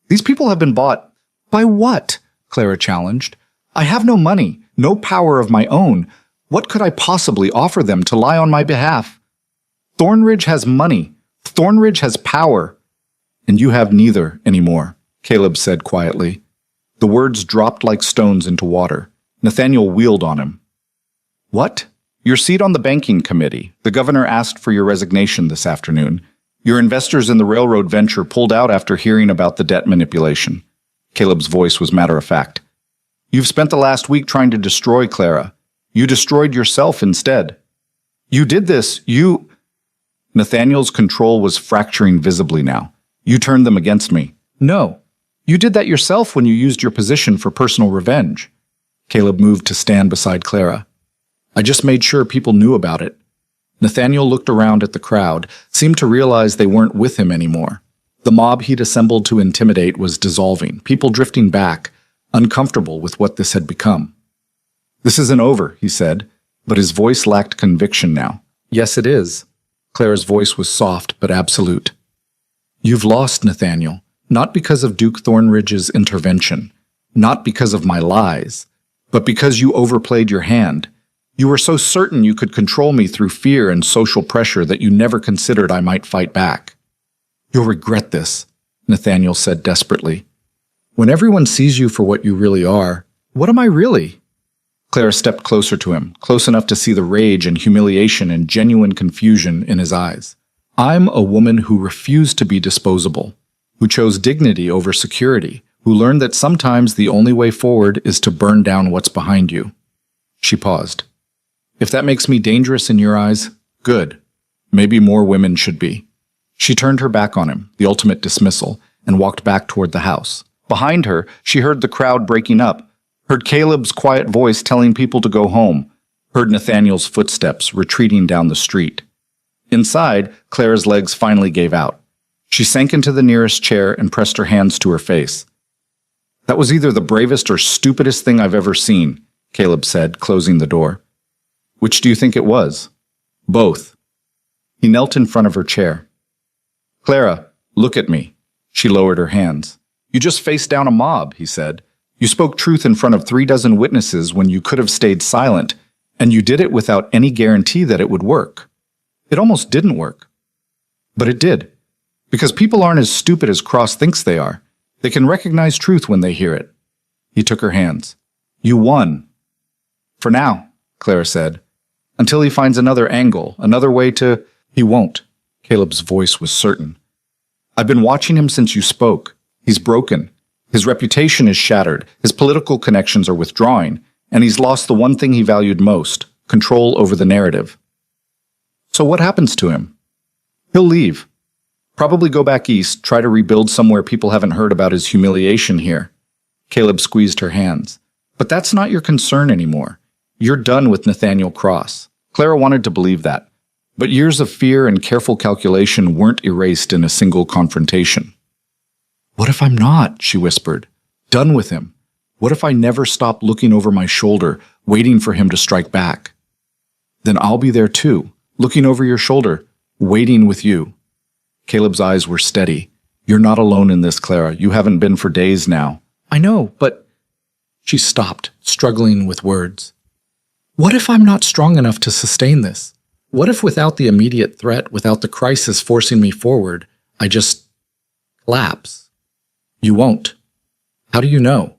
These people have been bought. By what? Clara challenged. I have no money, no power of my own. What could I possibly offer them to lie on my behalf? Thornridge has money. Thornridge has power. And you have neither anymore, Caleb said quietly. The words dropped like stones into water. Nathaniel wheeled on him. What? Your seat on the banking committee. The governor asked for your resignation this afternoon. Your investors in the railroad venture pulled out after hearing about the debt manipulation. Caleb's voice was matter-of-fact. You've spent the last week trying to destroy Clara. You destroyed yourself instead. You did this. Nathaniel's control was fracturing visibly now. You turned them against me. No. You did that yourself when you used your position for personal revenge. Caleb moved to stand beside Clara. I just made sure people knew about it. Nathaniel looked around at the crowd, seemed to realize they weren't with him anymore. The mob he'd assembled to intimidate was dissolving, people drifting back, uncomfortable with what this had become. This isn't over, he said, but his voice lacked conviction now. Yes, it is. Clara's voice was soft but absolute. You've lost, Nathaniel, not because of Duke Thornridge's intervention, not because of my lies, but because you overplayed your hand. You were so certain you could control me through fear and social pressure that you never considered I might fight back. You'll regret this, Nathaniel said desperately. When everyone sees you for what you really are, what am I really? Clara stepped closer to him, close enough to see the rage and humiliation and genuine confusion in his eyes. I'm a woman who refused to be disposable, who chose dignity over security, who learned that sometimes the only way forward is to burn down what's behind you. She paused. If that makes me dangerous in your eyes, good. Maybe more women should be. She turned her back on him, the ultimate dismissal, and walked back toward the house. Behind her, she heard the crowd breaking up, heard Caleb's quiet voice telling people to go home, heard Nathaniel's footsteps retreating down the street. Inside, Clara's legs finally gave out. She sank into the nearest chair and pressed her hands to her face. That was either the bravest or stupidest thing I've ever seen, Caleb said, closing the door. Which do you think it was? Both. He knelt in front of her chair. Clara, look at me. She lowered her hands. You just faced down a mob, he said. You spoke truth in front of 36 witnesses when you could have stayed silent, and you did it without any guarantee that it would work. It almost didn't work. But it did. Because people aren't as stupid as Cross thinks they are. They can recognize truth when they hear it. He took her hands. You won. For now, Clara said. Until he finds another angle, another way to... He won't. Caleb's voice was certain. I've been watching him since you spoke. He's broken. His reputation is shattered. His political connections are withdrawing. And he's lost the one thing he valued most, control over the narrative. So what happens to him? He'll leave. Probably go back east, try to rebuild somewhere people haven't heard about his humiliation here. Caleb squeezed her hands. But that's not your concern anymore. You're done with Nathaniel Cross. Clara wanted to believe that. But years of fear and careful calculation weren't erased in a single confrontation. What if I'm not? She whispered. Done with him. What if I never stop looking over my shoulder, waiting for him to strike back? Then I'll be there too, looking over your shoulder, waiting with you. Caleb's eyes were steady. You're not alone in this, Clara. You haven't been for days now. I know, but... She stopped, struggling with words. What if I'm not strong enough to sustain this? What if without the immediate threat, without the crisis forcing me forward, I just... Collapse. You won't. How do you know?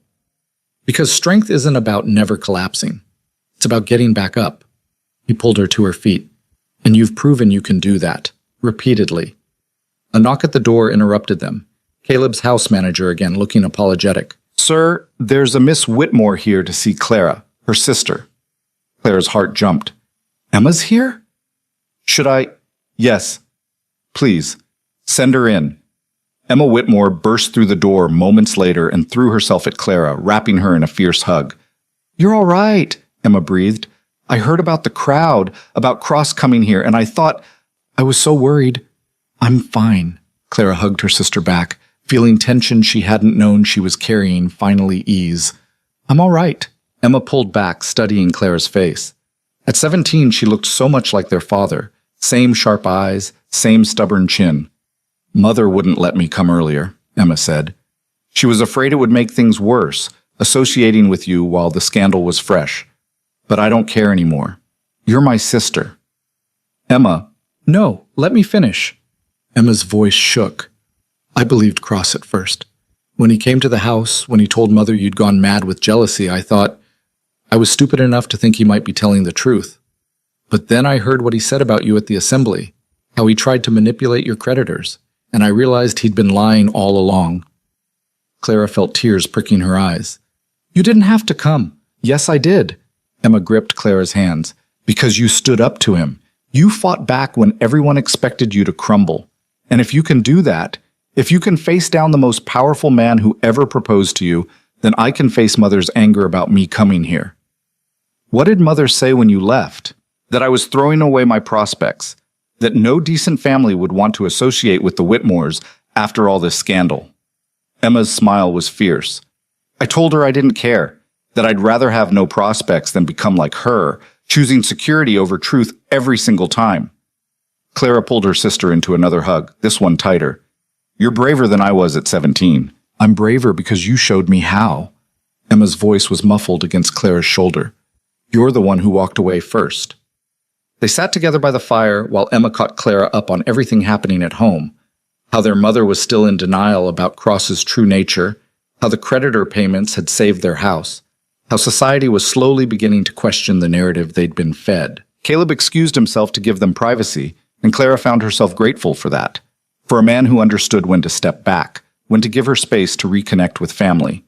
Because strength isn't about never collapsing. It's about getting back up. He pulled her to her feet. And you've proven you can do that. Repeatedly. A knock at the door interrupted them. Caleb's house manager again, looking apologetic. Sir, there's a Miss Whitmore here to see Clara, her sister. Clara's heart jumped. Emma's here? Should I? Yes. Please, send her in. Emma Whitmore burst through the door moments later and threw herself at Clara, wrapping her in a fierce hug. You're all right, Emma breathed. I heard about the crowd, about Cross coming here, and I was so worried. I'm fine. Clara hugged her sister back, feeling tension she hadn't known she was carrying finally ease. I'm all right. Emma pulled back, studying Clara's face. At 17, she looked so much like their father. Same sharp eyes, same stubborn chin. Mother wouldn't let me come earlier, Emma said. She was afraid it would make things worse, associating with you while the scandal was fresh. But I don't care anymore. You're my sister. Emma, no, let me finish. Emma's voice shook. I believed Cross at first. When he came to the house, when he told Mother you'd gone mad with jealousy, I thought I was stupid enough to think he might be telling the truth. But then I heard what he said about you at the assembly, how he tried to manipulate your creditors, and I realized he'd been lying all along. Clara felt tears pricking her eyes. You didn't have to come. Yes, I did. Emma gripped Clara's hands. Because you stood up to him. You fought back when everyone expected you to crumble. And if you can do that, if you can face down the most powerful man who ever proposed to you, then I can face Mother's anger about me coming here. What did Mother say when you left? That I was throwing away my prospects. That no decent family would want to associate with the Whitmores after all this scandal. Emma's smile was fierce. I told her I didn't care, that I'd rather have no prospects than become like her, choosing security over truth every single time. Clara pulled her sister into another hug, this one tighter. You're braver than I was at 17. I'm braver because you showed me how. Emma's voice was muffled against Clara's shoulder. You're the one who walked away first. They sat together by the fire while Emma caught Clara up on everything happening at home, how their mother was still in denial about Cross's true nature, how the creditor payments had saved their house, how society was slowly beginning to question the narrative they'd been fed. Caleb excused himself to give them privacy, and Clara found herself grateful for that, for a man who understood when to step back, when to give her space to reconnect with family.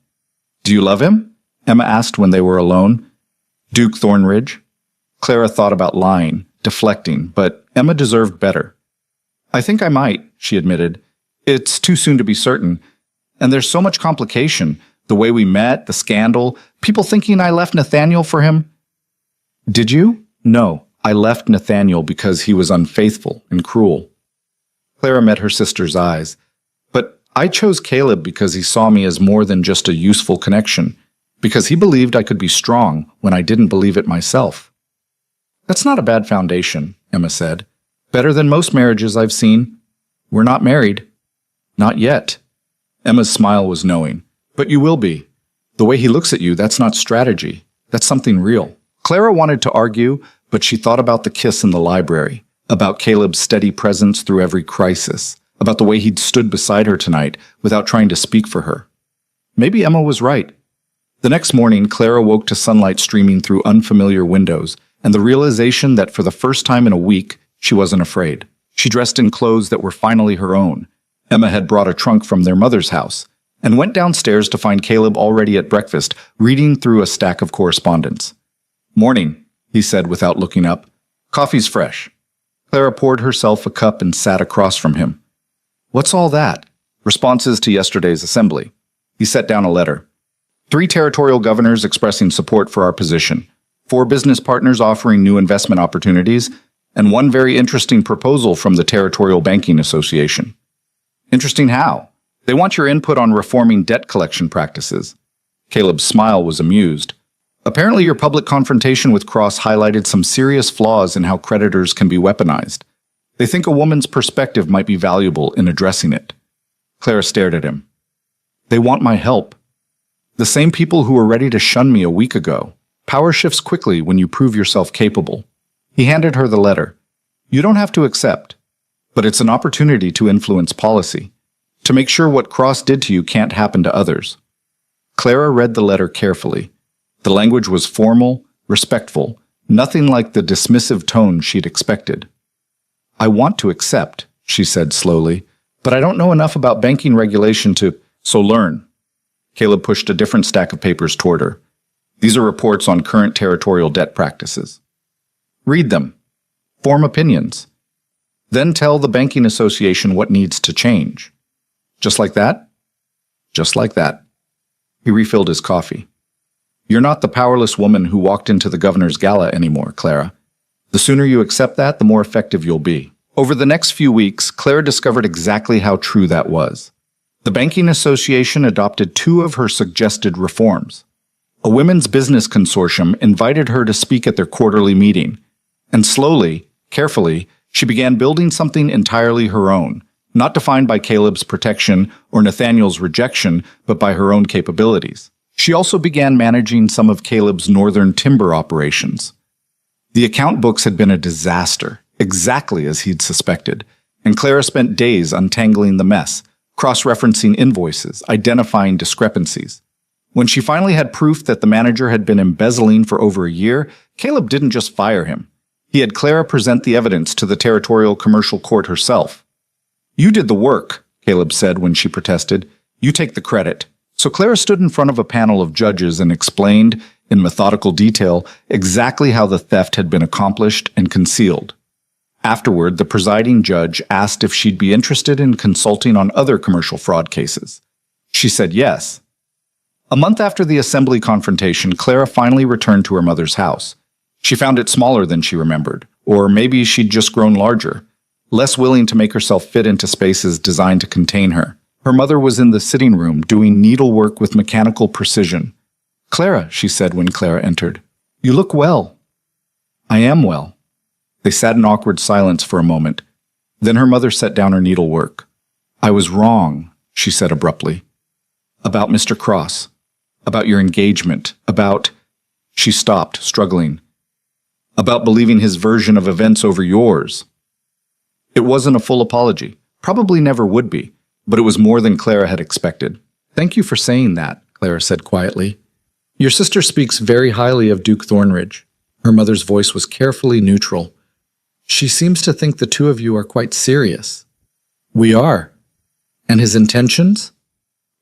Do you love him? Emma asked when they were alone. Duke Thornridge? Clara thought about lying, deflecting, but Emma deserved better. I think I might, she admitted. It's too soon to be certain. And there's so much complication. The way we met, the scandal, people thinking I left Nathaniel for him. Did you? No, I left Nathaniel because he was unfaithful and cruel. Clara met her sister's eyes. But I chose Caleb because he saw me as more than just a useful connection, because he believed I could be strong when I didn't believe it myself. That's not a bad foundation, Emma said. Better than most marriages I've seen. We're not married. Not yet. Emma's smile was knowing. But you will be. The way he looks at you, that's not strategy. That's something real. Clara wanted to argue, but she thought about the kiss in the library, about Caleb's steady presence through every crisis, about the way he'd stood beside her tonight without trying to speak for her. Maybe Emma was right. The next morning, Clara woke to sunlight streaming through unfamiliar windows, and the realization that for the first time in a week, she wasn't afraid. She dressed in clothes that were finally her own. Emma had brought a trunk from their mother's house, and went downstairs to find Caleb already at breakfast, reading through a stack of correspondence. Morning, he said without looking up. Coffee's fresh. Clara poured herself a cup and sat across from him. What's all that? Responses to yesterday's assembly. He set down a letter. 3 territorial governors expressing support for our position. 4 business partners offering new investment opportunities, and 1 very interesting proposal from the Territorial Banking Association. Interesting how? They want your input on reforming debt collection practices. Caleb's smile was amused. Apparently your public confrontation with Cross highlighted some serious flaws in how creditors can be weaponized. They think a woman's perspective might be valuable in addressing it. Clara stared at him. They want my help. The same people who were ready to shun me a week ago. Power shifts quickly when you prove yourself capable. He handed her the letter. You don't have to accept, but it's an opportunity to influence policy. To make sure what Cross did to you can't happen to others. Clara read the letter carefully. The language was formal, respectful, nothing like the dismissive tone she'd expected. I want to accept, she said slowly, but I don't know enough about banking regulation to, so learn. Caleb pushed a different stack of papers toward her. These are reports on current territorial debt practices. Read them. Form opinions. Then tell the banking association what needs to change. Just like that? Just like that. He refilled his coffee. You're not the powerless woman who walked into the governor's gala anymore, Clara. The sooner you accept that, the more effective you'll be. Over the next few weeks, Clara discovered exactly how true that was. The banking association adopted 2 of her suggested reforms. A women's business consortium invited her to speak at their quarterly meeting, and slowly, carefully, she began building something entirely her own, not defined by Caleb's protection or Nathaniel's rejection, but by her own capabilities. She also began managing some of Caleb's northern timber operations. The account books had been a disaster, exactly as he'd suspected, and Clara spent days untangling the mess, cross-referencing invoices, identifying discrepancies. When she finally had proof that the manager had been embezzling for over a year, Caleb didn't just fire him. He had Clara present the evidence to the territorial commercial court herself. You did the work, Caleb said when she protested. You take the credit. So Clara stood in front of a panel of judges and explained, in methodical detail, exactly how the theft had been accomplished and concealed. Afterward, the presiding judge asked if she'd be interested in consulting on other commercial fraud cases. She said yes. A month after the assembly confrontation, Clara finally returned to her mother's house. She found it smaller than she remembered, or maybe she'd just grown larger, less willing to make herself fit into spaces designed to contain her. Her mother was in the sitting room doing needlework with mechanical precision. Clara, she said when Clara entered, you look well. I am well. They sat in awkward silence for a moment. Then her mother set down her needlework. I was wrong, she said abruptly. About Mr. Cross. About your engagement. About... She stopped, struggling. About believing his version of events over yours. It wasn't a full apology. Probably never would be. But it was more than Clara had expected. Thank you for saying that, Clara said quietly. Your sister speaks very highly of Duke Thornridge. Her mother's voice was carefully neutral. She seems to think the 2 of you are quite serious. We are. And his intentions?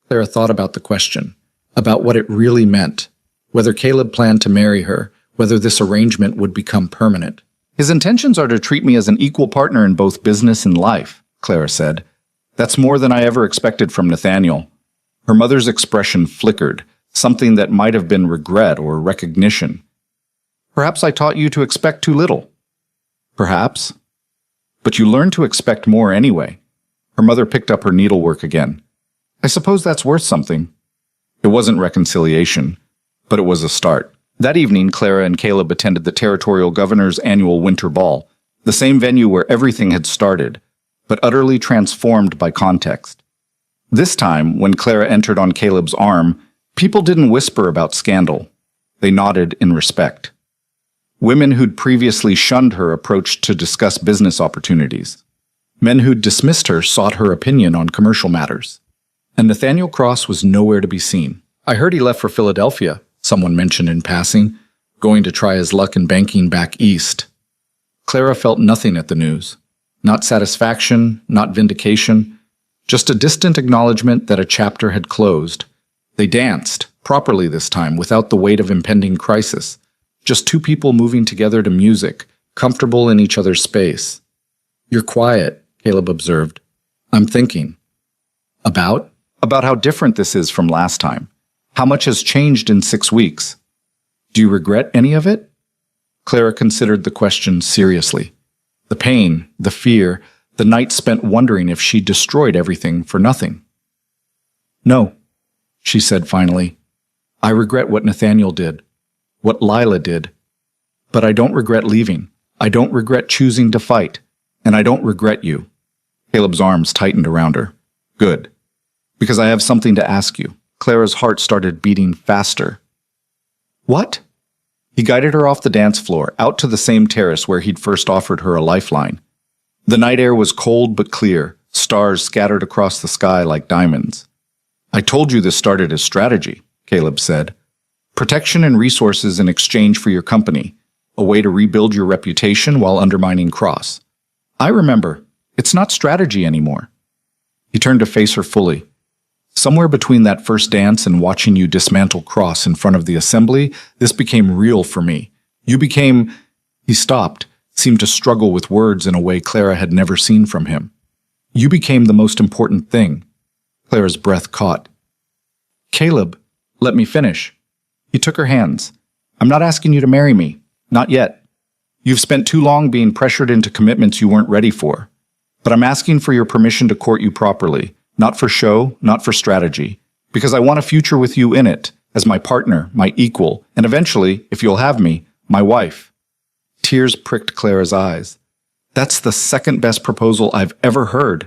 Clara thought about the question, about what it really meant, whether Caleb planned to marry her, whether this arrangement would become permanent. His intentions are to treat me as an equal partner in both business and life, Clara said. That's more than I ever expected from Nathaniel. Her mother's expression flickered, something that might have been regret or recognition. Perhaps I taught you to expect too little. Perhaps. But you learned to expect more anyway. Her mother picked up her needlework again. I suppose that's worth something. It wasn't reconciliation, but it was a start. That evening, Clara and Caleb attended the territorial governor's annual winter ball, the same venue where everything had started, but utterly transformed by context. This time, when Clara entered on Caleb's arm, people didn't whisper about scandal. They nodded in respect. Women who'd previously shunned her approached to discuss business opportunities. Men who'd dismissed her sought her opinion on commercial matters. And Nathaniel Cross was nowhere to be seen. I heard he left for Philadelphia, someone mentioned in passing, going to try his luck in banking back east. Clara felt nothing at the news. Not satisfaction, not vindication, just a distant acknowledgement that a chapter had closed. They danced, properly this time, without the weight of impending crisis. Just 2 people moving together to music, comfortable in each other's space. You're quiet, Caleb observed. I'm thinking. About? About how different this is from last time. How much has changed in 6 weeks. Do you regret any of it? Clara considered the question seriously. The pain, the fear, the night spent wondering if she destroyed everything for nothing. No, she said finally. I regret what Nathaniel did, what Lila did. But I don't regret leaving. I don't regret choosing to fight. And I don't regret you. Caleb's arms tightened around her. Good. Because I have something to ask you. Clara's heart started beating faster. What? He guided her off the dance floor, out to the same terrace where he'd first offered her a lifeline. The night air was cold but clear, stars scattered across the sky like diamonds. "I told you this started as strategy," Caleb said. "Protection and resources in exchange for your company, a way to rebuild your reputation while undermining Cross. I remember. It's not strategy anymore." He turned to face her fully. "Somewhere between that first dance and watching you dismantle Cross in front of the assembly, this became real for me. You became—" He stopped, seemed to struggle with words in a way Clara had never seen from him. "You became the most important thing." Clara's breath caught. "Caleb, let me finish." He took her hands. "I'm not asking you to marry me. Not yet. You've spent too long being pressured into commitments you weren't ready for. But I'm asking for your permission to court you properly, not for show, not for strategy, because I want a future with you in it, as my partner, my equal, and eventually, if you'll have me, my wife." Tears pricked Clara's eyes. "That's the second best proposal I've ever heard."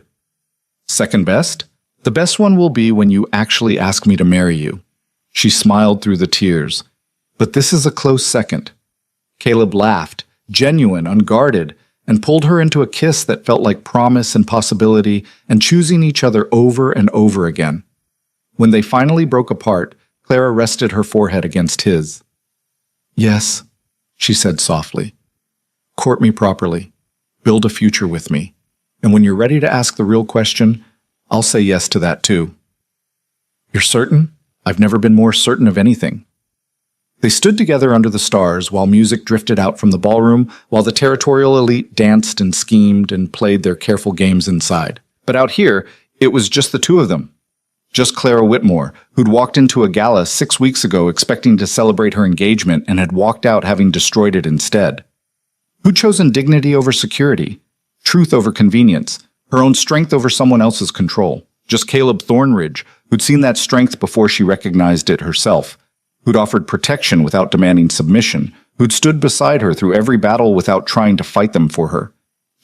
"Second best? The best one will be when you actually ask me to marry you." She smiled through the tears. "But this is a close second." Caleb laughed, genuine, unguarded, and pulled her into a kiss that felt like promise and possibility and choosing each other over and over again. When they finally broke apart, Clara rested her forehead against his. "Yes," she said softly. "Court me properly. Build a future with me. And when you're ready to ask the real question, I'll say yes to that too." "You're certain?" "I've never been more certain of anything." They stood together under the stars while music drifted out from the ballroom, while the territorial elite danced and schemed and played their careful games inside. But out here, it was just the two of them. Just Clara Whitmore, who'd walked into a gala 6 weeks ago expecting to celebrate her engagement and had walked out having destroyed it instead. Who'd chosen dignity over security, truth over convenience, her own strength over someone else's control. Just Caleb Thornridge, who'd seen that strength before she recognized it herself, who'd offered protection without demanding submission, who'd stood beside her through every battle without trying to fight them for her.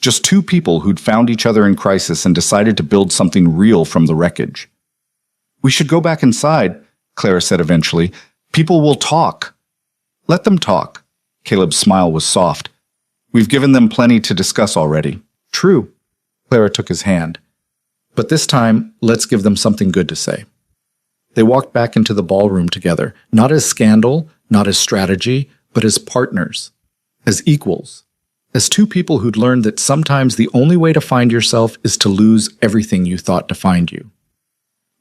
Just two people who'd found each other in crisis and decided to build something real from the wreckage. "We should go back inside," Clara said eventually. "People will talk." "Let them talk." Caleb's smile was soft. "We've given them plenty to discuss already." "True." Clara took his hand. "But this time, let's give them something good to say." They walked back into the ballroom together, not as scandal, not as strategy, but as partners, as equals, as two people who'd learned that sometimes the only way to find yourself is to lose everything you thought defined you.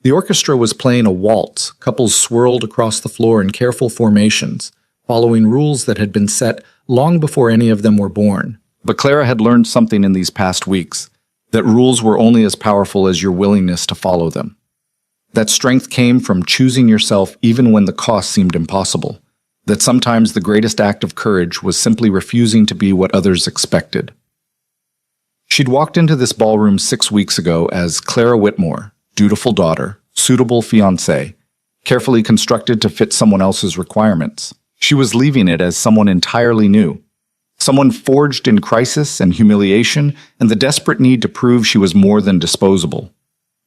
The orchestra was playing a waltz. Couples swirled across the floor in careful formations, following rules that had been set long before any of them were born. But Clara had learned something in these past weeks, that rules were only as powerful as your willingness to follow them. That strength came from choosing yourself even when the cost seemed impossible. That sometimes the greatest act of courage was simply refusing to be what others expected. She'd walked into this ballroom 6 weeks ago as Clara Whitmore, dutiful daughter, suitable fiancée, carefully constructed to fit someone else's requirements. She was leaving it as someone entirely new. Someone forged in crisis and humiliation and the desperate need to prove she was more than disposable.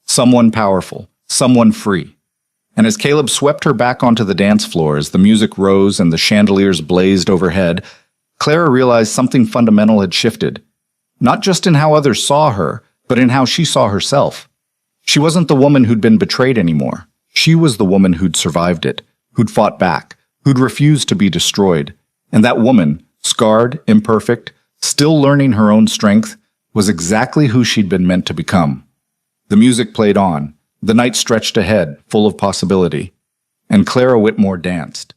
Someone powerful. Someone free. And as Caleb swept her back onto the dance floor as the music rose and the chandeliers blazed overhead, Clara realized something fundamental had shifted. Not just in how others saw her, but in how she saw herself. She wasn't the woman who'd been betrayed anymore. She was the woman who'd survived it, who'd fought back, who'd refused to be destroyed. And that woman, scarred, imperfect, still learning her own strength, was exactly who she'd been meant to become. The music played on. The night stretched ahead, full of possibility, and Clara Whitmore danced.